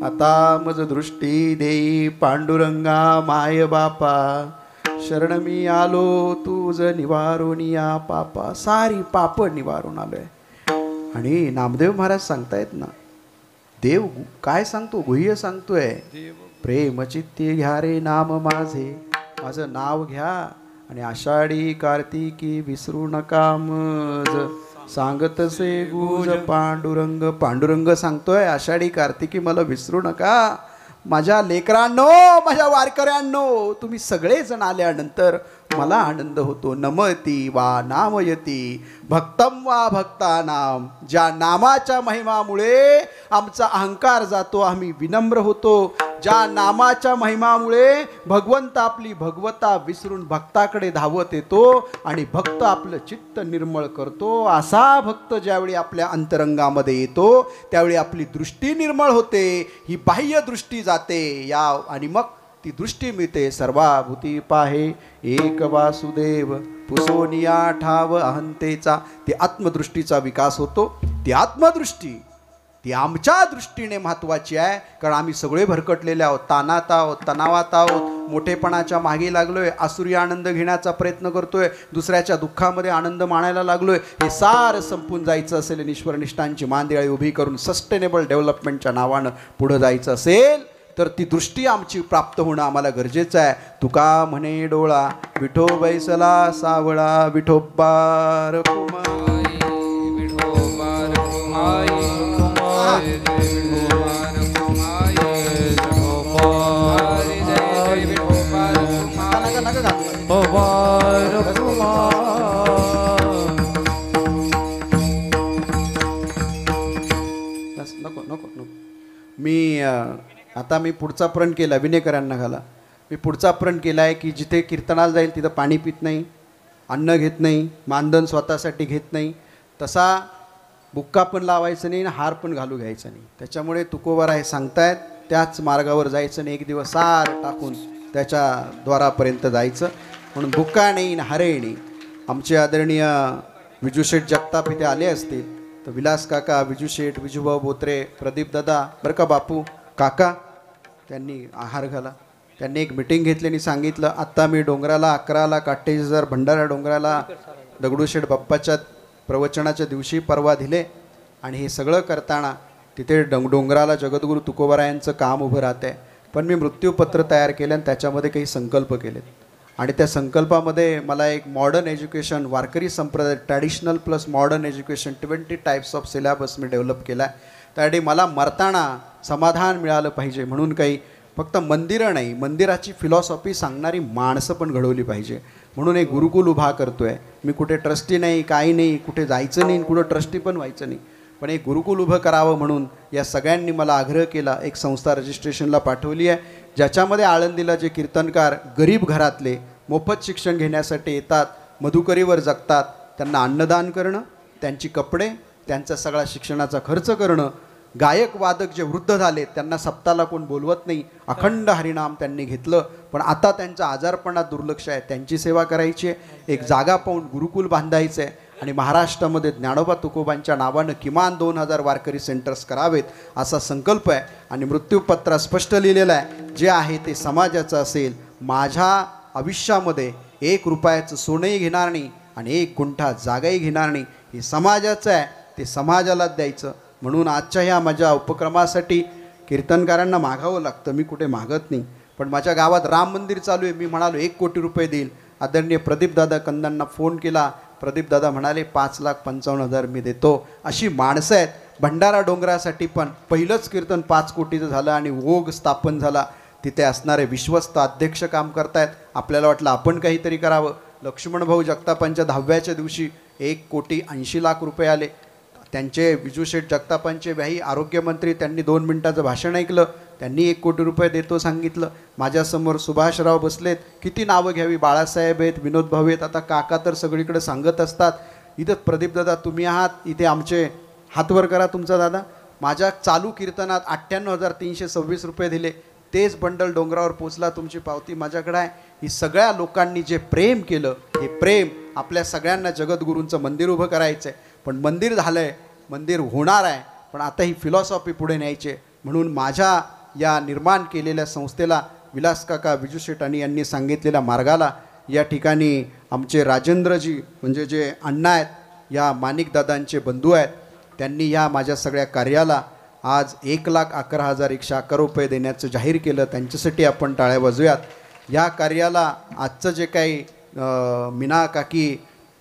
आता मज दृष्टी देई पांडुरंगा माय बापा, शरण मी आलो तुझ निवारून या पापा. सारी पाप निवारून आलोय. आणि नामदेव महाराज सांगतायत ना, देव काय सांगतो, गुह्य सांगतोय, प्रेम चित्ती घ्या रे नाम माझे, माझं नाव घ्या आणि आषाढी कार्तिकी विसरू नका मज, सांगतसे गुज पांडुरंग. पांडुरंग सांगतोय आषाढी कार्तिकी मला विसरू नका. माझ्या लेकरांनो, माझ्या वारकऱ्यांनो, तुम्ही सगळेजण आल्यानंतर मला आनंद होतो. नमती वा नामयती भक्तम वा भक्तानाम. ज्या नामाच्या महिमामुळे आमचा अहंकार जातो, आम्ही विनम्र होतो. ज्या नामाच्या महिमामुळे भगवंत आपली भगवता विसरून भक्ताकडे धावत येतो आणि भक्त आपलं चित्त निर्मळ करतो. असा भक्त ज्यावेळी आपल्या अंतरंगामध्ये येतो त्यावेळी आपली दृष्टी निर्मळ होते, ही बाह्य दृष्टी जाते या आणि मग ती दृष्टी मिळते. सर्वाभूती पाहे एक वासुदेव, पुसोनिया ठाव अहंतेचा. ती आत्मदृष्टीचा विकास होतो. ती आत्मदृष्टी ती आमच्या दृष्टीने महत्त्वाची आहे, कारण आम्ही सगळे भरकटलेले आहोत, ताणात आहोत, तणावात आहोत, मोठेपणाच्या मागे लागलोय, आसुरी आनंद घेण्याचा प्रयत्न करतोय, दुसऱ्याच्या दुःखामध्ये आनंद मानायला लागलोय. हे सार संपून जायचं असेल आणि ईश्वरनिष्ठांची मांदियाळी उभी करून सस्टेनेबल डेव्हलपमेंटच्या नावानं पुढं जायचं असेल तर ती दृष्टी आमची प्राप्त होणं आम्हाला गरजेचं आहे. तुका म्हणे डोळा विठो बैसला सावळा, विठोबा रखुमाई, विठोबा रखुमाई, नको नको नको. मी पुढचा प्रण केला, विनेकरांना घाला. मी पुढचा प्रण केला आहे की जिथे कीर्तनाला जाईल तिथं पाणी पित नाही, अन्न घेत नाही, मानधन स्वतःसाठी घेत नाही, तसा बुक्का पण लावायचं नाही आणि हार पण घालू घ्यायचं नाही. त्याच्यामुळे तुकोबारा हे सांगतायत त्याच मार्गावर जायचं नाही, एक दिवस सार टाकून त्याच्या द्वारापर्यंत जायचं. म्हणून बुक्का नाही आणि हारही नाही. आमचे आदरणीय विजूशेठ जगताप इथे आले असतील तर विलास काका, विजूशेठ, विजूभाऊ बोत्रे, प्रदीप दादा, बरं का बापू काका, त्यांनी आहार घाला. त्यांनी एक मिटिंग घेतली आणि सांगितलं, आत्ता मी डोंगराला 11ला काटेश्वर भंडारा डोंगराला दगडूशेठ बाप्पाच्या प्रवचनाच्या दिवशी परवा दिले आणि हे सगळं करताना तिथे डोंगराला जगद्गुरू तुकोबारा यांचं काम उभं राहतं आहे. पण मी मृत्यूपत्र तयार केलं आणि त्याच्यामध्ये काही संकल्प केलेत आणि त्या संकल्पामध्ये मला एक मॉडर्न एज्युकेशन, वारकरी संप्रदाय, traditional plus modern education 20 types of syllabus me develop केला आहे. त्यासाठी मला मरताना समाधान मिळालं पाहिजे म्हणून काही फक्त मंदिरं नाही, मंदिराची फिलॉसॉफी सांगणारी माणसं पण घडवली पाहिजे म्हणून एक गुरुकुल उभा करतो आहे. मी कुठे ट्रस्टी नाही, काही नाही, कुठे जायचं नाही, कुठं ट्रस्टी पण व्हायचं नाही, पण एक गुरुकुल उभं करावं म्हणून या सगळ्यांनी मला आग्रह केला. एक संस्था रजिस्ट्रेशनला पाठवली आहे ज्याच्यामध्ये आळंदीला जे कीर्तनकार गरीब घरातले मोफत शिक्षण घेण्यासाठी येतात, मधुकरीवर जगतात, त्यांना अन्नदान करणं, त्यांची कपडे, त्यांचा सगळा शिक्षणाचा खर्च करणं. गायक वादक जे वृद्ध झाले त्यांना सप्ताला कोण बोलवत नाही, अखंड हरिनाम त्यांनी घेतलं, पण आता त्यांचा आजारपणात दुर्लक्ष आहे, त्यांची सेवा करायची आहे. एक जागा पाहून गुरुकुल बांधायचं आहे आणि महाराष्ट्रामध्ये ज्ञानोबा तुकोबांच्या नावानं किमान 2000 वारकरी सेंटर्स करावेत असा संकल्प आहे. आणि मृत्यूपत्रात स्पष्ट लिहिलेलं आहे, जे आहे ते समाजाचं असेल. माझ्या आयुष्यामध्ये 1 रुपयाचं सोनंही घेणार नाही आणि 1 गुंठा जागाही घेणार नाही. हे समाजाचं आहे, ते समाजालाच द्यायचं. म्हणून आजच्या ह्या माझ्या उपक्रमासाठी कीर्तनकारांना मागावं लागतं, मी कुठे मागत नाही. पण माझ्या गावात राम मंदिर चालू आहे, मी म्हणालो 1 कोटी रुपये देईल. आदरणीय प्रदीपदादा कंदांना फोन केला, प्रदीपदादा म्हणाले 5,55,000 मी देतो. अशी माणसं आहेत. भंडारा डोंगरासाठी पण पहिलंच कीर्तन 5 कोटीचं झालं आणि ओघ स्थापन झाला. तिथे असणारे विश्वस्त अध्यक्ष काम करतायत. आपल्याला वाटलं आपण काहीतरी करावं. लक्ष्मणभाऊ जगतापांच्या 10व्याच्या दिवशी 1,80,00,000 रुपये आले. त्यांचे विजूशेठ जगतापांचे व्याही आरोग्यमंत्री, त्यांनी 2 मिनिटाचं भाषण ऐकलं, त्यांनी 1 कोटी रुपये देतो सांगितलं. माझ्यासमोर सुभाषराव बसलेत, किती नावं घ्यावी, बाळासाहेब आहेत, विनोद भाऊ आहेत, आता काका तर सगळीकडे सांगत असतात. इथं प्रदीपदादा तुम्ही आहात, इथे आमचे हातवर करा तुमचा दादा. माझ्या चालू कीर्तनात 98,326 रुपये दिले. तेच बंडल डोंगरावर पोचला, तुमची पावती माझ्याकडे आहे. ही सगळ्या लोकांनी जे प्रेम केलं, हे प्रेम आपल्या सगळ्यांना जगद्गुरूंचं मंदिर उभं करायचं आहे. पण मंदिर झालं आहे, मंदिर होणार आहे, पण आता ही फिलॉसॉफी पुढे न्यायची आहे. म्हणून माझ्या या निर्माण केलेल्या संस्थेला विलास काका विजू शेट यांनी सांगितलेल्या मार्गाला या ठिकाणी आमचे राजेंद्रजी म्हणजे जे अण्णा आहेत, या माणिकदादांचे बंधू आहेत, त्यांनी या माझ्या सगळ्या कार्याला आज 1,11,111 रुपये देण्याचं जाहीर केलं. त्यांच्यासाठी आपण टाळ्या वाजूयात. या कार्याला आजचं जे काही मीना काकी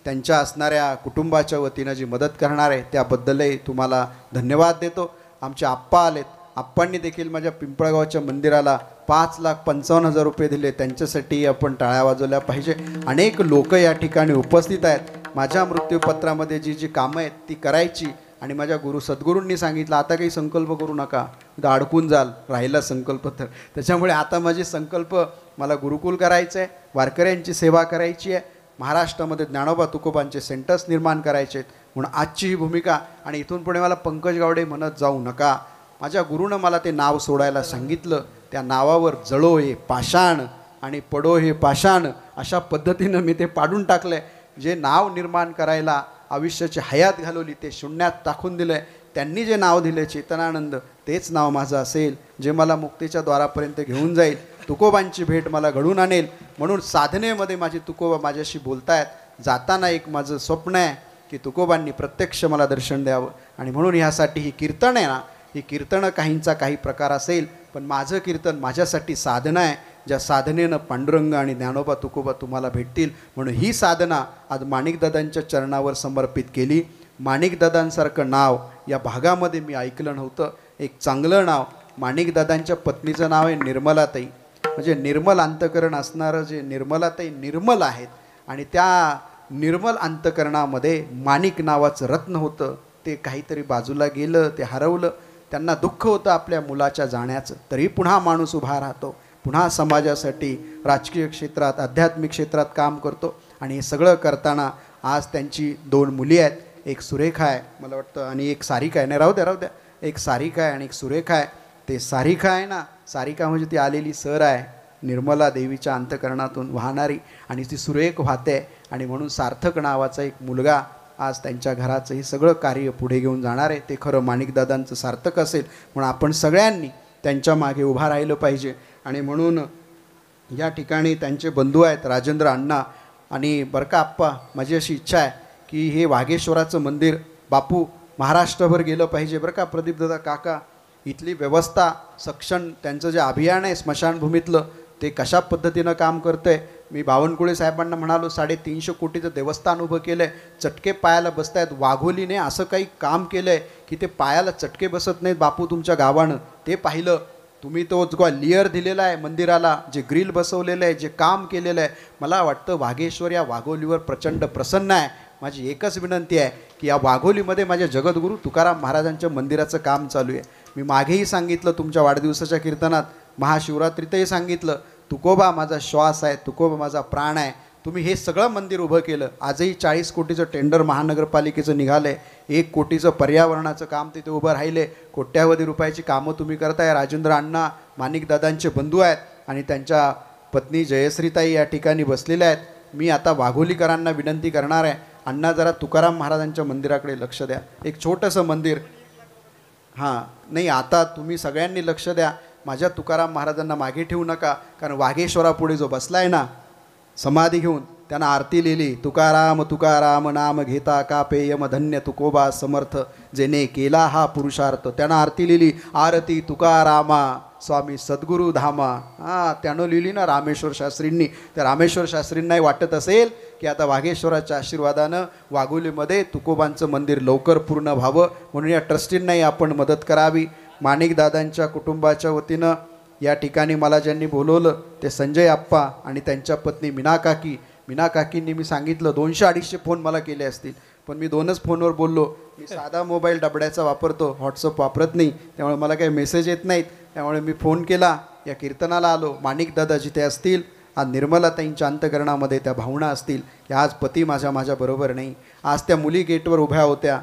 त्यांच्या असणाऱ्या कुटुंबाच्या वतीनं जी मदत करणार आहे त्याबद्दलही तुम्हाला धन्यवाद देतो. आमचे आप्पा आलेत, आप्पांनी देखील माझ्या पिंपळगावच्या मंदिराला 5,55,000 रुपये दिले. त्यांच्यासाठी आपण टाळ्या वाजवल्या पाहिजे. अनेक लोक या ठिकाणी उपस्थित आहेत. माझ्या मृत्यूपत्रामध्ये जी जी कामं आहेत ती करायची आणि माझ्या सद्गुरूंनी सांगितलं आता काही संकल्प करू नका, अडकून जाल राहिला संकल्प तर. त्याच्यामुळे आता माझी संकल्प मला गुरुकुल करायचं आहे, वारकऱ्यांची सेवा करायची आहे, महाराष्ट्रामध्ये ज्ञानोबा तुकोबांचे सेंटर्स निर्माण करायचे आहेत. म्हणून आजची ही भूमिका. आणि इथून पुढे मला पंकज गावडे म्हणत जाऊ नका. माझ्या गुरुनं मला ते नाव सोडायला सांगितलं. त्या नावावर जळो हे पाषाण आणि पडो हे पाषाण अशा पद्धतीनं मी ते पाडून टाकलं आहे. जे नाव निर्माण करायला आयुष्याची हयात घालवली ते शून्यात टाकून दिलं आहे. त्यांनी जे नाव दिले चेतनानंद तेच नाव माझं असेल, जे मला मुक्तीच्या द्वारापर्यंत घेऊन जाईल, तुकोबांची भेट मला घडून आणेल. म्हणून साधनेमध्ये माझी तुकोबा माझ्याशी बोलतायत. जाताना एक माझं स्वप्न आहे की तुकोबांनी प्रत्यक्ष मला दर्शन द्यावं. आणि म्हणून ह्यासाठी ही कीर्तन आहे ना, ही कीर्तनं काहींचा काही प्रकार असेल, पण माझं कीर्तन माझ्यासाठी साधना आहे, ज्या साधनेनं पांडुरंग आणि ज्ञानोबा तुकोबा तुम्हाला भेटतील. म्हणून ही साधना आज माणिकदादांच्या चरणावर समर्पित केली. माणिकदादांसारखं नाव या भागामध्ये मी ऐकलं नव्हतं. एक चांगलं नाव. माणिकदादांच्या पत्नीचं नाव आहे निर्मलाताई. म्हणजे निर्मल अंतकरण असणारं जे निर्मलाताई निर्मल आहेत आणि त्या निर्मल अंतकरणामध्ये माणिक नावाचं रत्न होतं. ते काहीतरी बाजूला गेलं, ते हरवलं. त्यांना दुःख होतं आपल्या मुलाच्या जाण्याचं. तरी पुन्हा माणूस उभा राहतो, पुन्हा समाजासाठी राजकीय क्षेत्रात आध्यात्मिक क्षेत्रात काम करतो. आणि हे सगळं करताना आज त्यांची 2 मुली आहेत. एक सुरेखा आहे मला वाटतं आणि एक सारिका आहे. नाही राहू द्या, एक सारिका आहे आणि एक सुरेखा आहे. ते सारिका आहे ना, सारिका म्हणजे ती आलेली सर आहे निर्मला देवीच्या अंतकरणातून वाहणारी, आणि ती सुरेख वाहते. आणि म्हणून सार्थक नावाचा एक मुलगा आज त्यांच्या घराचं हे सगळं कार्य पुढे घेऊन जाणार आहे. ते खरं माणिकदादांचं सार्थक असेल. म्हणून आपण सगळ्यांनी त्यांच्या मागे उभा राहिलं पाहिजे. आणि म्हणून या ठिकाणी त्यांचे बंधू आहेत राजेंद्र अण्णा. आणि बरं का आप्पा, माझी अशी इच्छा आहे की हे वाघेश्वराचं मंदिर बापू महाराष्ट्रभर गेलं पाहिजे बरं का. प्रदीपदादा काका, इथली व्यवस्था सक्षम, त्यांचं जे अभियान आहे स्मशानभूमीतलं ते कशा पद्धतीनं काम करतं आहे. मी बावनकुळे साहेबांना म्हणालो 350 कोटीचं देवस्थान उभं केलं आहे, चटके पायाला बसत आहेत. वाघोलीने असं काही काम केलं आहे की ते पायाला चटके बसत नाहीत बापू तुमच्या गावानं. ते पाहिलं तुम्ही. तो जो लेअर दिलेला आहे मंदिराला, जे ग्रिल बसवलेलं आहे, जे काम केलेलं आहे, मला वाटतं वाघेश्वर या वाघोलीवर प्रचंड प्रसन्न आहे. माझी एकच विनंती आहे की या वाघोलीमध्ये माझ्या जगद्गुरू तुकाराम महाराजांच्या मंदिराचं काम चालू आहे. मी मागेही सांगितलं तुमच्या वाढदिवसाच्या कीर्तनात, महाशिवरात्रीतही सांगितलं, तुकोबा माझा श्वास आहे, तुकोबा माझा प्राण आहे. तुम्ही हे सगळं मंदिर उभं केलं. आजही 40 कोटीचं टेंडर महानगरपालिकेचं निघालं आहे. 1 कोटीचं पर्यावरणाचं काम तिथे उभं राहिले. कोट्यावधी रुपयाची कामं तुम्ही करताय. राजेंद्र अण्णा माणिकदादांचे बंधू आहेत आणि त्यांच्या पत्नी जयश्रीताई या ठिकाणी बसलेल्या आहेत. मी आता वाघोलीकरांना विनंती करणार आहे, अण्णा जरा तुकाराम महाराजांच्या मंदिराकडे लक्ष द्या. एक छोटंसं मंदिर. हां, नाही आता तुम्ही सगळ्यांनी लक्ष द्या. माझ्या तुकाराम महाराजांना मागे ठेवू नका. कारण वाघेश्वरापुढे जो बसला आहे ना समाधी घेऊन, त्यानं आरती लिहिली, तुकाराम तुकाराम नाम घेता कापे यम धन्य तुकोबा समर्थ, जेने केला हा पुरुषार्थ. त्यानं आरती लिहिली, आरती तुकारामा स्वामी सद्गुरू धामा. त्यानं लिहिली ना रामेश्वर शास्त्रींनी. त्या रामेश्वर शास्त्रींनाही वाटत असेल की आता वाघेश्वराच्या आशीर्वादानं वाघोलीमध्ये तुकोबांचं मंदिर लवकर पूर्ण व्हावं, म्हणून या ट्रस्टींनाही आपण मदत करावी. माणिकदादांच्या कुटुंबाच्या वतीनं या ठिकाणी मला ज्यांनी बोलवलं ते संजय आप्पा आणि त्यांच्या पत्नी मीना काकी. मीना काकींनी मी सांगितलं 200-250 फोन मला केले असतील, पण मी 2च फोनवर बोललो. मी साधा मोबाईल डबड्याचा वापरतो, व्हॉट्सअप वापरत नाही, त्यामुळे मला काही मेसेज येत नाहीत. त्यामुळे मी फोन केला, या कीर्तनाला आलो. माणिकदादा जिथे असतील, आज निर्मलाताईंच्या अंतकरणामध्ये त्या भावना असतील की आज पती माझ्याबरोबर नाही. आज त्या मुली गेटवर उभ्या होत्या,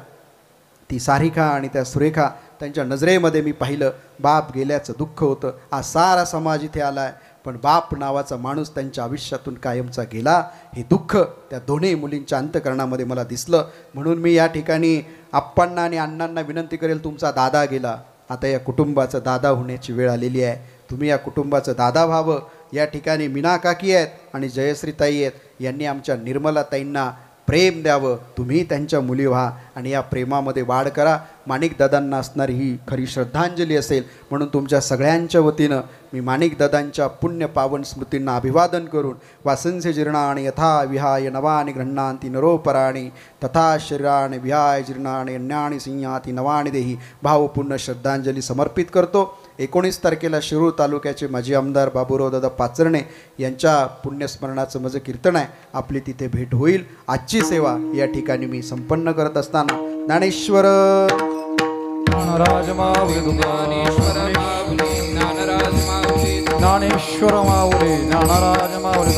ती सारिका आणि त्या सुरेखा. त्यांच्या नजरेमध्ये मी पाहिलं बाप गेल्याचं दुःख होतं. आज सारा समाज इथे आला आहे, पण बाप नावाचा माणूस त्यांच्या आयुष्यातून कायमचा गेला. हे दुःख त्या दोन्ही मुलींच्या अंतकरणामध्ये मला दिसलं. म्हणून मी या ठिकाणी आप्पांना आणि अण्णांना विनंती करेल, तुमचा दादा गेला, आता या कुटुंबाचं दादा होण्याची वेळ आलेली आहे. तुम्ही या कुटुंबाचं दादा व्हावं. या ठिकाणी मीना काकी आहेत आणि जयश्रीताई आहेत. यांनी आमच्या निर्मलाताईंना प्रेम द्यावं. तुम्ही त्यांच्या मुली व्हा आणि या प्रेमामध्ये वाढ करा. माणिकदादांना असणारी ही खरी श्रद्धांजली असेल. म्हणून तुमच्या सगळ्यांच्या वतीनं मी माणिकदादांच्या पुण्य पावन स्मृतींना अभिवादन करून वासंस्य जीर्णानि यथा विहाय नवानि गृह्णान्ति नरोपराणि तथा शरीराणि विहाय जीर्णानि अन्यानि संयाति नवानि देही भावपूर्ण श्रद्धांजली समर्पित करतो. 19 तारखेला शिरूर तालुक्याचे माजी आमदार बाबूराव दादा पाचरणे यांच्या पुण्यस्मरणाचं माझं कीर्तन आहे. आपली तिथे भेट होईल. आजची सेवा या ठिकाणी मी संपन्न करत असताना ज्ञानेश्वर ज्ञानराज माऊली ज्ञानेश्वर माऊली ज्ञानराज माऊली ज्ञानेश्वर माऊली ज्ञानराज माऊली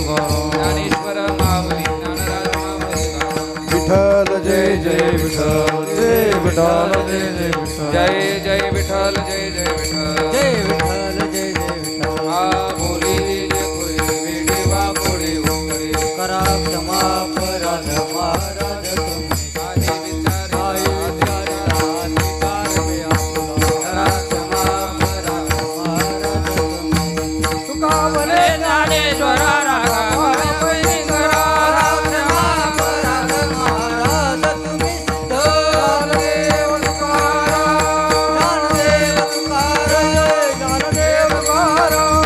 ज्ञानेश्वर माऊली ज्ञानराज माऊली विठ्ठल जय जय विठ्ठल जय विठ्ठल जय जय विठ्ठल जय जय विठ्ठल जय जय विठ्ठल जय विठ्ठल जय जय विठ्ठल आ बोली जे कोई वेडेवा कोडे उतरे करा क्षमा अपराध महाराज तुम्ही आदि विचारे अधिकार में आपला करा क्षमा अपराध महाराज तुम्ही तुका म्हणे ज्ञानेश्वर राघव पैंगरा क्षमा अपराध महाराज तुम्ही ज्ञानदेव तुकाराम ज्ञानदेव तुकाराम ज्ञानदेव तुकाराम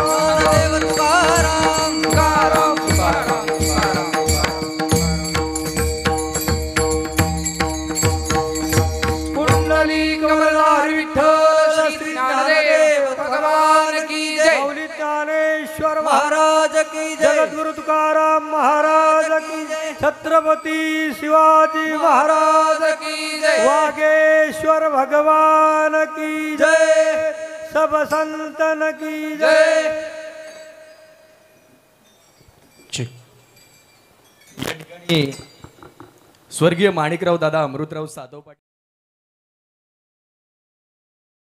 तुकाराम तुकाराम कुंडली कमलधारी विठ्ठल श्री ज्ञानदेव भगवान की जय. माऊली ज्ञानेश्वर महाराज की जय. जगद्गुरु तुकाराम महाराज की जय. छत्रपती शिवाजी महाराज की जय. वागेश्वर भगवान की जय. सब संतन की जय. स्वर्गीय माणिकराव दादा अमृतराव सातव पाटील